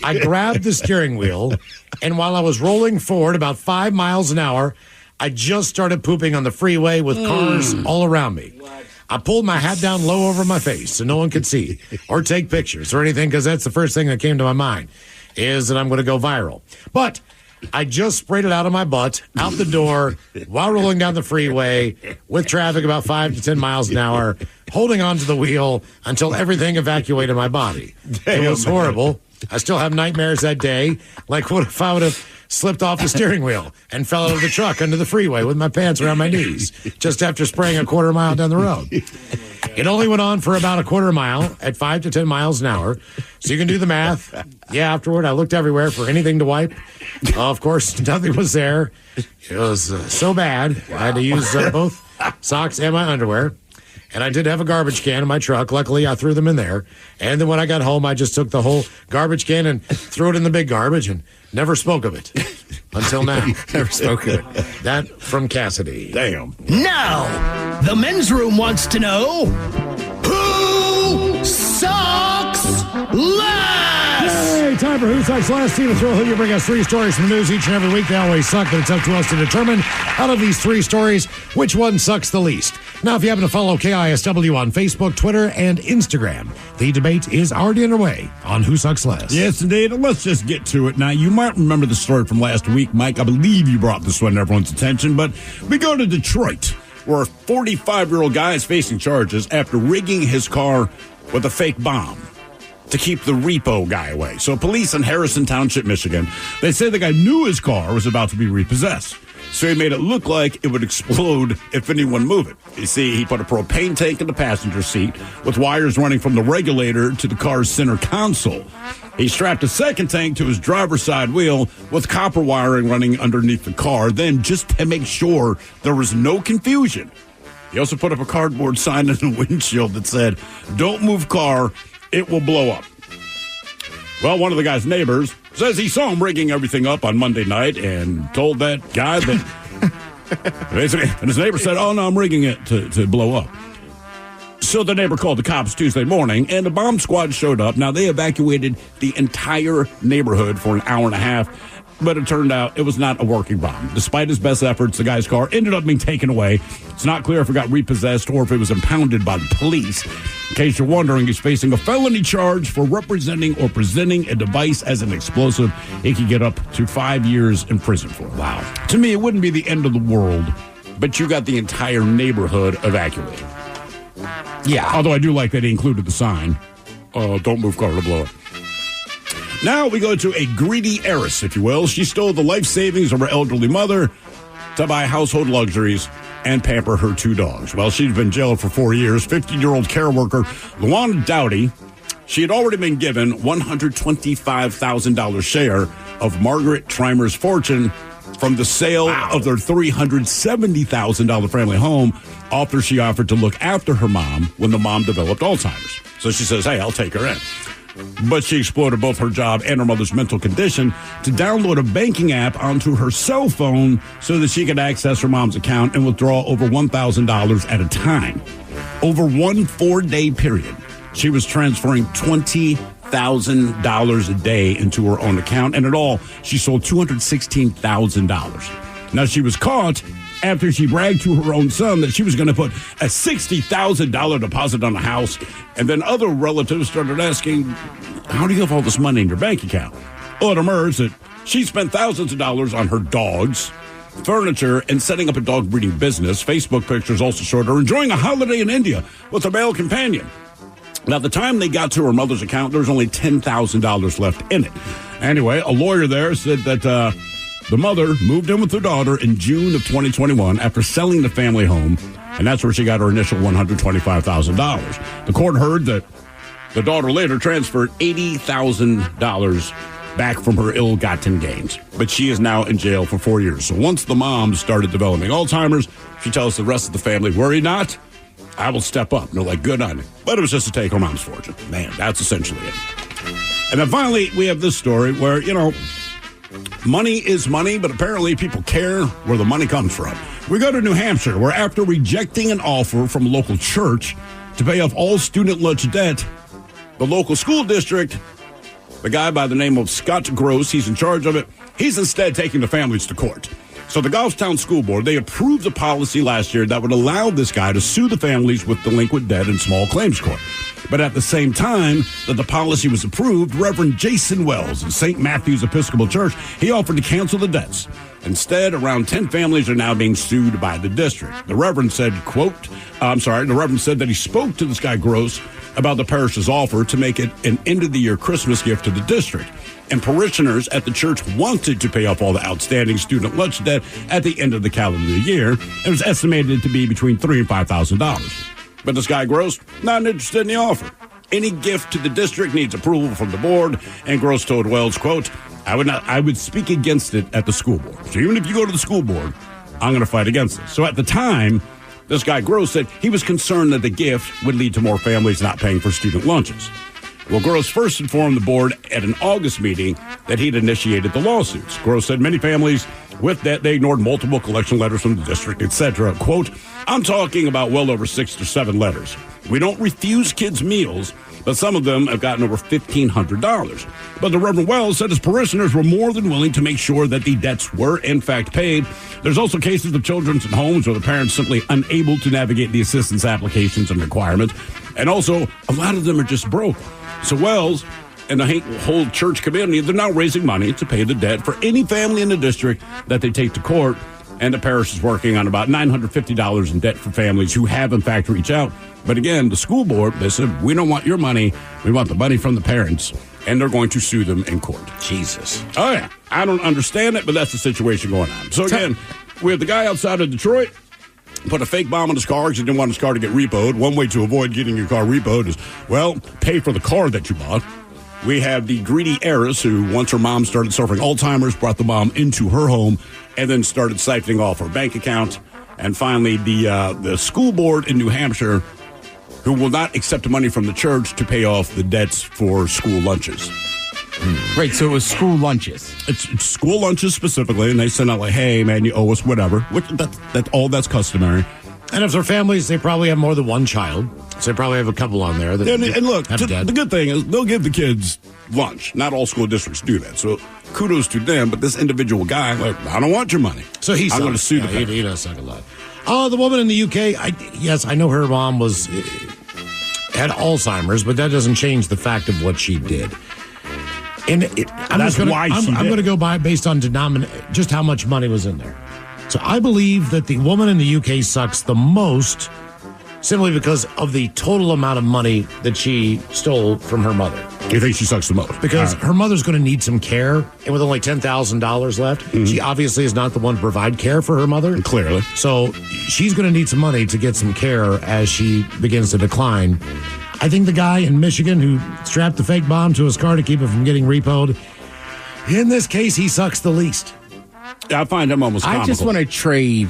I grabbed the steering wheel, and while I was rolling forward about 5 miles an hour, I just started pooping on the freeway with cars all around me. I pulled my hat down low over my face so no one could see or take pictures or anything, because that's the first thing that came to my mind, is that I'm going to go viral. But I just sprayed it out of my butt, out the door, while rolling down the freeway with traffic about 5 to 10 miles an hour, holding onto the wheel until everything evacuated my body. It was horrible. I still have nightmares that day. Like, what if I would have slipped off the steering wheel and fell out of the truck under the freeway with my pants around my knees just after spraying a quarter mile down the road? It only went on for about a quarter mile at 5 to 10 miles an hour. So you can do the math. Yeah, afterward, I looked everywhere for anything to wipe. Of course, nothing was there. It was so bad, I had to use both socks and my underwear. And I did have a garbage can in my truck. Luckily, I threw them in there. And then when I got home, I just took the whole garbage can and threw it in the big garbage and never spoke of it until now. Never spoke of it. That from Cassidy. Damn. Now, the men's room wants to know who sucks last? Hey, time for Who Sucks Last. Stephen Thrill, you bring us 3 stories from the news each and every week. They always suck, but it's up to us to determine out of these 3 stories which one sucks the least. Now, if you happen to follow KISW on Facebook, Twitter, and Instagram, the debate is already underway on Who Sucks Last. Yes, indeed. Let's just get to it. Now, you might remember the story from last week, Mike. I believe you brought this one to everyone's attention, but we go to Detroit, where a 45-year-old guy is facing charges after rigging his car with a fake bomb to keep the repo guy away. So police in Harrison Township, Michigan, they say the guy knew his car was about to be repossessed. So he made it look like it would explode if anyone moved it. You see, he put a propane tank in the passenger seat with wires running from the regulator to the car's center console. He strapped a second tank to his driver's side wheel with copper wiring running underneath the car. Then, just to make sure there was no confusion, he also put up a cardboard sign in the windshield that said, "Don't move car, it will blow up." Well, one of the guy's neighbors says he saw him rigging everything up on Monday night and told that guy that basically, and his neighbor said, "Oh, no, I'm rigging it to blow up." So the neighbor called the cops Tuesday morning, and the bomb squad showed up. Now, they evacuated the entire neighborhood for an hour and a half, but it turned out it was not a working bomb. Despite his best efforts, the guy's car ended up being taken away. It's not clear if it got repossessed or if it was impounded by the police. In case you're wondering, he's facing a felony charge for representing or presenting a device as an explosive. He could get up to 5 years in prison for it. Wow. To me, it wouldn't be the end of the world, but you got the entire neighborhood evacuated. Yeah. Although I do like that he included the sign, "Don't move car to blow up." Now we go to a greedy heiress, if you will. She stole the life savings of her elderly mother to buy household luxuries and pamper her 2 dogs. Well, she's been jailed for 4 years. 50-year-old care worker Luana Dowdy, she had already been given $125,000 share of Margaret Trimer's fortune from the sale of their $370,000 family home after she offered to look after her mom when the mom developed Alzheimer's. So she says, "Hey, I'll take her in." But she exploited both her job and her mother's mental condition to download a banking app onto her cell phone so that she could access her mom's account and withdraw over $1,000 at a time. Over one 4-day period, she was transferring $20,000 a day into her own account, and in all, she sold $216,000. Now, she was caught after she bragged to her own son that she was going to put a $60,000 deposit on the house, and then other relatives started asking, "How do you have all this money in your bank account?" Well, it emerged that she spent thousands of dollars on her dogs, furniture, and setting up a dog breeding business. Facebook pictures also showed her enjoying a holiday in India with a male companion. Now, at the time they got to her mother's account, there was only $10,000 left in it. Anyway, a lawyer there said that the mother moved in with her daughter in June of 2021 after selling the family home, and that's where she got her initial $125,000. The court heard that the daughter later transferred $80,000 back from her ill-gotten gains, but she is now in jail for 4 years. So once the mom started developing Alzheimer's, she tells the rest of the family, "Worry not, I will step up." And they're like, "Good on you." But it was just to take her mom's fortune. Man, that's essentially it. And then finally, we have this story where, money is money, but apparently people care where the money comes from. We go to New Hampshire, where after rejecting an offer from a local church to pay off all student lunch debt, the local school district, the guy by the name of Scott Gross, he's in charge of it, he's instead taking the families to court. So the Goffstown School Board, they approved a policy last year that would allow this guy to sue the families with delinquent debt in small claims court. But at the same time that the policy was approved, Reverend Jason Wells of St. Matthew's Episcopal Church, he offered to cancel the debts. Instead, around 10 families are now being sued by the district. The Reverend said, the Reverend said that he spoke to this guy Gross about the parish's offer to make it an end-of-the-year Christmas gift to the district. And parishioners at the church wanted to pay off all the outstanding student lunch debt at the end of the calendar year. It was estimated to be between $3,000 and $5,000. But this guy Gross, not interested in the offer. Any gift to the district needs approval from the board. And Gross told Wells, quote, I would speak against it at the school board. So even if you go to the school board, I'm going to fight against it. So at the time, this guy Gross said he was concerned that the gift would lead to more families not paying for student lunches. Well, Gross first informed the board at an August meeting that he'd initiated the lawsuits. Gross said many families with that, they ignored multiple collection letters from the district, etc. Quote, I'm talking about well over 6 or 7 letters. We don't refuse kids meals, but some of them have gotten over $1,500. But the Reverend Wells said his parishioners were more than willing to make sure that the debts were in fact paid. There's also cases of children in homes where the parents simply unable to navigate the assistance applications and requirements. And also, a lot of them are just broke. So Wells and the whole church community, they're now raising money to pay the debt for any family in the district that they take to court. And the parish is working on about $950 in debt for families who have, in fact, reached out. But again, the school board, they said, we don't want your money. We want the money from the parents. And they're going to sue them in court. Jesus. Oh, yeah. I don't understand it, but that's the situation going on. So again, we have the guy outside of Detroit put a fake bomb in his car because he didn't want his car to get repoed. One way to avoid getting your car repoed is, well, pay for the car that you bought. We have the greedy heiress who, once her mom started suffering Alzheimer's, brought the bomb into her home and then started siphoning off her bank account. And finally, the school board in New Hampshire, who will not accept money from the church to pay off the debts for school lunches. Right, so it was school lunches. It's school lunches specifically, and they send out like, hey, man, you owe us whatever. That's customary. And if they're families, they probably have more than one child. So they probably have a couple on there. That and look, have debt. The good thing is they'll give the kids lunch. Not all school districts do that. So kudos to them. But this individual guy, like, I don't want your money. So I'm going to sue the parents. He does suck a lot. The woman in the UK, I know her mom had Alzheimer's, but that doesn't change the fact of what she did. And I'm going to go by based on just how much money was in there. So I believe that the woman in the UK sucks the most simply because of the total amount of money that she stole from her mother. You think she sucks the most? Because her mother's going to need some care, and with only $10,000 left, she obviously is not the one to provide care for her mother. Clearly. So she's going to need some money to get some care as she begins to decline. I think the guy in Michigan who strapped the fake bomb to his car to keep it from getting repoed, in this case, he sucks the least. I find him almost comical. I just want to trade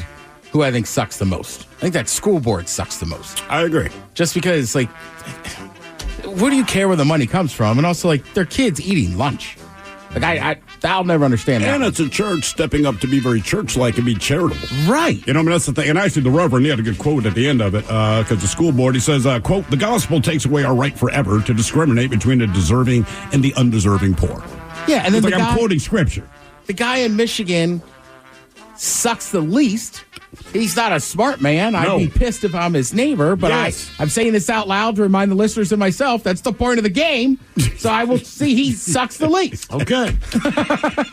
who I think sucks the most. I think that school board sucks the most. I agree. Just because, like, where do you care where the money comes from? And also, like, their kids eating lunch. Like, I'll never understand that. And it's a church stepping up to be very church-like and be charitable. Right. You know, I mean, that's the thing. And actually, the Reverend, he had a good quote at the end of it, because the school board, he says, quote, the gospel takes away our right forever to discriminate between the deserving and the undeserving poor. Yeah, and then I'm quoting scripture. The guy in Michigan sucks the least. He's not a smart man. No. I'd be pissed if I'm his neighbor, but yes. I'm saying this out loud to remind the listeners and myself that's the point of the game. So I will see he sucks the least. Okay.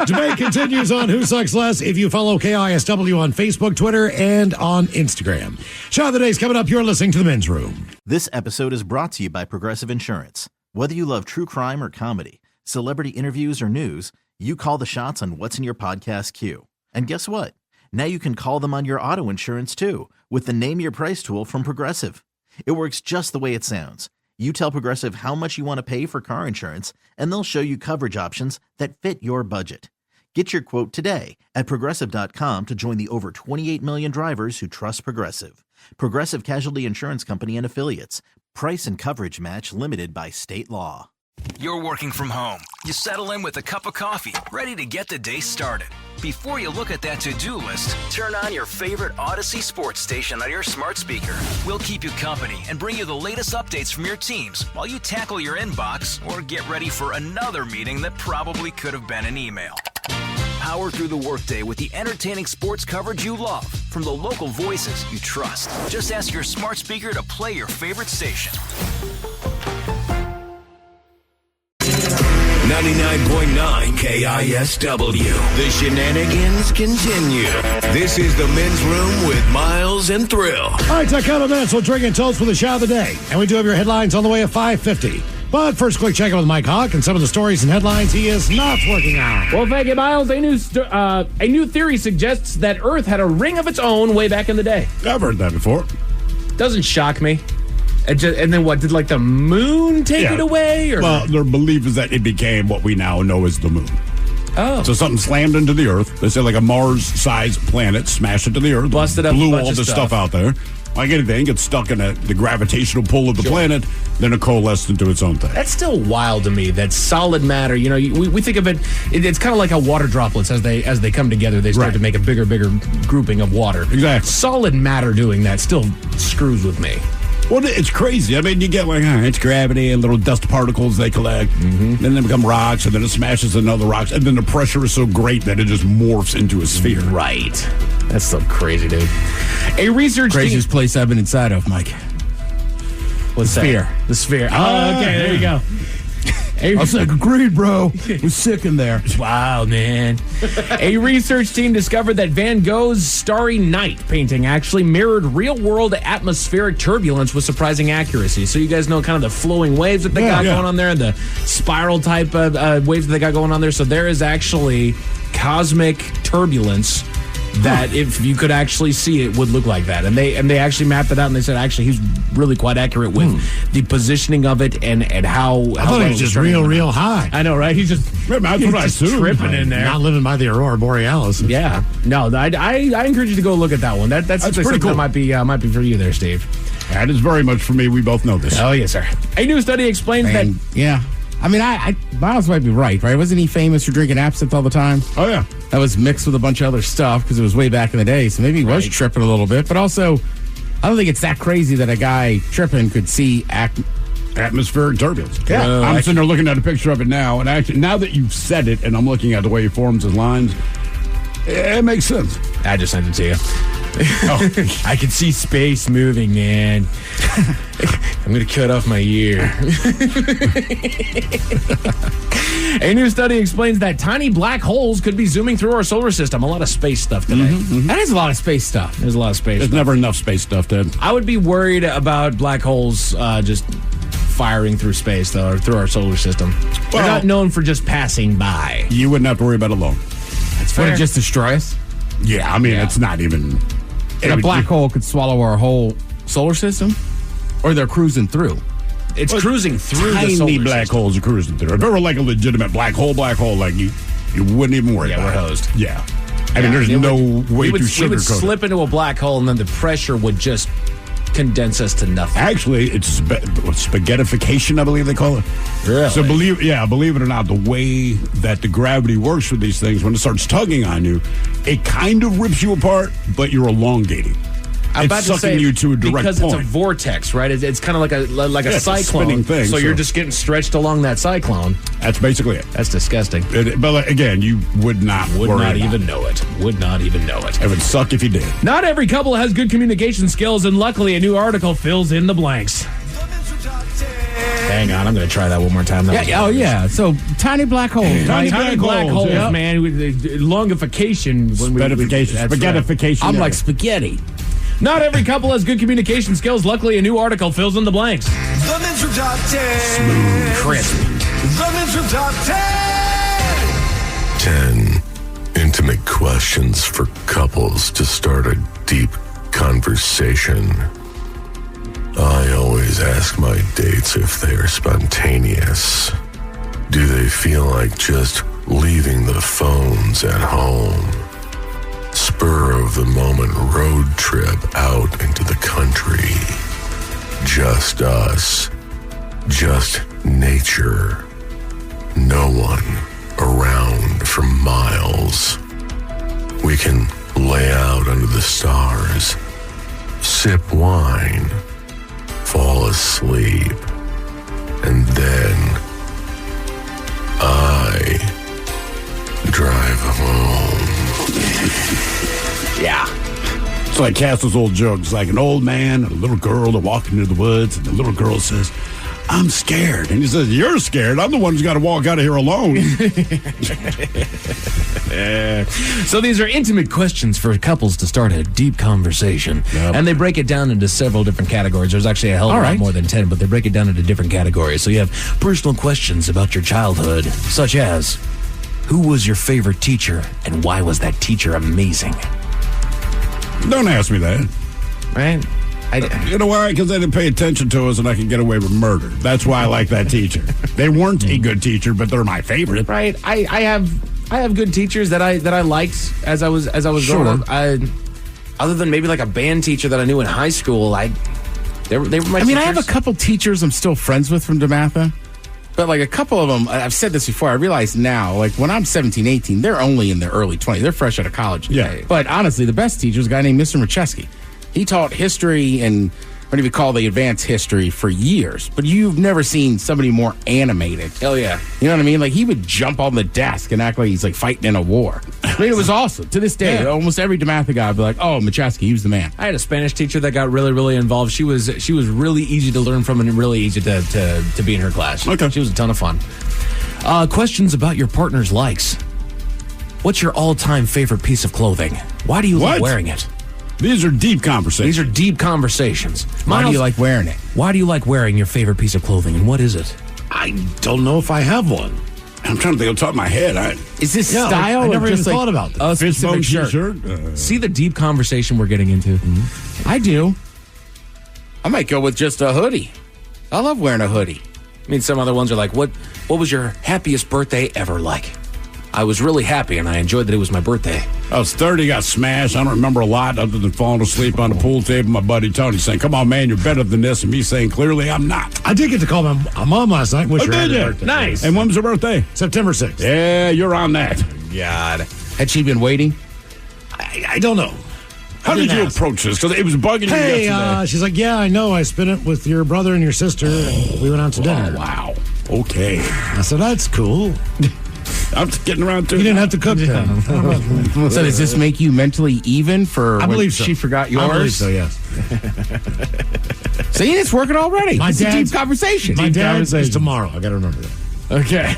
Debate continues on Who Sucks Less if you follow KISW on Facebook, Twitter, and on Instagram. Shot of the Day's coming up. You're listening to The Men's Room. This episode is brought to you by Progressive Insurance. Whether you love true crime or comedy, celebrity interviews or news, you call the shots on what's in your podcast queue. And guess what? Now you can call them on your auto insurance, too, with the Name Your Price tool from Progressive. It works just the way it sounds. You tell Progressive how much you want to pay for car insurance, and they'll show you coverage options that fit your budget. Get your quote today at Progressive.com to join the over 28 million drivers who trust Progressive. Progressive Casualty Insurance Company and Affiliates. Price and coverage match limited by state law. You're working from home. You settle in with a cup of coffee, ready to get the day started. Before you look at that to-do list, turn on your favorite Odyssey sports station on your smart speaker. We'll keep you company and bring you the latest updates from your teams while you tackle your inbox or get ready for another meeting that probably could have been an email. Power through the workday with the entertaining sports coverage you love from the local voices you trust. Just ask your smart speaker to play your favorite station. 99.9 KISW. The shenanigans continue. This is the Men's Room with Miles and Thrill. All right, a couple of minutes. We'll drink and toast for the shot of the day. And we do have your headlines on the way at 5:50. But first, quick check-in with Mike Hawk and some of the stories and headlines he is not working on. Well, thank you, Miles. A new theory suggests that Earth had a ring of its own way back in the day. I've heard that before. Doesn't shock me. And then what? Did like the moon take it away? Or? Well, their belief is that it became what we now know as the moon. Oh. So something slammed into the Earth. They say like a Mars-sized planet smashed into the Earth. Busted up blew a bunch all of the stuff out there. Like anything, gets stuck in the gravitational pull of the planet, then it coalesced into its own thing. That's still wild to me, that solid matter. You know, we think of it's kind of like how water droplets, as they come together, they start to make a bigger grouping of water. Exactly. Solid matter doing that still screws with me. Well, it's crazy. I mean, you get like, it's gravity and little dust particles they collect. Mm-hmm. Then they become rocks, and then it smashes into other rocks. And then the pressure is so great that it just morphs into a sphere. Right. That's so crazy, dude. A research Craziest place I've been inside of, Mike. What's the sphere. The sphere. Oh, okay. There you go. I was like, agreed, bro. I was sick in there. Wow, man. A research team discovered that Van Gogh's Starry Night painting actually mirrored real-world atmospheric turbulence with surprising accuracy. So you guys know kind of the flowing waves that they got going on there, and the spiral type of waves that they got going on there. So there is actually cosmic turbulence that if you could actually see it would look like that. And they actually mapped it out, and they said actually he's really quite accurate with the positioning of it and how I thought he was just real high. I know, right? He's just tripping in there. Not living by the Aurora Borealis. Yeah. No, I encourage you to go look at that one. That's pretty cool. That might be for you there, Steve. That is very much for me. We both know this. Oh, yes, sir. A new study explains that... Yeah. I mean, Miles might be right? Wasn't he famous for drinking absinthe all the time? Oh, yeah. That was mixed with a bunch of other stuff because it was way back in the day. So maybe he was tripping a little bit. But also, I don't think it's that crazy that a guy tripping could see atmospheric turbulence. Yeah. I'm sitting there looking at a picture of it now. And actually, now that you've said it and I'm looking at the way he forms his lines, it makes sense. I just sent it to you. I can see space moving, man. I'm going to cut off my ear. A new study explains that tiny black holes could be zooming through our solar system. A lot of space stuff today. That is a lot of space stuff. There's a lot of space There's stuff. never enough space stuff, Ted. I would be worried about black holes just firing through space, though, or through our solar system. They're not known for just passing by. You wouldn't have to worry about it alone. That's fair. Would it just destroy us? Yeah, I mean, it's not even... And a black hole could swallow our whole solar system? Or they're cruising through? It's cruising through the solar tiny black system. holes are cruising through. If it were like a legitimate black hole, like you wouldn't even worry about it. Yeah, we're hosed. Yeah. I mean, there's no way to sugarcoat it. We would slip into a black hole, and then the pressure would just condense us to nothing. Actually, it's spaghettification, I believe they call it. Really? So believe it or not, the way that the gravity works with these things, when it starts tugging on you, it kind of rips you apart, but you're elongating. I'm about it's to sucking say, you to a direct because point. it's a vortex, right? It's kind of like a Yeah, cyclone. it's a spinning thing, so you're so- just getting stretched along that cyclone. That's basically it. That's disgusting. But again, you would not Would worry not about even know it. Would not even know it. It would suck if you did. Not every couple has good communication skills, and luckily a new article fills in the blanks. Hang on, I'm going to try that one more time. Yeah. So tiny black holes. Tiny black holes, yeah. man. Longification. Spaghettification. I'm like spaghetti. Not every couple has good communication skills. Luckily, a new article fills in the blanks. The Men's Room Top 10. Smooth, crisp. The Men's Room Top 10 intimate questions for couples to start a deep conversation. I always ask my dates if they are spontaneous. Do they feel like just leaving the phones at home? Spur of the moment road trip out into the country. Just us. Just nature. no one around for miles. We can lay out under the stars, sip wine, fall asleep, and then I drive home. Yeah. It's like Castle's old joke. It's like an old man and a little girl that walk into the woods, and the little girl says, I'm scared. And he says, you're scared. I'm the one who's got to walk out of here alone. So these are intimate questions for couples to start a deep conversation. Yep. And they break it down into several different categories. There's actually a hell of a lot more than 10, but they break it down into different categories. So you have personal questions about your childhood, such as, who was your favorite teacher and why was that teacher amazing? Don't ask me that. Right? You know why? Because they didn't pay attention to us and I could get away with murder. That's why I like that teacher. They weren't a good teacher, but they're my favorite. Right. I have good teachers that I liked as I was growing up. Other than maybe like a band teacher that I knew in high school, they were my teachers. I have a couple teachers I'm still friends with from DeMatha. But like a couple of them, I've said this before, I realize now, like when I'm 17, 18, they're only in their early 20s. They're fresh out of college. Yeah. But honestly, the best teacher is a guy named Mr. Macheski. He taught history and what do we call the advanced history for years. But you've never seen somebody more animated. Hell yeah. You know what I mean? Like he would jump on the desk and act like he's like fighting in a war. I mean, it was awesome. To this day, almost every DeMatha guy would be like, oh, Macheski, he was the man. I had a Spanish teacher that got really, really involved. She was really easy to learn from and really easy to be in her class. Okay. She was a ton of fun. Questions about your partner's likes. What's your all-time favorite piece of clothing? Why do you like wearing it? These are deep conversations. These are deep conversations. Why do you like wearing it? Why do you like wearing your favorite piece of clothing, and what is it? I don't know if I have one. I'm trying to think on top of my head. Is this style? I never or even just thought about a Fishbone specific shirt? t-shirt. See the deep conversation we're getting into? Mm-hmm. I do. I might go with just a hoodie. I love wearing a hoodie. I mean, some other ones are like, what was your happiest birthday ever like? I was really happy, and I enjoyed that it was my birthday. I was 30, got smashed. I don't remember a lot other than falling asleep on the pool table. My buddy Tony saying, come on, man, you're better than this. And me saying, clearly, I'm not. I did get to call my mom last night. Wish her happy birthday. Nice. And when was her birthday? September 6th. Yeah, you're on that. God. Had she been waiting? I don't know. How did you approach this? Because it was bugging you yesterday. She's like, yeah, I know. I spent it with your brother and your sister. And we went out to dinner. Wow. Okay. I said, that's cool. I'm getting around to it. You didn't have to cook then. So does this make you mentally even for I when believe so. she forgot yours? I believe so, yes. See, it's working already. It's a deep conversation. My dad's is tomorrow. I got to remember that. Okay.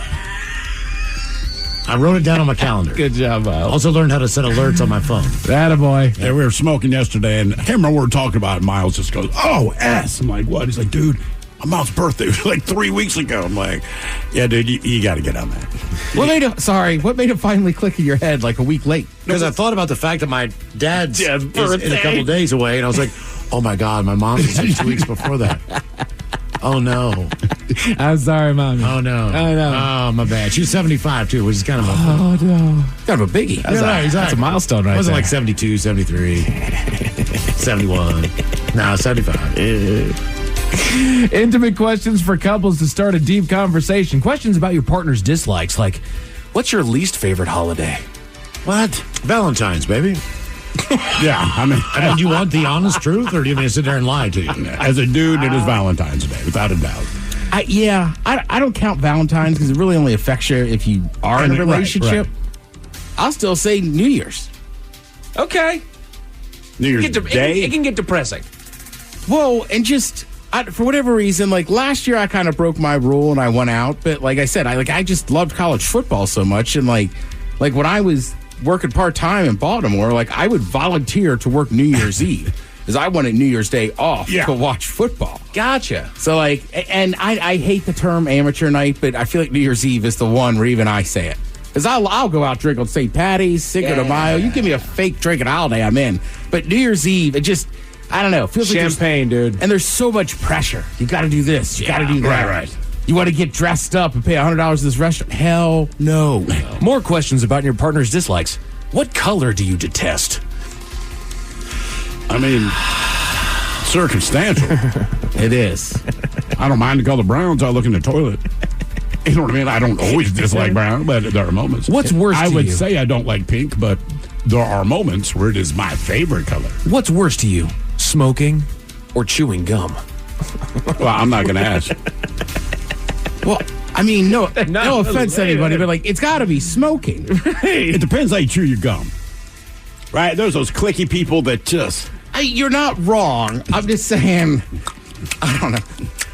I wrote it down on my calendar. Good job, Miles. Also learned how to set alerts on my phone. Attaboy. Yeah, we were smoking yesterday, and I can't remember what we were talking about. Miles just goes, oh, S. I'm like, what? He's like, dude, my mom's birthday was like 3 weeks ago. I'm like, yeah, dude, you got to get on that. What made it finally click in your head like a week late? Because I thought about the fact that my dad's is in a couple days away, and I was like, oh my God, my mom's is like 2 weeks before that. Oh no. I'm sorry, Mommy. Oh no. Oh no. Oh, my bad. She's 75 too, which is kind of no. Kind of a biggie. That's a milestone right wasn't there. like 72, 73, 71. No, 75. Intimate questions for couples to start a deep conversation. Questions about your partner's dislikes, like, what's your least favorite holiday? What? Valentine's, baby. Yeah, I mean, do you want the honest truth, or do you want me to sit there and lie to you? As a dude, it is Valentine's Day, without a doubt. I don't count Valentine's because it really only affects you if you are in a relationship. Right. I'll still say New Year's. Okay. New Year's Day? It can get depressing. Well, and just... for whatever reason, like last year, I kind of broke my rule and I went out. But like I said, I just loved college football so much, and like when I was working part time in Baltimore, like I would volunteer to work New Year's Eve because I wanted New Year's Day off to watch football. Gotcha. So like, and I hate the term amateur night, but I feel like New Year's Eve is the one where even I say it. Because I'll go out drink on St. Patty's, Cinco de Mayo. You give me a fake drink and holiday, I'm in. But New Year's Eve, it just. I don't know. It feels champagne, dude. And there's so much pressure. You got to do this. You got to do that. Right. You want to get dressed up and pay $100 at this restaurant? Hell no. More questions about your partner's dislikes. What color do you detest? I mean, circumstantial. It is. I don't mind the color brown until I look in the toilet. You know what I mean? I don't always dislike brown, but there are moments. What's worse I to would you? say I don't like pink, but there are moments where it is my favorite color. What's worse to you, smoking or chewing gum? Well, I'm not going to ask. Well, I mean, no offense to anybody, but like, it's got to be smoking. It depends how you chew your gum. Right? There's those clicky people that just... You're not wrong. I'm just saying, I don't know.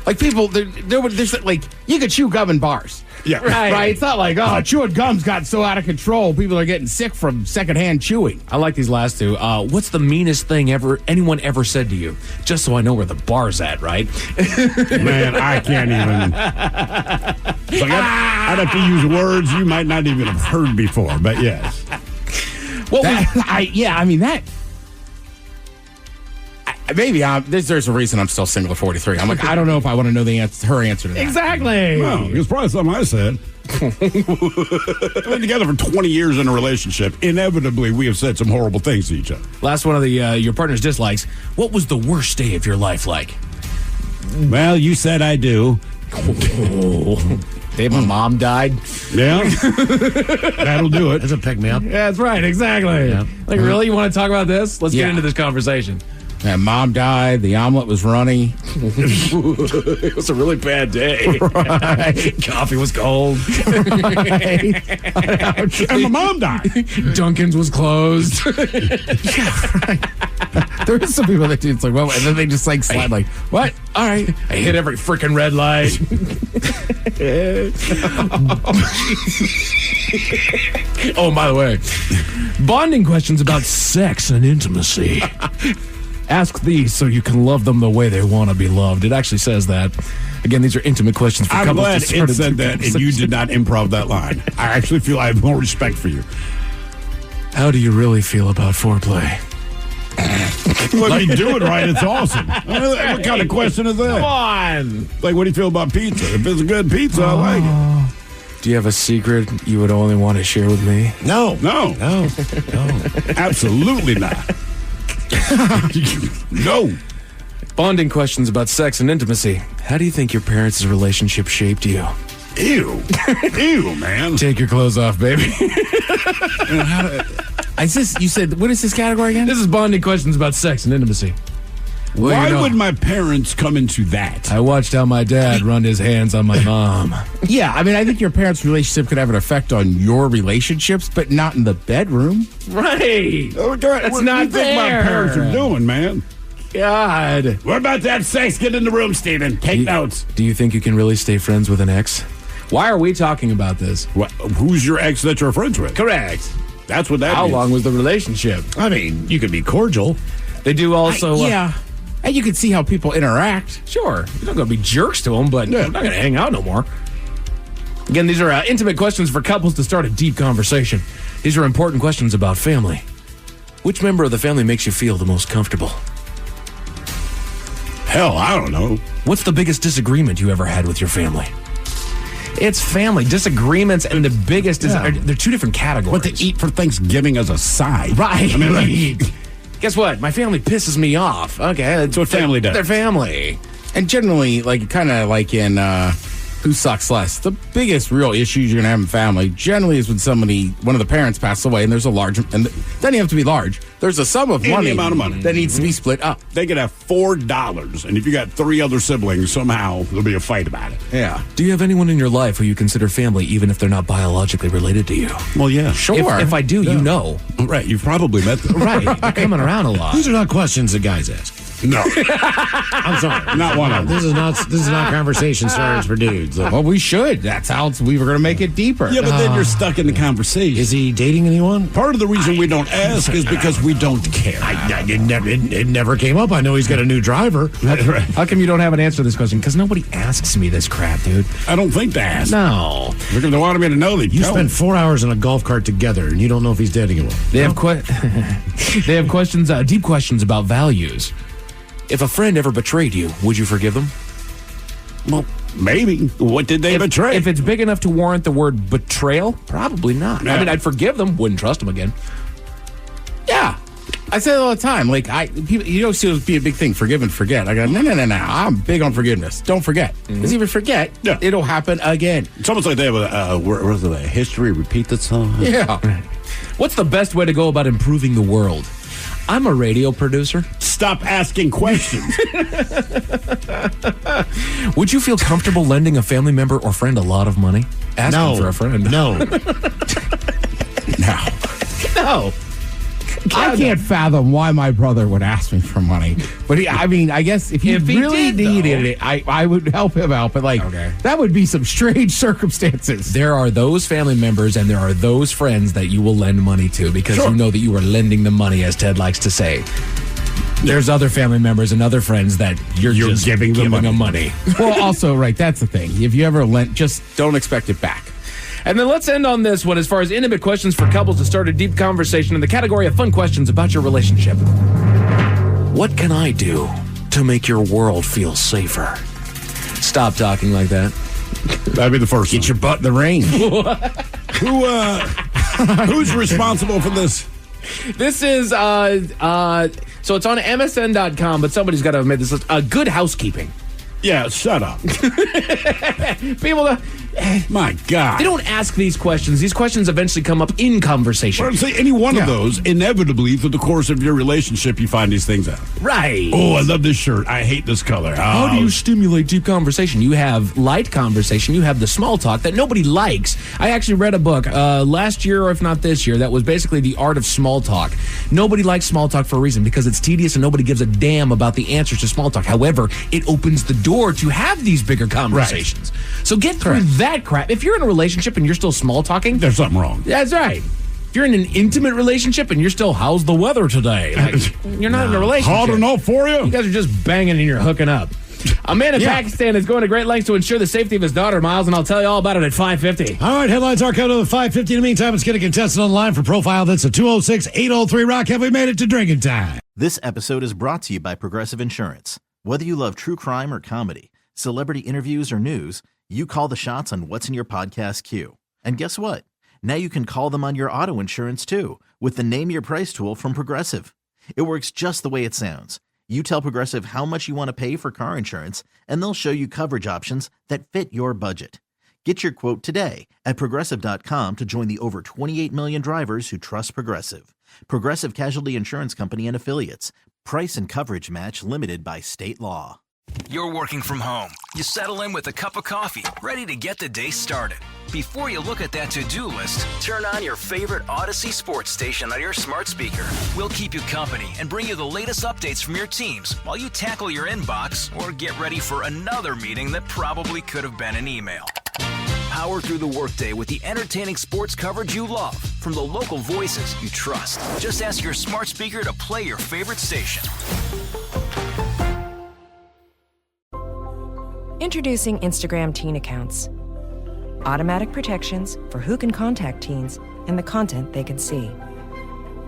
Like people, there's like, you could chew gum in bars. Yeah. Right. It's not like, chewing gum's got so out of control. People are getting sick from secondhand chewing. I like these last two. What's the meanest thing anyone ever said to you? Just so I know where the bar's at, right? Man, I can't even. Like I'd have to use words you might not even have heard before, but yes. Maybe there's a reason I'm still single at 43. I'm like, I don't know if I want to know her answer to that. Exactly. Well, it's probably something I said. I've been together for 20 years in a relationship. Inevitably, we have said some horrible things to each other. Last one of your partner's dislikes. What was the worst day of your life like? Well, you said I do. Day my mom died. Yeah. That'll do it. That's a pick-me-up. Yeah, that's right. Exactly. Yeah. Like, really? You want to talk about this? Let's get into this conversation. Yeah, mom died. The omelet was runny. It was a really bad day. Right. Coffee was cold. Right. And my mom died. Dunkin's was closed. Yeah, right. There is some people that do. It's like, well, and then they just like slide, like, what? All right. I hit every freaking red light. Oh, by the way, bonding questions about sex and intimacy. Ask these so you can love them the way they want to be loved. It actually says that. Again, these are intimate questions for I'm couples. glad to start it said that, and you did not improv that line. I actually feel I have more respect for you. How do you really feel about foreplay? Look, you do it right. It's awesome. What kind of question is that? Come on. Like, what do you feel about pizza? If it's a good pizza, I like it. Do you have a secret you would only want to share with me? No. Absolutely not. No. Bonding questions about sex and intimacy. How do you think your parents' relationship shaped you? Ew, man. Take your clothes off, baby. You said, what is this category again? This is bonding questions about sex and intimacy. Well, Why would my parents come into that? I watched how my dad run his hands on my mom. Yeah, I mean, I think your parents' relationship could have an effect on your relationships, but not in the bedroom. Right. That's not what do you think my fair. parents are doing, man? God. What about that sex? Get in the room, Steven. Take notes. Do you think you can really stay friends with an ex? Why are we talking about this? Who's your ex that you're friends with? Correct. That's what that How means. long was the relationship? I mean, you could be cordial. They do also... Yeah. And you can see how people interact. Sure. You're not going to be jerks to them, but we're not going to hang out no more. Again, these are intimate questions for couples to start a deep conversation. These are important questions about family. Which member of the family makes you feel the most comfortable? Hell, I don't know. What's the biggest disagreement you ever had with your family? It's family. Disagreements and the biggest... they're two different categories. What to eat for Thanksgiving as a side. Right. I mean, Guess what? My family pisses me off. Okay. That's what family does. They're family. And generally, like, kind of like in Who Sucks Less, the biggest real issues you're going to have in family generally is when one of the parents passes away, and there's a large, and it doesn't have to be large. There's a sum of money, amount of money that needs to be split up. They could have $4, and if you got 3 other siblings, somehow there'll be a fight about it. Yeah. Do you have anyone in your life who you consider family, even if they're not biologically related to you? Well, yeah. Sure. If I do, you know. Right, you've probably met them. Right. They're coming around a lot. These are not questions that guys ask. No. I'm sorry. Not one of them. This is not conversation starters for dudes. Well, we should. That's how we were going to make it deeper. Yeah, but then you're stuck in the conversation. Is he dating anyone? Part of the reason we don't ask is because we don't care. It never came up. I know he's got a new driver. That's right. How come you don't have an answer to this question? Because nobody asks me this crap, dude. I don't think they ask. No. Because they wanted me to know that You spent 4 hours in a golf cart together, and you don't know if he's dating anyone. They have they have questions, deep questions about values. If a friend ever betrayed you, would you forgive them? Well, maybe. What did they betray? If it's big enough to warrant the word betrayal, probably not. Yeah. I mean, I'd forgive them, wouldn't trust them again. Yeah. I say it all the time. Like, people, you don't see it be a big thing, forgive and forget. I go, no. I'm big on forgiveness. Don't forget. Because if you forget, it'll happen again. It's almost like they have a history repeat that song. Yeah. What's the best way to go about improving the world? I'm a radio producer. Stop asking questions. Would you feel comfortable lending a family member or friend a lot of money? Asking for a friend. No. No. I can't fathom why my brother would ask me for money. But I guess if he really needed it, I would help him out. But that would be some strange circumstances. There are those family members and there are those friends that you will lend money to because you know that you are lending them money, as Ted likes to say. There's other family members and other friends that you're just giving them money. Well, also, that's the thing. If you ever lent, just don't expect it back. And then let's end on this one as far as intimate questions for couples to start a deep conversation in the category of fun questions about your relationship. What can I do to make your world feel safer? Stop talking like that. That'd be the first Get your butt in the ring. Who's responsible for this? This is, so it's on MSN.com, but somebody's got to have made this list. Good housekeeping. Yeah, shut up. People, my God. They don't ask these questions. These questions eventually come up in conversation. Well, say any one of those, inevitably, through the course of your relationship, you find these things out. Right. Oh, I love this shirt. I hate this color. How do you stimulate deep conversation? You have light conversation. You have the small talk that nobody likes. I actually read a book last year, or if not this year, that was basically the art of small talk. Nobody likes small talk for a reason, because it's tedious and nobody gives a damn about the answers to small talk. However, it opens the door to have these bigger conversations. Right. So get through that crap. If you're in a relationship and you're still small talking, there's something wrong. That's right. If you're in an intimate relationship and you're still, how's the weather today? You're not in a relationship. Hot enough for you? You guys are just banging and you're hooking up. A man in Pakistan is going to great lengths to ensure the safety of his daughter, Miles, and I'll tell you all about it at 5:50. All right, headlines are coming to the 5:50. In the meantime, let's get a contestant on the line for Profile. That's a 206-803-ROCK. Have we made it to drinking time? This episode is brought to you by Progressive Insurance. Whether you love true crime or comedy, celebrity interviews or news, you call the shots on what's in your podcast queue. And guess what? Now you can call them on your auto insurance too with the Name Your Price tool from Progressive. It works just the way it sounds. You tell Progressive how much you want to pay for car insurance, and they'll show you coverage options that fit your budget. Get your quote today at Progressive.com to join the over 28 million drivers who trust Progressive. Progressive Casualty Insurance Company and Affiliates. Price and coverage match limited by state law. You're working from home. You settle in with a cup of coffee, ready to get the day started. Before you look at that to-do list, turn on your favorite Odyssey sports station on your smart speaker. We'll keep you company and bring you the latest updates from your teams while you tackle your inbox or get ready for another meeting that probably could have been an email. Power through the workday with the entertaining sports coverage you love from the local voices you trust. Just ask your smart speaker to play your favorite station. Introducing Instagram Teen Accounts. Automatic protections for who can contact teens and the content they can see.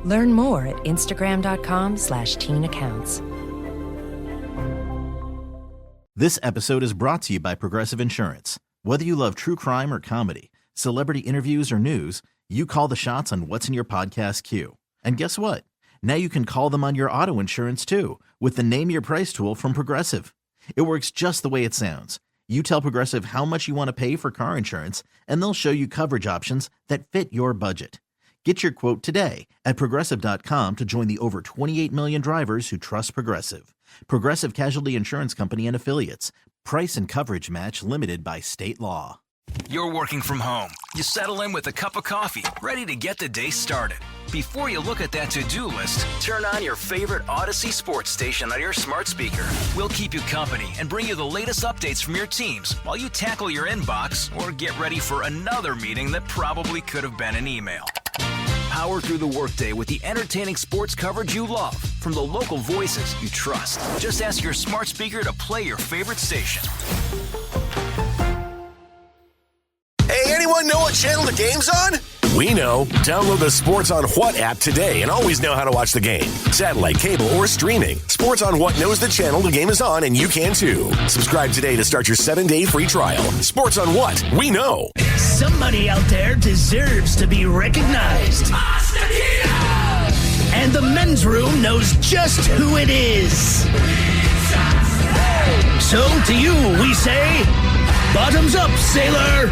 Learn more at instagram.com/teenaccounts. This episode is brought to you by Progressive Insurance. Whether you love true crime or comedy, celebrity interviews or news, you call the shots on what's in your podcast queue. And guess what? Now you can call them on your auto insurance too with the Name Your Price tool from Progressive. It works just the way it sounds. You tell Progressive how much you want to pay for car insurance, and they'll show you coverage options that fit your budget. Get your quote today at Progressive.com to join the over 28 million drivers who trust Progressive. Progressive Casualty Insurance Company and Affiliates. Price and coverage match limited by state law. You're working from home. You settle in with a cup of coffee, ready to get the day started. Before you look at that to-do list, turn on your favorite Odyssey sports station on your smart speaker. We'll keep you company and bring you the latest updates from your teams while you tackle your inbox or get ready for another meeting that probably could have been an email. Power through the workday with the entertaining sports coverage you love from the local voices you trust. Just ask your smart speaker to play your favorite station. Hey, anyone know what channel the game's on? We know. Download the Sports on What app today and always know how to watch the game. Satellite, cable, or streaming. Sports on What knows the channel the game is on, and you can too. Subscribe today to start your 7-day free trial. Sports on What? We know. Somebody out there deserves to be recognized. and the men's room knows just who it is. So to you, we say, bottoms up, sailor.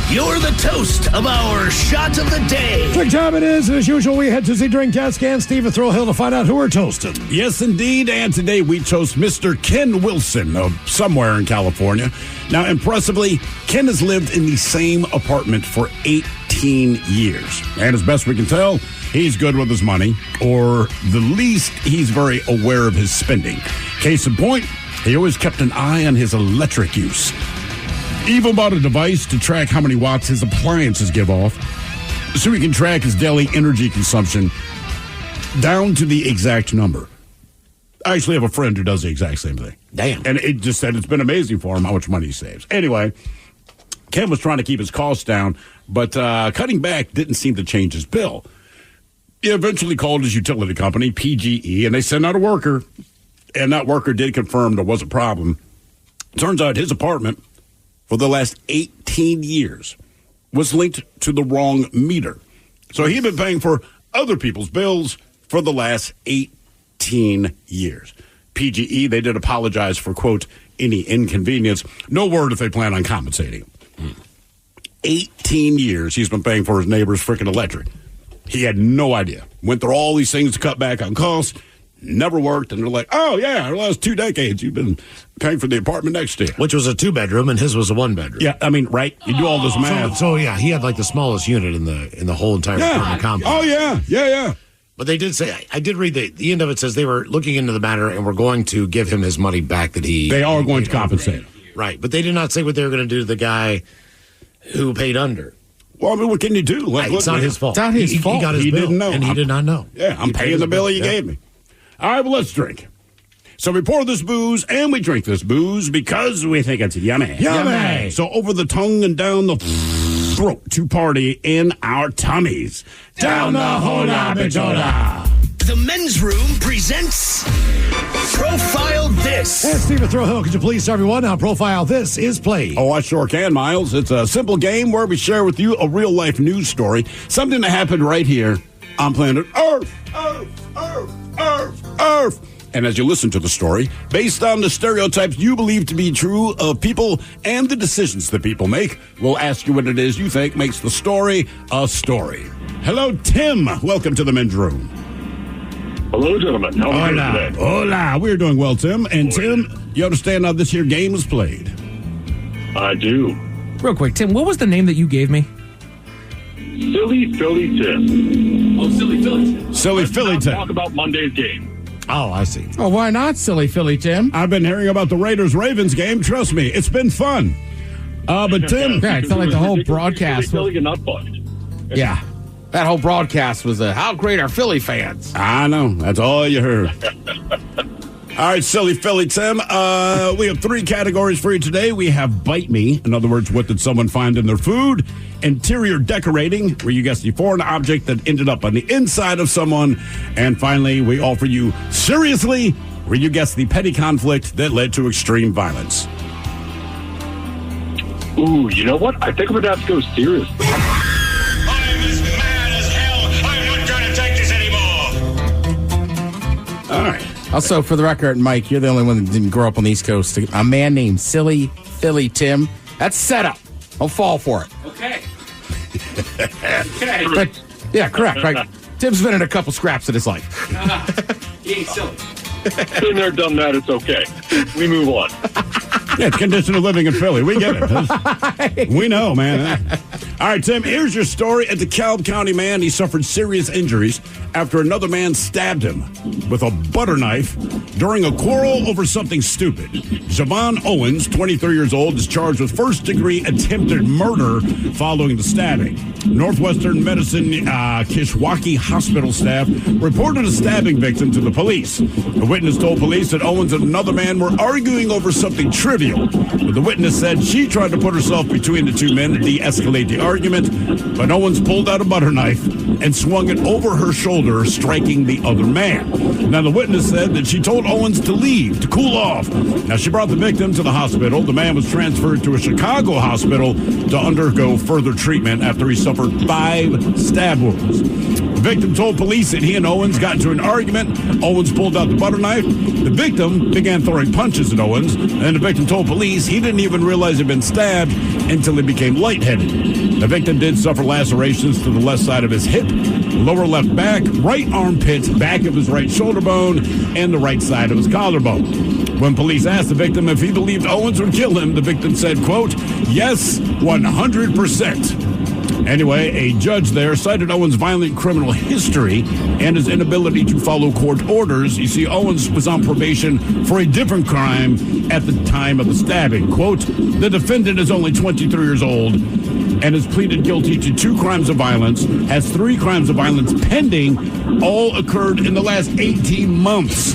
You're the toast of our shot of the day. Drink time it is, and as usual, we head to the Drink Gas Can, Steve at Thrill Hill, to find out who we're toasting. Yes, indeed. And today we toast Mr. Ken Wilson of somewhere in California. Now, impressively, Ken has lived in the same apartment for 18 years. And as best we can tell, he's good with his money, or the least, he's very aware of his spending. Case in point, he always kept an eye on his electric use. Even bought a device to track how many watts his appliances give off, so he can track his daily energy consumption down to the exact number. I actually have a friend who does the exact same thing. Damn. And it just said it's been amazing for him how much money he saves. Anyway, Ken was trying to keep his costs down, but cutting back didn't seem to change his bill. He eventually called his utility company, PGE, and they sent out a worker, and that worker did confirm there was a problem. Turns out his apartment, for the last 18 years, was linked to the wrong meter. So he'd been paying for other people's bills for the last 18 years. PGE, they did apologize for, quote, any inconvenience. No word if they plan on compensating him. 18 years he's been paying for his neighbor's freaking electric. He had no idea. Went through all these things to cut back on costs. Never worked, and they're like, oh, yeah, the last 2 decades you've been paying for the apartment next to you. Which was a 2-bedroom, and his was a 1-bedroom. Yeah, I mean, right? You do all this math. So yeah, he had like the smallest unit in the whole entire apartment complex. Oh, yeah. But they did say, I did read the end of it says they were looking into the matter and were going to give him his money back that he... They are going to compensate him. Right, but they did not say what they were going to do to the guy who paid under. Well, I mean, what can you do? Like, it's not his fault. It's not his fault. He got his bill, didn't know. and he did not know. Yeah, I'm paying the bill you gave me. All right, well, let's drink. So we pour this booze and we drink this booze because we think it's yummy. Yummy! So over the tongue and down the throat to party in our tummies. Down the hola bijola. The men's room presents Profile This. And Steve at Thrill Hill, could you please tell everyone how Profile This is played? Oh, I sure can, Miles. It's a simple game where we share with you a real-life news story, something that happened right here on planet Earth. Earth. And as you listen to the story, based on the stereotypes you believe to be true of people and the decisions that people make, we'll ask you what it is you think makes the story a story. Hello, Tim. Welcome to the men's room. Hello, gentlemen. How are you today? Hola. We're doing well, Tim. And Tim, you understand how this here game is played? I do. Real quick, Tim, what was the name that you gave me? Silly Philly Tim. Oh, Silly Philly Tim. Silly Philly Tim. Talk about Monday's game. Oh, I see. Oh, why not, Silly Philly Tim? I've been hearing about the Raiders-Ravens game. Trust me, it's been fun. But Tim... Yeah, it felt like the whole broadcast. Philly got bucked. Yeah. That whole broadcast was how great are Philly fans? I know. That's all you heard. All right, Silly Philly Tim. We have 3 categories for you today. We have Bite Me. In other words, what did someone find in their food? Interior decorating, where you guess the foreign object that ended up on the inside of someone. And finally, we offer you Seriously, where you guess the petty conflict that led to extreme violence. Ooh, you know what? I think I'm going to have to go serious. All right. Also, for the record, Mike, you're the only one that didn't grow up on the East Coast. A man named Silly Philly Tim. That's setup. Don't fall for it. Okay. But, yeah, correct. Right. Tim's been in a couple scraps in his life. He ain't silly. Been there, done that. It's okay. We move on. Yeah, it's condition of living in Philly. We get it. We know, man. All right, Tim, here's your story. A DeKalb County man, he suffered serious injuries after another man stabbed him with a butter knife during a quarrel over something stupid. Javon Owens, 23 years old, is charged with first-degree attempted murder following the stabbing. Northwestern Medicine Kishwaukee Hospital staff reported a stabbing victim to the police. A witness told police that Owens and another man were arguing over something trivial. But the witness said she tried to put herself between the two men to de-escalate the argument. argument, but Owens pulled out a butter knife and swung it over her shoulder, striking the other man. Now, the witness said that she told Owens to leave, to cool off. Now, she brought the victim to the hospital. The man was transferred to a Chicago hospital to undergo further treatment after he suffered 5 stab wounds. The victim told police that he and Owens got into an argument. Owens pulled out the butter knife. The victim began throwing punches at Owens, and the victim told police he didn't even realize he'd been stabbed until he became lightheaded. The victim did suffer lacerations to the left side of his hip, lower left back, right armpit, back of his right shoulder bone, and the right side of his collarbone. When police asked the victim if he believed Owens would kill him, the victim said, quote, "Yes, 100%. Anyway, a judge there cited Owens' violent criminal history and his inability to follow court orders. You see, Owens was on probation for a different crime at the time of the stabbing. Quote, "The defendant is only 23 years old and has pleaded guilty to 2 crimes of violence, has 3 crimes of violence pending, all occurred in the last 18 months.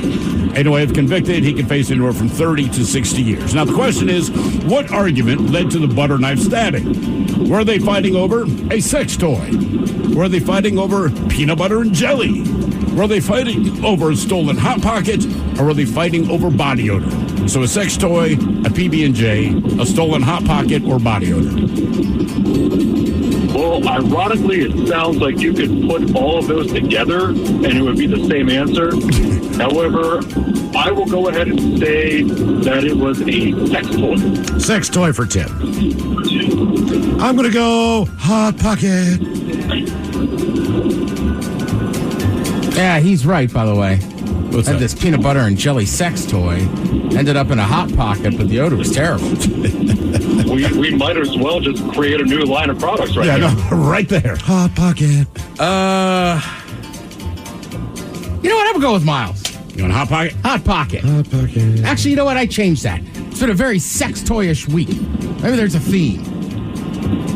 Anyway, if convicted, he could face anywhere from 30 to 60 years. Now, the question is, what argument led to the butter knife stabbing? Were they fighting over a sex toy? Were they fighting over peanut butter and jelly? Were they fighting over a stolen Hot Pocket? Or were they fighting over body odor? So a sex toy, a PB&J, a stolen Hot Pocket, or body odor? Well, ironically, it sounds like you could put all of those together and it would be the same answer. However, I will go ahead and say that it was a sex toy. Sex toy for Tim. I'm going to go Hot Pocket. Yeah, he's right, by the way. What's had that? this peanut butter and jelly sex toy. Ended up in a Hot Pocket, but the odor was terrible. We might as well just create a new line of products right now. No, right there. Hot Pocket. You know what? I'm going to go with Miles. You want a Hot Pocket? Hot Pocket. Hot Pocket. Actually, you know what? I changed that. It's been a very sex toyish week. Maybe there's a theme.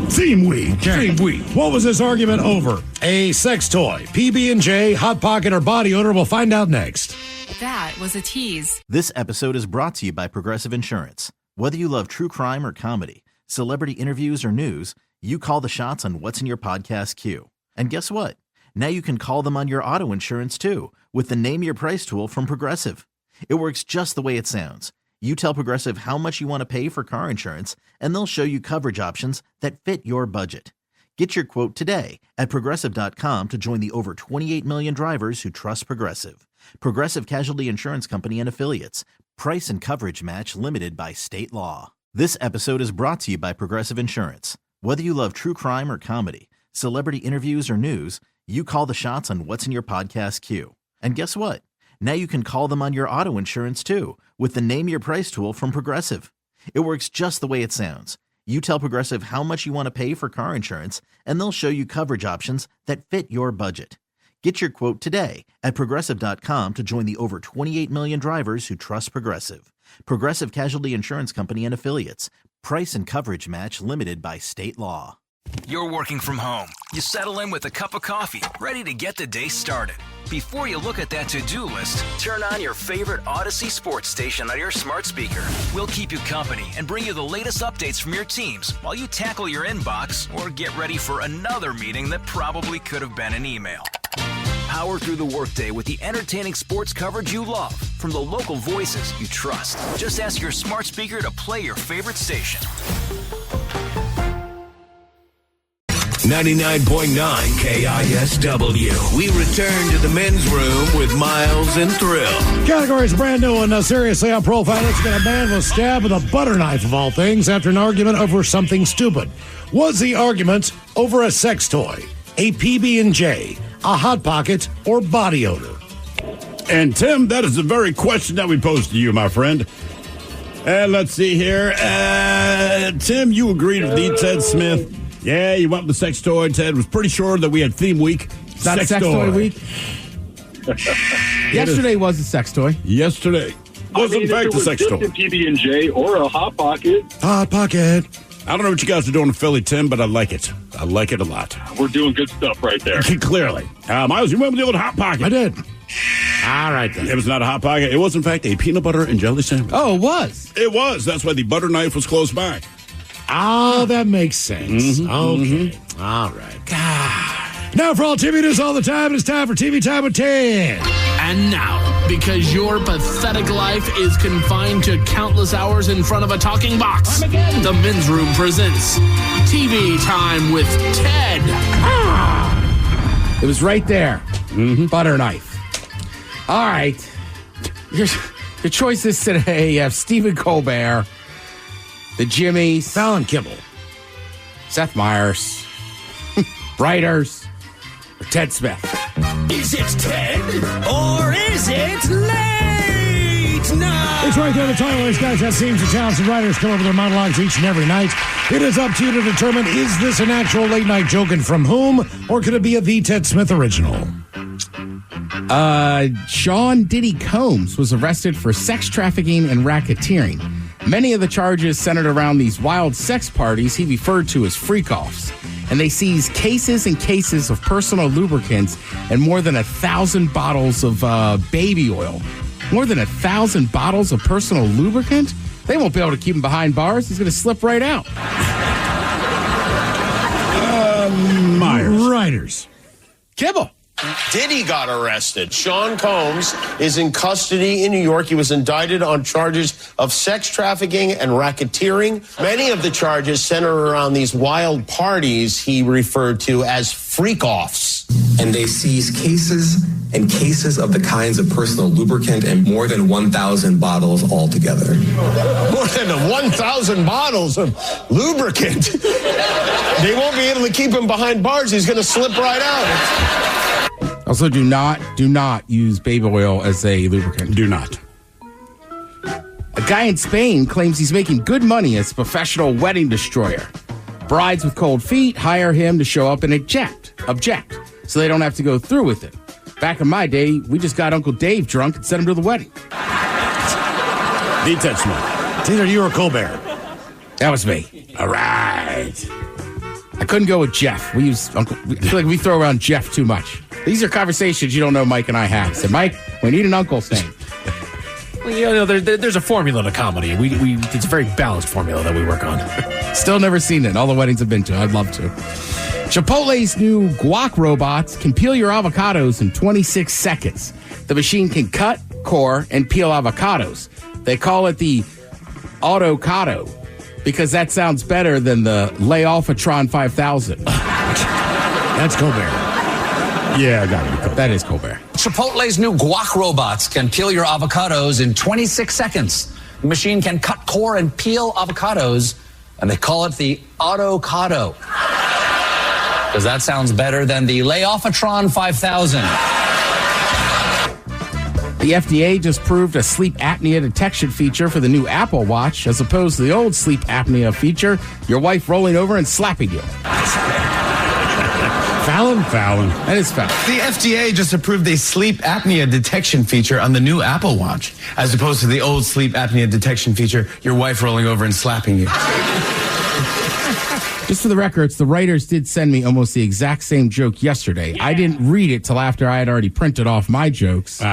Theme week. Theme week. What was this argument over? A sex toy, PB&J, Hot Pocket, or body odor? We'll find out next. That was a tease. This episode is brought to you by Progressive Insurance. Whether you love true crime or comedy, celebrity interviews or news, you call the shots on what's in your podcast queue. And guess what? Now you can call them on your auto insurance too with the Name Your Price tool from Progressive. It works just the way it sounds. You tell Progressive how much you want to pay for car insurance, and they'll show you coverage options that fit your budget. Get your quote today at Progressive.com to join the over 28 million drivers who trust Progressive. Progressive Casualty Insurance Company and Affiliates. Price and coverage match limited by state law. This episode is brought to you by Progressive Insurance. Whether you love true crime or comedy, celebrity interviews or news, you call the shots on what's in your podcast queue. And guess what? Now you can call them on your auto insurance too with the Name Your Price tool from Progressive. It works just the way it sounds. You tell Progressive how much you want to pay for car insurance, and they'll show you coverage options that fit your budget. Get your quote today at Progressive.com to join the over 28 million drivers who trust Progressive. Progressive Casualty Insurance Company and Affiliates. Price and coverage match limited by state law. You're working from home. You settle in with a cup of coffee, ready to get the day started. Before you look at that to-do list, turn on your favorite Odyssey sports station on your smart speaker. We'll keep you company and bring you the latest updates from your teams while you tackle your inbox or get ready for another meeting that probably could have been an email. Power through the workday with the entertaining sports coverage you love from the local voices you trust. Just ask your smart speaker to play your favorite station. 99.9 KISW. We return to the men's room with Miles and Thrill. Categories brand new and seriously on profile. Let's get a man was stabbed with a butter knife of all things after an argument over something stupid. Was the argument over a sex toy, a PB&J, a Hot Pocket, or body odor? And Tim, that is the very question that we posed to you, my friend. And let's see here. Tim, you agreed with D. Ted Smith. Yeah, you went with the sex toy. Ted was pretty sure that we had theme week. Is that sex toy week? Yesterday was a sex toy. Yesterday was, in fact, a sex toy. A PB&J or a Hot Pocket. Hot Pocket. I don't know what you guys are doing in Philly, Tim, but I like it. I like it a lot. We're doing good stuff right there. Clearly. Miles, you went with the old Hot Pocket. I did. All right, then. It was not a Hot Pocket. It was, in fact, a peanut butter and jelly sandwich. Oh, it was? It was. That's why the butter knife was close by. Oh, that makes sense. Okay. All right. Now, for all TV news all the time, it's time for TV Time with Ted. And now, because your pathetic life is confined to countless hours in front of a talking box, the Men's Room presents TV Time with Ted. It was right there. Butter knife. All right. Your choices today, you have Stephen Colbert, the Jimmys, Fallon Kibble, Seth Meyers, writers, or Ted Smith. Is it Ted or is it late night? It's right there. The title. These guys have teams of talented writers come over their monologues each and every night. It is up to you to determine, is this an actual late night joke and from whom, or could it be a The Ted Smith original? Sean Diddy Combs was arrested for sex trafficking and racketeering. Many of the charges centered around these wild sex parties he referred to as freak-offs. And they seized cases and cases of personal lubricants and more than 1,000 bottles of baby oil. More than 1,000 bottles of personal lubricant? They won't be able to keep him behind bars. He's going to slip right out. Myers. Writers. Kibble. Diddy got arrested. Sean Combs is in custody in New York. He was indicted on charges of sex trafficking and racketeering. Many of the charges center around these wild parties he referred to as freak-offs. And they seized cases and cases of the kinds of personal lubricant and more than 1,000 bottles altogether. More than 1,000 bottles of lubricant. They won't be able to keep him behind bars. He's going to slip right out. Also, do not use baby oil as a lubricant. Do not. A guy in Spain claims he's making good money as a professional wedding destroyer. Brides with cold feet hire him to show up and object, so they don't have to go through with it. Back in my day, we just got Uncle Dave drunk and sent him to the wedding. The Ted Smith. It's either you or Colbert. That was me. All right. I couldn't go with Jeff. We use Uncle. I feel like we throw around Jeff too much. These are conversations you don't know Mike and I have. I said, Mike, we need an uncle's name. Well, there's a formula to comedy. It's a very balanced formula that we work on. Still never seen it. All the weddings I've been to. I'd love to. Chipotle's new guac robots can peel your avocados in 26 seconds. The machine can cut, core, and peel avocados. They call it the Autocado because that sounds better than the Layofatron 5000. That's Colbert. Yeah, I got it. That is Colbert. Chipotle's new guac robots can peel your avocados in 26 seconds. The machine can cut, core, and peel avocados, and they call it the Autocado. Because that sounds better than the Layofatron 5000. The FDA just proved a sleep apnea detection feature for the new Apple Watch, as opposed to the old sleep apnea feature, your wife rolling over and slapping you. Fallon. That is Fallon. The FDA just approved a sleep apnea detection feature on the new Apple Watch, as opposed to the old sleep apnea detection feature, your wife rolling over and slapping you. Just for the records, the writers did send me almost the exact same joke yesterday. Yeah. I didn't read it till after I had already printed off my jokes. And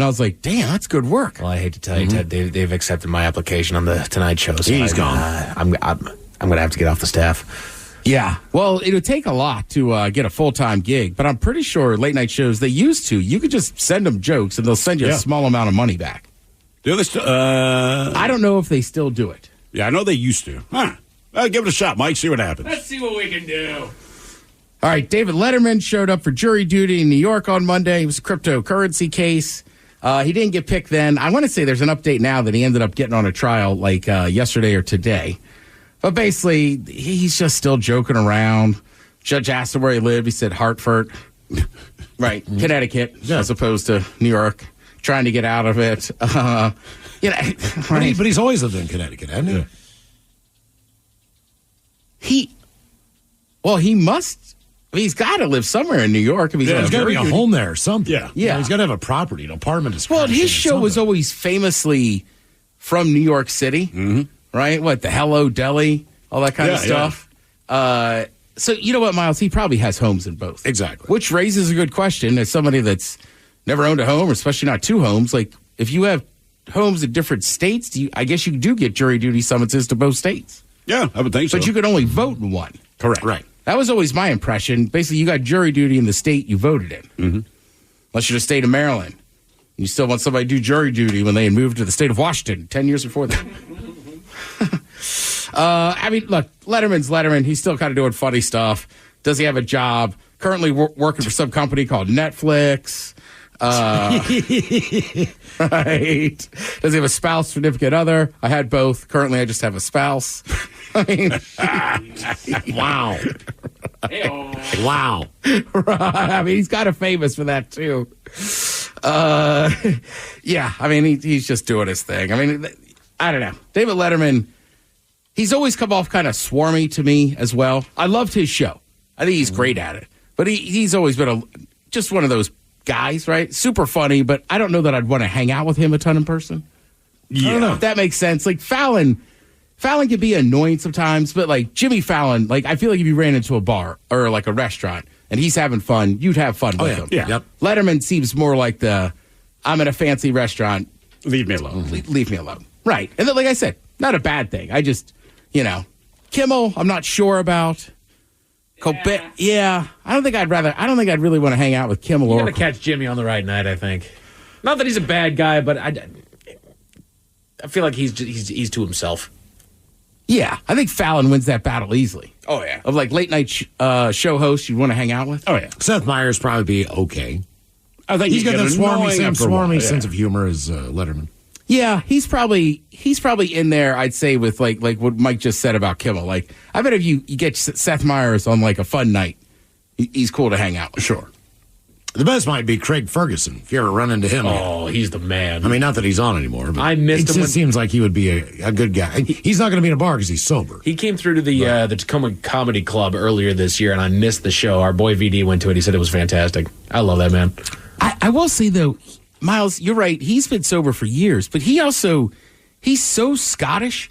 I was like, damn, that's good work. Well, I hate to tell you, Ted, they've accepted my application on the Tonight Show. So he's gone. I'm going to have to get off the staff. Yeah. Well, it would take a lot to get a full-time gig, but I'm pretty sure late night shows, they used to. You could just send them jokes and they'll send you a small amount of money back. Do they still? I don't know if they still do it. Yeah, I know they used to. Huh. Well, give it a shot, Mike. See what happens. Let's see what we can do. All right. David Letterman showed up for jury duty in New York on Monday. It was a cryptocurrency case. He didn't get picked then. I want to say there's an update now that he ended up getting on a trial like yesterday or today. But basically, he's just still joking around. Judge asked him where he lived. He said Hartford. Right. Connecticut, as opposed to New York. Trying to get out of it. Right. But he's always lived in Connecticut, hasn't he? He must. I mean, he's got to live somewhere in New York. If he's there's got to be a home there or something. Yeah. He's got to have a property, an apartment. Well, his show was always famously from New York City, right? What, the Hello Deli, all that kind of stuff. Yeah. So, you know what, Miles? He probably has homes in both. Exactly. Which raises a good question as somebody that's never owned a home, or especially not two homes. Like, if you have homes in different states, I guess you do get jury duty summonses to both states. Yeah, I would think so. But you could only vote in one. Correct. Right. That was always my impression. Basically, you got jury duty in the state you voted in. Mm-hmm. Unless you're the state of Maryland. You still want somebody to do jury duty when they had moved to the state of Washington 10 years before that. I mean, look, Letterman's Letterman. He's still kind of doing funny stuff. Does he have a job? Currently working for some company called Netflix. Right. Does he have a spouse, significant other? I had both. Currently, I just have a spouse. I mean, wow. Wow. Right. I mean, he's kind of famous for that, too. Yeah, I mean, he's just doing his thing. I mean, I don't know. David Letterman, he's always come off kind of swarmy to me as well. I loved his show. I think he's great at it. But he's always been just one of those guys, right? Super funny, but I don't know that I'd want to hang out with him a ton in person. Yeah. I don't know if that makes sense. Like Fallon can be annoying sometimes, but like Jimmy Fallon, like I feel like if you ran into a bar or like a restaurant and he's having fun, you'd have fun with him. Yeah. Yep. Letterman seems more like I'm in a fancy restaurant. Leave me alone. Leave me alone. Right. And then, like I said, not a bad thing. I just, Kimmel, I'm not sure about. Yeah. I don't think I'd really want to hang out with Kimmel. You're going to catch Jimmy on the right night, I think. Not that he's a bad guy, but I feel like he's to himself. Yeah, I think Fallon wins that battle easily. Oh, yeah. Of like late night show hosts you'd want to hang out with. Oh, yeah. Seth Meyers probably be okay. I think he's got the swarmy yeah. sense of humor as Letterman. Yeah, he's probably in there, I'd say, with like what Mike just said about Kimmel. Like, I bet if you get Seth Meyers on like a fun night, he's cool to hang out with. Sure. The best might be Craig Ferguson, if you ever run into him. Oh, he's the man. I mean, not that he's on anymore, but I missed him. It just seems like he would be a good guy. He's not going to be in a bar because he's sober. He came through to the Tacoma Comedy Club earlier this year, and I missed the show. Our boy VD went to it. He said it was fantastic. I love that man. I will say, though, Miles, you're right. He's been sober for years, but he's so Scottish,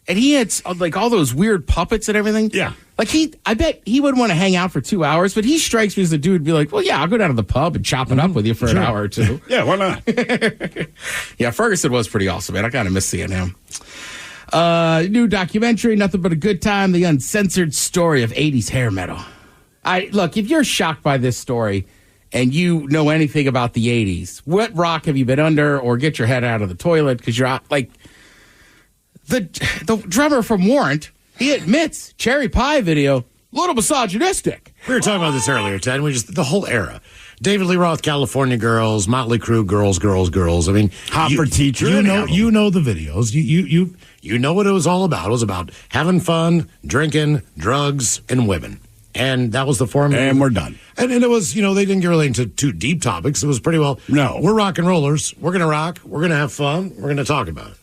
and he had like all those weird puppets and everything. Yeah. Like I bet he wouldn't want to hang out for 2 hours, but he strikes me as a dude who'd be like, well, yeah, I'll go down to the pub and chop it up with you for an hour or two. Yeah, why not? Yeah, Ferguson was pretty awesome, man. I kind of miss seeing him. New documentary, Nothing But a Good Time, the uncensored story of 80s hair metal. Look, if you're shocked by this story and you know anything about the 80s, what rock have you been under, or get your head out of the toilet because you're out, like the drummer from Warrant, he admits Cherry Pie video, a little misogynistic. We were talking about this earlier, Ted. The whole era. David Lee Roth, California Girls, Motley Crue, Girls. I mean, Hopper Teacher. You know the videos. You know what it was all about. It was about having fun, drinking, drugs, and women. And that was the formula. And we're done. And it was, they didn't get really into too deep topics. It was pretty well, no, we're rock and rollers. We're going to rock. We're going to have fun. We're going to talk about it.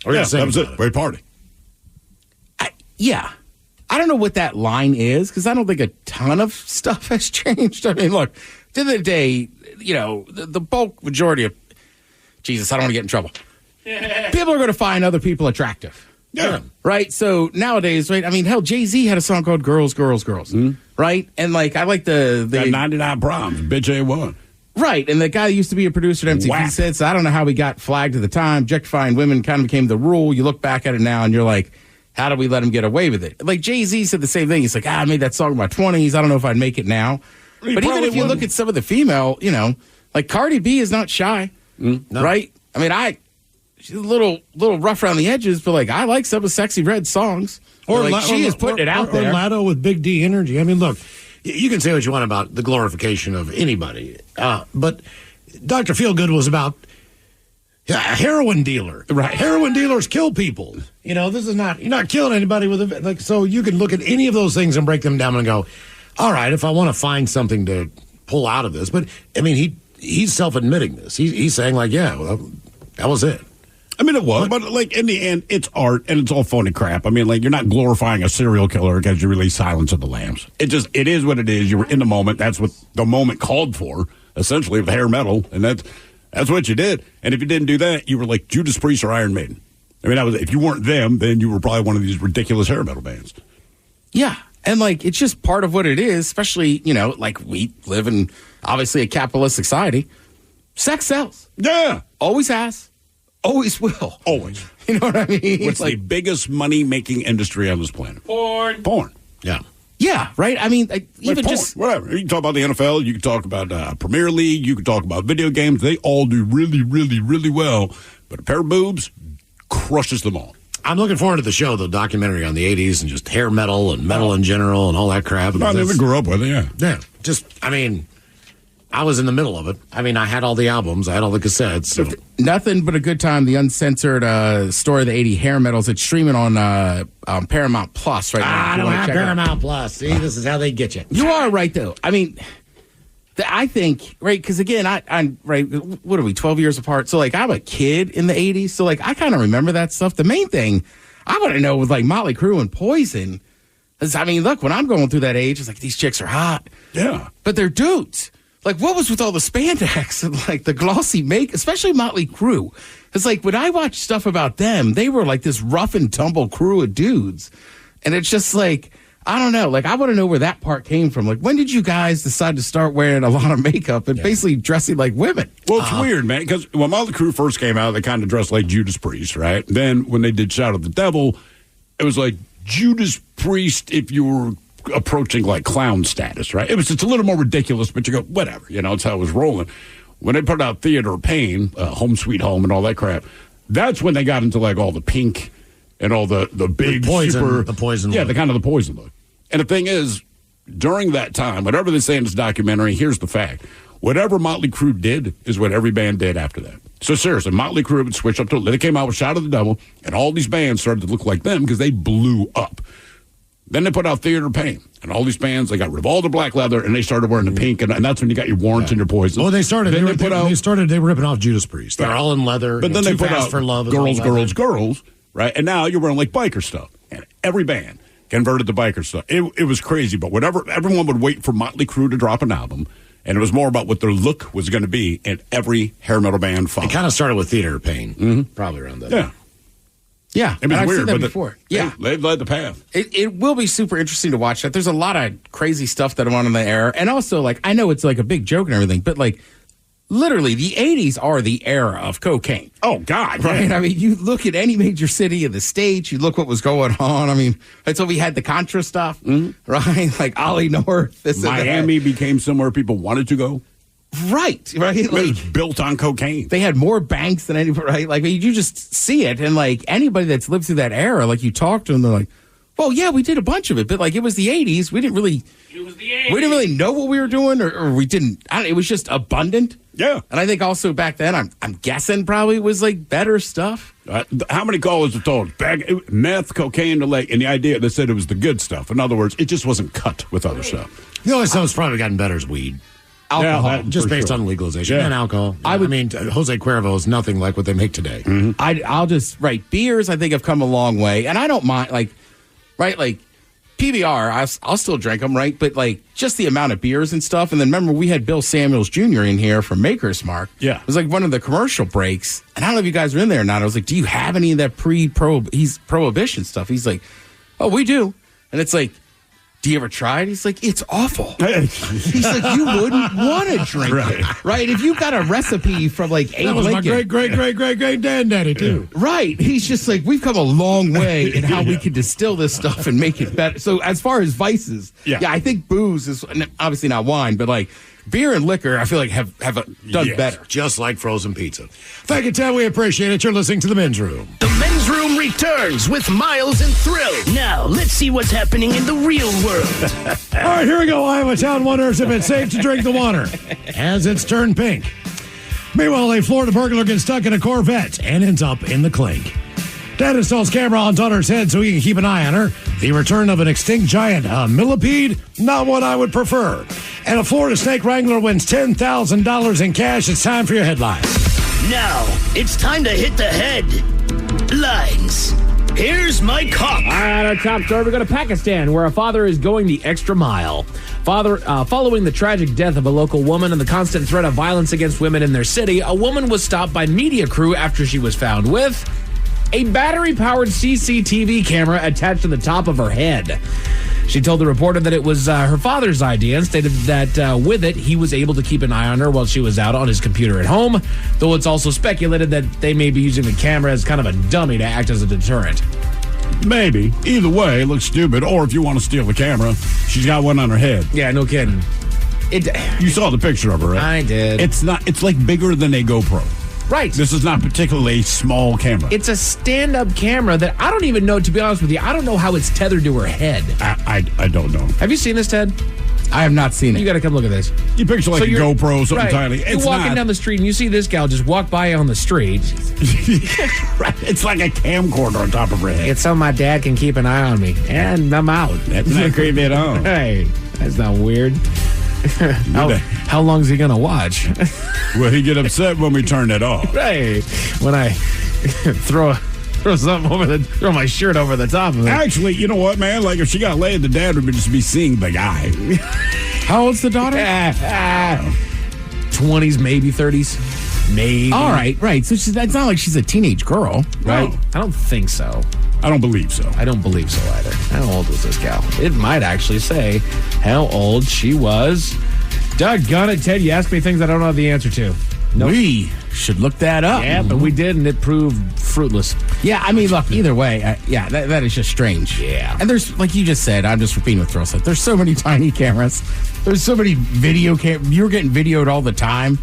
That was it. Great party. Yeah. I don't know what that line is, because I don't think a ton of stuff has changed. I mean, look, at the end of the day, the bulk majority of... Jesus, I don't want to get in trouble. People are going to find other people attractive. Yeah. Right? So nowadays, right? I mean, hell, Jay-Z had a song called Girls. Mm-hmm. Right? And like, I like the 99 Proms, Bitch A1. Right, and the guy that used to be a producer at MTV said, so I don't know how we got flagged at the time. Objectifying women kind of became the rule. You look back at it now and you're like, how do we let him get away with it? Like Jay-Z said the same thing. He's like, I made that song in my 20s. I don't know if I'd make it now. But even if you look at some of the female, like Cardi B is not shy, right? I mean, she's a little rough around the edges, but like I like some of Sexy Red songs. Or like she is putting it out there. Or Lado with Big D energy. I mean, look, you can say what you want about the glorification of anybody, but Dr. Feelgood was about a heroin dealer. Right. Heroin dealers kill people. This is not, you're not killing anybody with a, like, so you can look at any of those things and break them down and go, all right, if I want to find something to pull out of this. But, I mean, he's self-admitting this. He's saying, like, yeah, well, that was it. I mean, it was, but like in the end, it's art and it's all phony crap. I mean, like you're not glorifying a serial killer because you release Silence of the Lambs. It is what it is. You were in the moment. That's what the moment called for, essentially, with hair metal, and that's what you did. And if you didn't do that, you were like Judas Priest or Iron Maiden. I mean, if you weren't them, then you were probably one of these ridiculous hair metal bands. Yeah, and like it's just part of what it is. Especially, like we live in obviously a capitalist society. Sex sells. Yeah, always has. always will. Always. You know what I mean? What's the biggest money-making industry on this planet? Porn. Yeah. Yeah, right? I mean, even porn, just... whatever. You can talk about the NFL. You can talk about Premier League. You can talk about video games. They all do really, really, really well. But a pair of boobs crushes them all. I'm looking forward to the show, the documentary on the 80s and just hair metal and metal in general and all that crap. I never grew up with it, yeah. Yeah. I was in the middle of it. I mean, I had all the albums. I had all the cassettes. So. Nothing but a good time. The uncensored story of the 80 hair metals. It's streaming on Paramount Plus right now. I don't have Paramount Plus. See, this is how they get you. You are right, though. I mean, I think, right, because again, I'm right, what are we, 12 years apart? So, like, I'm a kid in the 80s. So, like, I kind of remember that stuff. The main thing I want to know with, like, Motley Crue and Poison is, I mean, look, when I'm going through that age, it's like, these chicks are hot. Yeah. But they're dudes. Like, what was with all the spandex and, like, the glossy make, especially Motley Crue? It's like, when I watch stuff about them, they were like this rough and tumble crew of dudes. And it's just like, I don't know. Like, I want to know where that part came from. Like, when did you guys decide to start wearing a lot of makeup and basically dressing like women? Well, it's weird, man, because when Motley Crue first came out, they kind of dressed like Judas Priest, right? Then when they did Shout at the Devil, it was like Judas Priest if you were approaching like clown status, right? It's a little more ridiculous, but you go, whatever, it's how it was rolling. When they put out Theater of Pain, Home Sweet Home and all that crap, that's when they got into like all the pink and all the big the poison, super, the poison yeah, look. the kind of the poison look. And the thing is, during that time, whatever they say in this documentary, here's the fact. Whatever Motley Crue did is what every band did after that. So seriously, Motley Crue would switch up to, they came out with Shout at the Devil, and all these bands started to look like them because they blew up. Then they put out Theater of Pain, and all these bands, they got rid of all the black leather, and they started wearing the pink, and that's when you got your Warrants and your Poison. Well, they started. Then They were ripping off Judas Priest. They're all in leather. But then they put out for love Girls, right? And now you're wearing like biker stuff, and every band converted to biker stuff. It was crazy, but everyone would wait for Motley Crue to drop an album, and it was more about what their look was going to be, and every hair metal band followed. It kind of started with Theater of Pain, probably around that. Yeah. Yeah, it was I've weird, seen that but before. They led the path. It will be super interesting to watch that. There's a lot of crazy stuff that I want in the era. And also, like, I know it's like a big joke and everything, but like, literally, the 80s are the era of cocaine. Oh, God. Right? Yeah. I mean, you look at any major city in the States, you look what was going on. I mean, that's when we had the Contra stuff, right? Like Ollie North. Miami became somewhere people wanted to go. Right. It was built on cocaine. They had more banks than anybody, right? Like, you just see it. And, like, anybody that's lived through that era, like, you talk to them, they're like, well, yeah, we did a bunch of it. But, like, it was the 80s. We didn't really know what we were doing, or we didn't. It was just abundant. Yeah. And I think also back then, I'm guessing probably was, like, better stuff. How many callers have told meth, cocaine, and the idea they said it was the good stuff? In other words, it just wasn't cut with other stuff. The only stuff that's probably gotten better is weed. Alcohol, just based on legalization and alcohol. I mean, Jose Cuervo is nothing like what they make today. I'll just beers. I think have come a long way, and I don't mind like PBR. I'll still drink them, right? But like just the amount of beers and stuff. And then remember we had Bill Samuels Jr. in here from Maker's Mark. Yeah, it was like one of the commercial breaks, and I don't know if you guys were in there or not. I was like, do you have any of that prohibition stuff? He's like, oh, we do, and it's like, do you ever try it? He's like, it's awful. He's like, you wouldn't want to drink it. Right? If you got a recipe from like Abe That was Lincoln. my great granddaddy, too. Right. He's just like, we've come a long way in how we can distill this stuff and make it better. So as far as vices, I think booze is obviously not wine, but like beer and liquor, I feel like have done better. Just like frozen pizza. Thank you, Ted. We appreciate it. You're listening to The Men's Room. The Men's Room returns with Miles and Thrill. Now, let's see what's happening in the real world. All right, here we go. Iowa Town wonders if it's safe to drink the water as it's turned pink. Meanwhile, a Florida burglar gets stuck in a Corvette and ends up in the clink. Dad installs camera on daughter's head so he can keep an eye on her. The return of an extinct giant, a millipede, not what I would prefer. And a Florida snake wrangler wins $10,000 in cash. It's time for your headlines. Now, it's time to hit the headlines. Here's my cop. All right, our top story. We go to Pakistan, where a father is going the extra mile. Following the tragic death of a local woman and the constant threat of violence against women in their city, a woman was stopped by media crew after she was found with a battery-powered CCTV camera attached to the top of her head. She told the reporter that it was her father's idea and stated that with it, he was able to keep an eye on her while she was out on his computer at home, though it's also speculated that they may be using the camera as kind of a dummy to act as a deterrent. Maybe. Either way, it looks stupid. Or if you want to steal the camera, she's got one on her head. Yeah, no kidding. You saw the picture of her, right? I did. It's like bigger than a GoPro. Right. This is not particularly a small camera. It's a stand-up camera that I don't even know, to be honest with you, I don't know how it's tethered to her head. I don't know. Have you seen this, Ted? I have not seen it. You got to come look at this. You picture like a GoPro, something right. tiny. You're walking down the street and you see this gal just walk by you on the street. Right. It's like a camcorder on top of her head. It's so my dad can keep an eye on me. And I'm out. That's not creepy at all. Hey, that's not weird. How long is he going to watch? Well, he get upset when we turn it off. Right. When I throw my shirt over the top of it. Actually, you know what, man? Like, if she got laid, the dad would just be seeing the guy. How old's the daughter? 20s, maybe 30s. Maybe. All right. So it's not like she's a teenage girl, right? No, I don't think so. I don't believe so. I don't believe so either. How old was this gal? It might actually say how old she was. Doggone it, Ted. You ask me things I don't know the answer to. Nope. We should look that up. Yeah, but we did, and it proved fruitless. Yeah, I mean, look, either way, that is just strange. Yeah. And there's, like you just said, I'm just repeating what Thrill said, there's so many tiny cameras. There's so many video You're getting videoed all the time.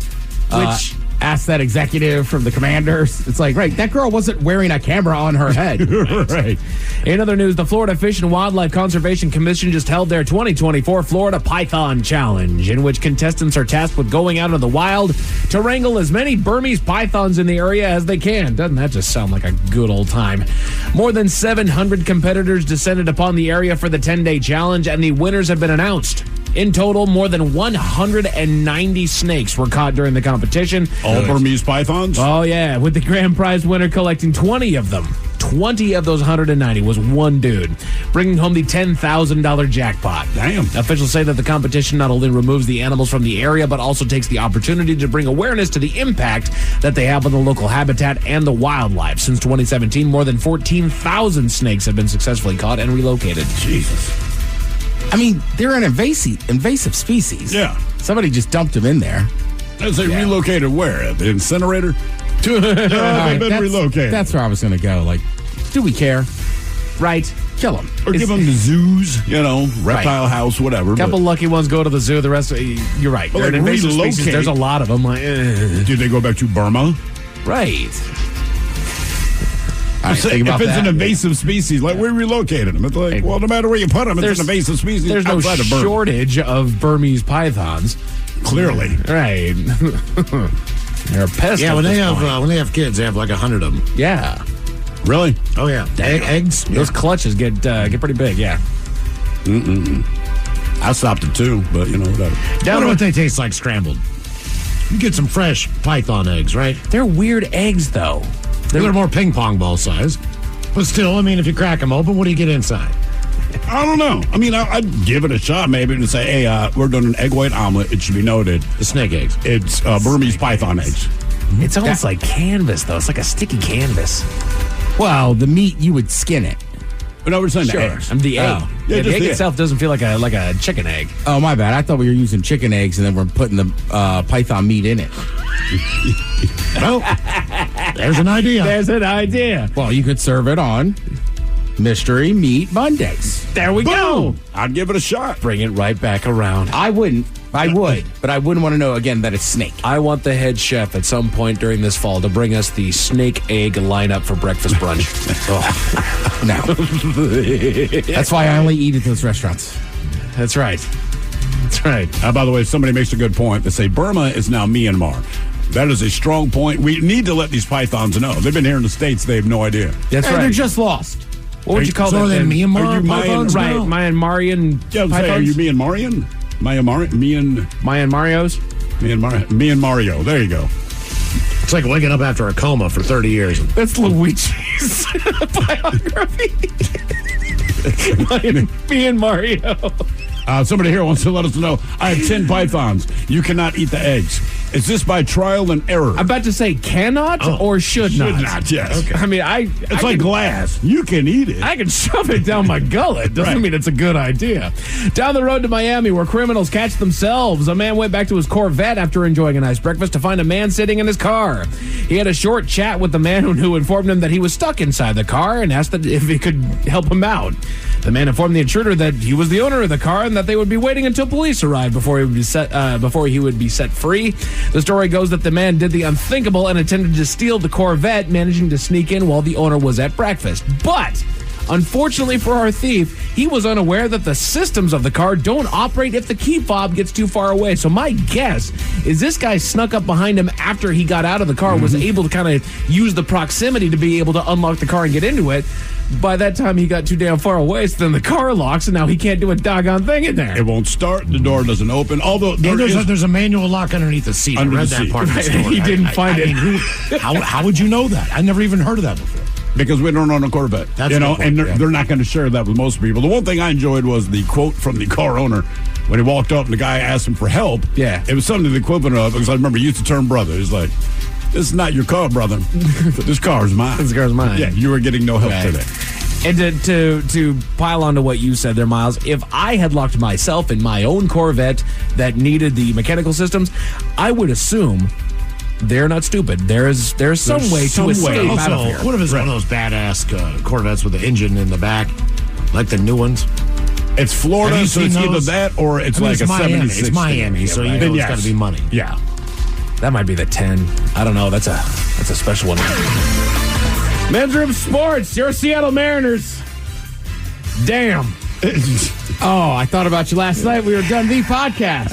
Which... ask that executive from the Commanders. It's like, right, that girl wasn't wearing a camera on her head. Right. In other news, the Florida Fish and Wildlife Conservation Commission just held their 2024 Florida Python Challenge, in which contestants are tasked with going out in the wild to wrangle as many Burmese pythons in the area as they can. Doesn't that just sound like a good old time? More than 700 competitors descended upon the area for the 10-day challenge, and the winners have been announced. In total, more than 190 snakes were caught during the competition. All Burmese pythons? Oh, yeah, with the grand prize winner collecting 20 of them. 20 of those 190 was one dude, bringing home the $10,000 jackpot. Damn. Officials say that the competition not only removes the animals from the area, but also takes the opportunity to bring awareness to the impact that they have on the local habitat and the wildlife. Since 2017, more than 14,000 snakes have been successfully caught and relocated. Jesus. I mean, they're an invasive species. Yeah. Somebody just dumped them in there. As they relocated where? At the incinerator? They've been relocated. That's where I was going to go. Like, do we care? Right. Kill them. Or give them to zoos, reptile house, whatever. A couple lucky ones go to the zoo. The rest, you're right. They're an invasive species. There's a lot of them. Like, Did they go back to Burma? Right. If it's an invasive species, like we relocated them. It's like, well, no matter where you put them, it's an invasive species. There's no shortage of Burmese pythons. Clearly. Right. They're a pest. Yeah, when they have kids, they have like 100 of them. Yeah. Really? Oh, yeah. Eggs? Those clutches get pretty big, yeah. I stopped at 2, but whatever. I wonder what they taste like scrambled. You get some fresh python eggs, right? They're weird eggs, though. They're more ping pong ball size. But still, I mean, if you crack them open, what do you get inside? I don't know. I mean, I'd give it a shot maybe and say, hey, we're doing an egg white omelet. It should be noted. The snake eggs. It's Burmese python eggs. It's almost like canvas, though. It's like a sticky canvas. Well, the meat, you would skin it. But we're saying the eggs. The egg. Yeah, the egg itself doesn't feel like a chicken egg. Oh, my bad. I thought we were using chicken eggs and then we're putting the python meat in it. Well, there's an idea. There's an idea. Well, you could serve it on Mystery Meat Mondays. There we go. I'd give it a shot. Bring it right back around. I wouldn't. I would, but I wouldn't want to know again that it's snake. I want the head chef at some point during this fall to bring us the snake egg lineup for breakfast brunch. No. That's why I only eat at those restaurants. That's right. That's right. By the way, somebody makes a good point. They say Burma is now Myanmar. That is a strong point. We need to let these pythons know. They've been here in the States. They have no idea. That's right. They're just lost. What would you call that? Are they Myanmar pythons? Right. Myanmarian pythons? Are you Myanmarian? Myanmarios? Myanmario. There you go. It's like waking up after a coma for 30 years. That's Luigi's biography. Me and Mario. Somebody here wants to let us know. I have 10 pythons. You cannot eat the eggs. Is this by trial and error? I'm about to say cannot or should not. Should not, yes. Okay. I mean, it's like glass. You can eat it. I can shove it down my gullet. Doesn't mean it's a good idea. Down the road to Miami, where criminals catch themselves. A man went back to his Corvette after enjoying a nice breakfast to find a man sitting in his car. He had a short chat with the man who informed him that he was stuck inside the car and asked if he could help him out. The man informed the intruder that he was the owner of the car and that they would be waiting until police arrived before he would be set free. The story goes that the man did the unthinkable and attempted to steal the Corvette, managing to sneak in while the owner was at breakfast. But unfortunately for our thief, he was unaware that the systems of the car don't operate if the key fob gets too far away. So my guess is this guy snuck up behind him after he got out of the car, was able to kind of use the proximity to be able to unlock the car and get into it. By that time, he got too damn far away, so then the car locks, and now he can't do a doggone thing in there. It won't start. The door doesn't open. Although there's a manual lock underneath the seat. I read that part of the story. He didn't find it. How would you know that? I never even heard of that before. Because we don't own a Corvette. That's and they're not going to share that with most people. The one thing I enjoyed was the quote from the car owner when he walked up and the guy asked him for help. Yeah. It was something to the equivalent of, because I remember he used to term brother. He's like, this is not your car, brother. This car is mine. This car's mine. Yeah, you were getting no help today. And to pile onto what you said there, Miles, if I had locked myself in my own Corvette that needed the mechanical systems, I would assume they're not stupid. There's some way to escape out of here. What if it's one of those badass Corvettes with the engine in the back, like the new ones? It's Florida, so it's either that or it's like a 76. It's Miami, so you know it's got to be money. Yeah. That might be the 10. I don't know. That's a special one. Men's Room Sports, your Seattle Mariners. Damn. Oh, I thought about you last night. We were done the podcast.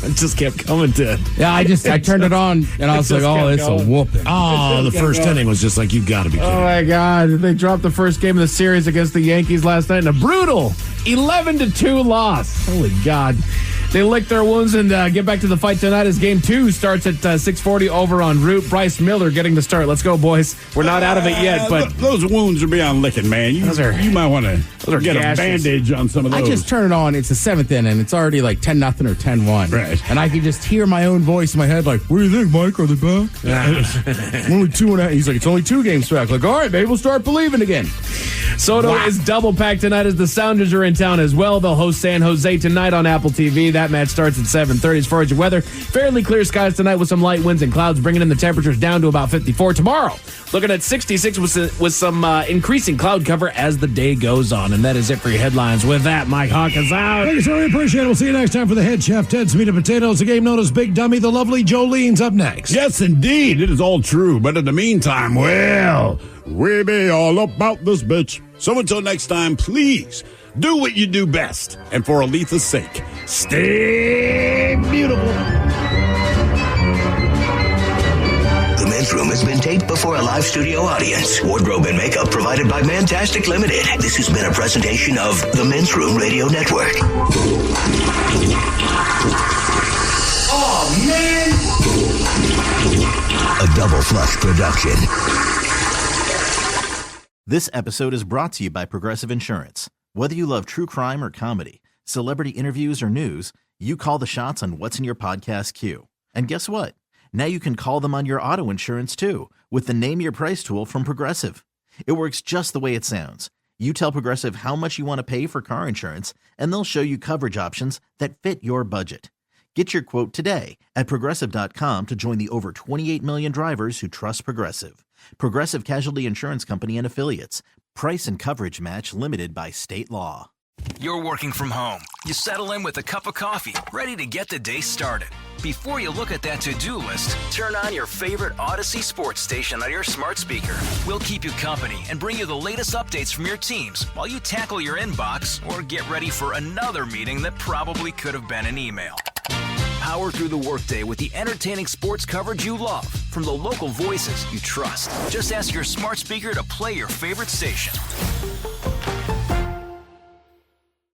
It just kept coming to. Yeah, I turned it on and I was like, oh, it's a whooping. Oh, the first inning was just like, you got to be kidding. Oh my God. They dropped the first game of the series against the Yankees last night in a brutal 11-2 loss. Holy God. They lick their wounds and get back to the fight tonight as Game 2 starts at 6:40 over on Route. Bryce Miller getting the start. Let's go, boys. We're not out of it yet, but those wounds are beyond licking, man. You might want to get a bandage on some of those. I just turn it on. It's the 7th inning. It's already like 10-0 or 10-1. Right. And I can just hear my own voice in my head like, what do you think, Mike? Are they back? Only 2.5. He's like, it's only 2 games back. Like, all right, maybe we'll start believing again. Soto is double packed tonight as the Sounders are in town as well. They'll host San Jose tonight on Apple TV. That match starts at 7:30. As far as your weather, fairly clear skies tonight with some light winds and clouds, bringing in the temperatures down to about 54. Tomorrow, looking at 66 with some increasing cloud cover as the day goes on. And that is it for your headlines. With that, Mike Hawk is out. Thank you, sir. We appreciate it. We'll see you next time for the head chef, Ted's Meat and Potatoes, a game known as Big Dummy. The lovely Jolene's up next. Yes, indeed. It is all true. But in the meantime, well, we be all about this bitch. So until next time, please do what you do best. And for Aletha's sake, stay beautiful. The Men's Room has been taped before a live studio audience. Wardrobe and makeup provided by Mantastic Limited. This has been a presentation of the Men's Room Radio Network. Oh, man! A Double Flush production. This episode is brought to you by Progressive Insurance. Whether you love true crime or comedy, celebrity interviews or news, you call the shots on what's in your podcast queue. And guess what? Now you can call them on your auto insurance too with the Name Your Price tool from Progressive. It works just the way it sounds. You tell Progressive how much you want to pay for car insurance, and they'll show you coverage options that fit your budget. Get your quote today at Progressive.com to join the over 28 million drivers who trust Progressive. Progressive Casualty Insurance Company and Affiliates. Price and coverage match limited by state law. You're working from home. You settle in with a cup of coffee, ready to get the day started. Before you look at that to-do list, turn on your favorite Odyssey sports station on your smart speaker. We'll keep you company and bring you the latest updates from your teams while you tackle your inbox or get ready for another meeting that probably could have been an email. Power through the workday with the entertaining sports coverage you love from the local voices you trust. Just ask your smart speaker to play your favorite station.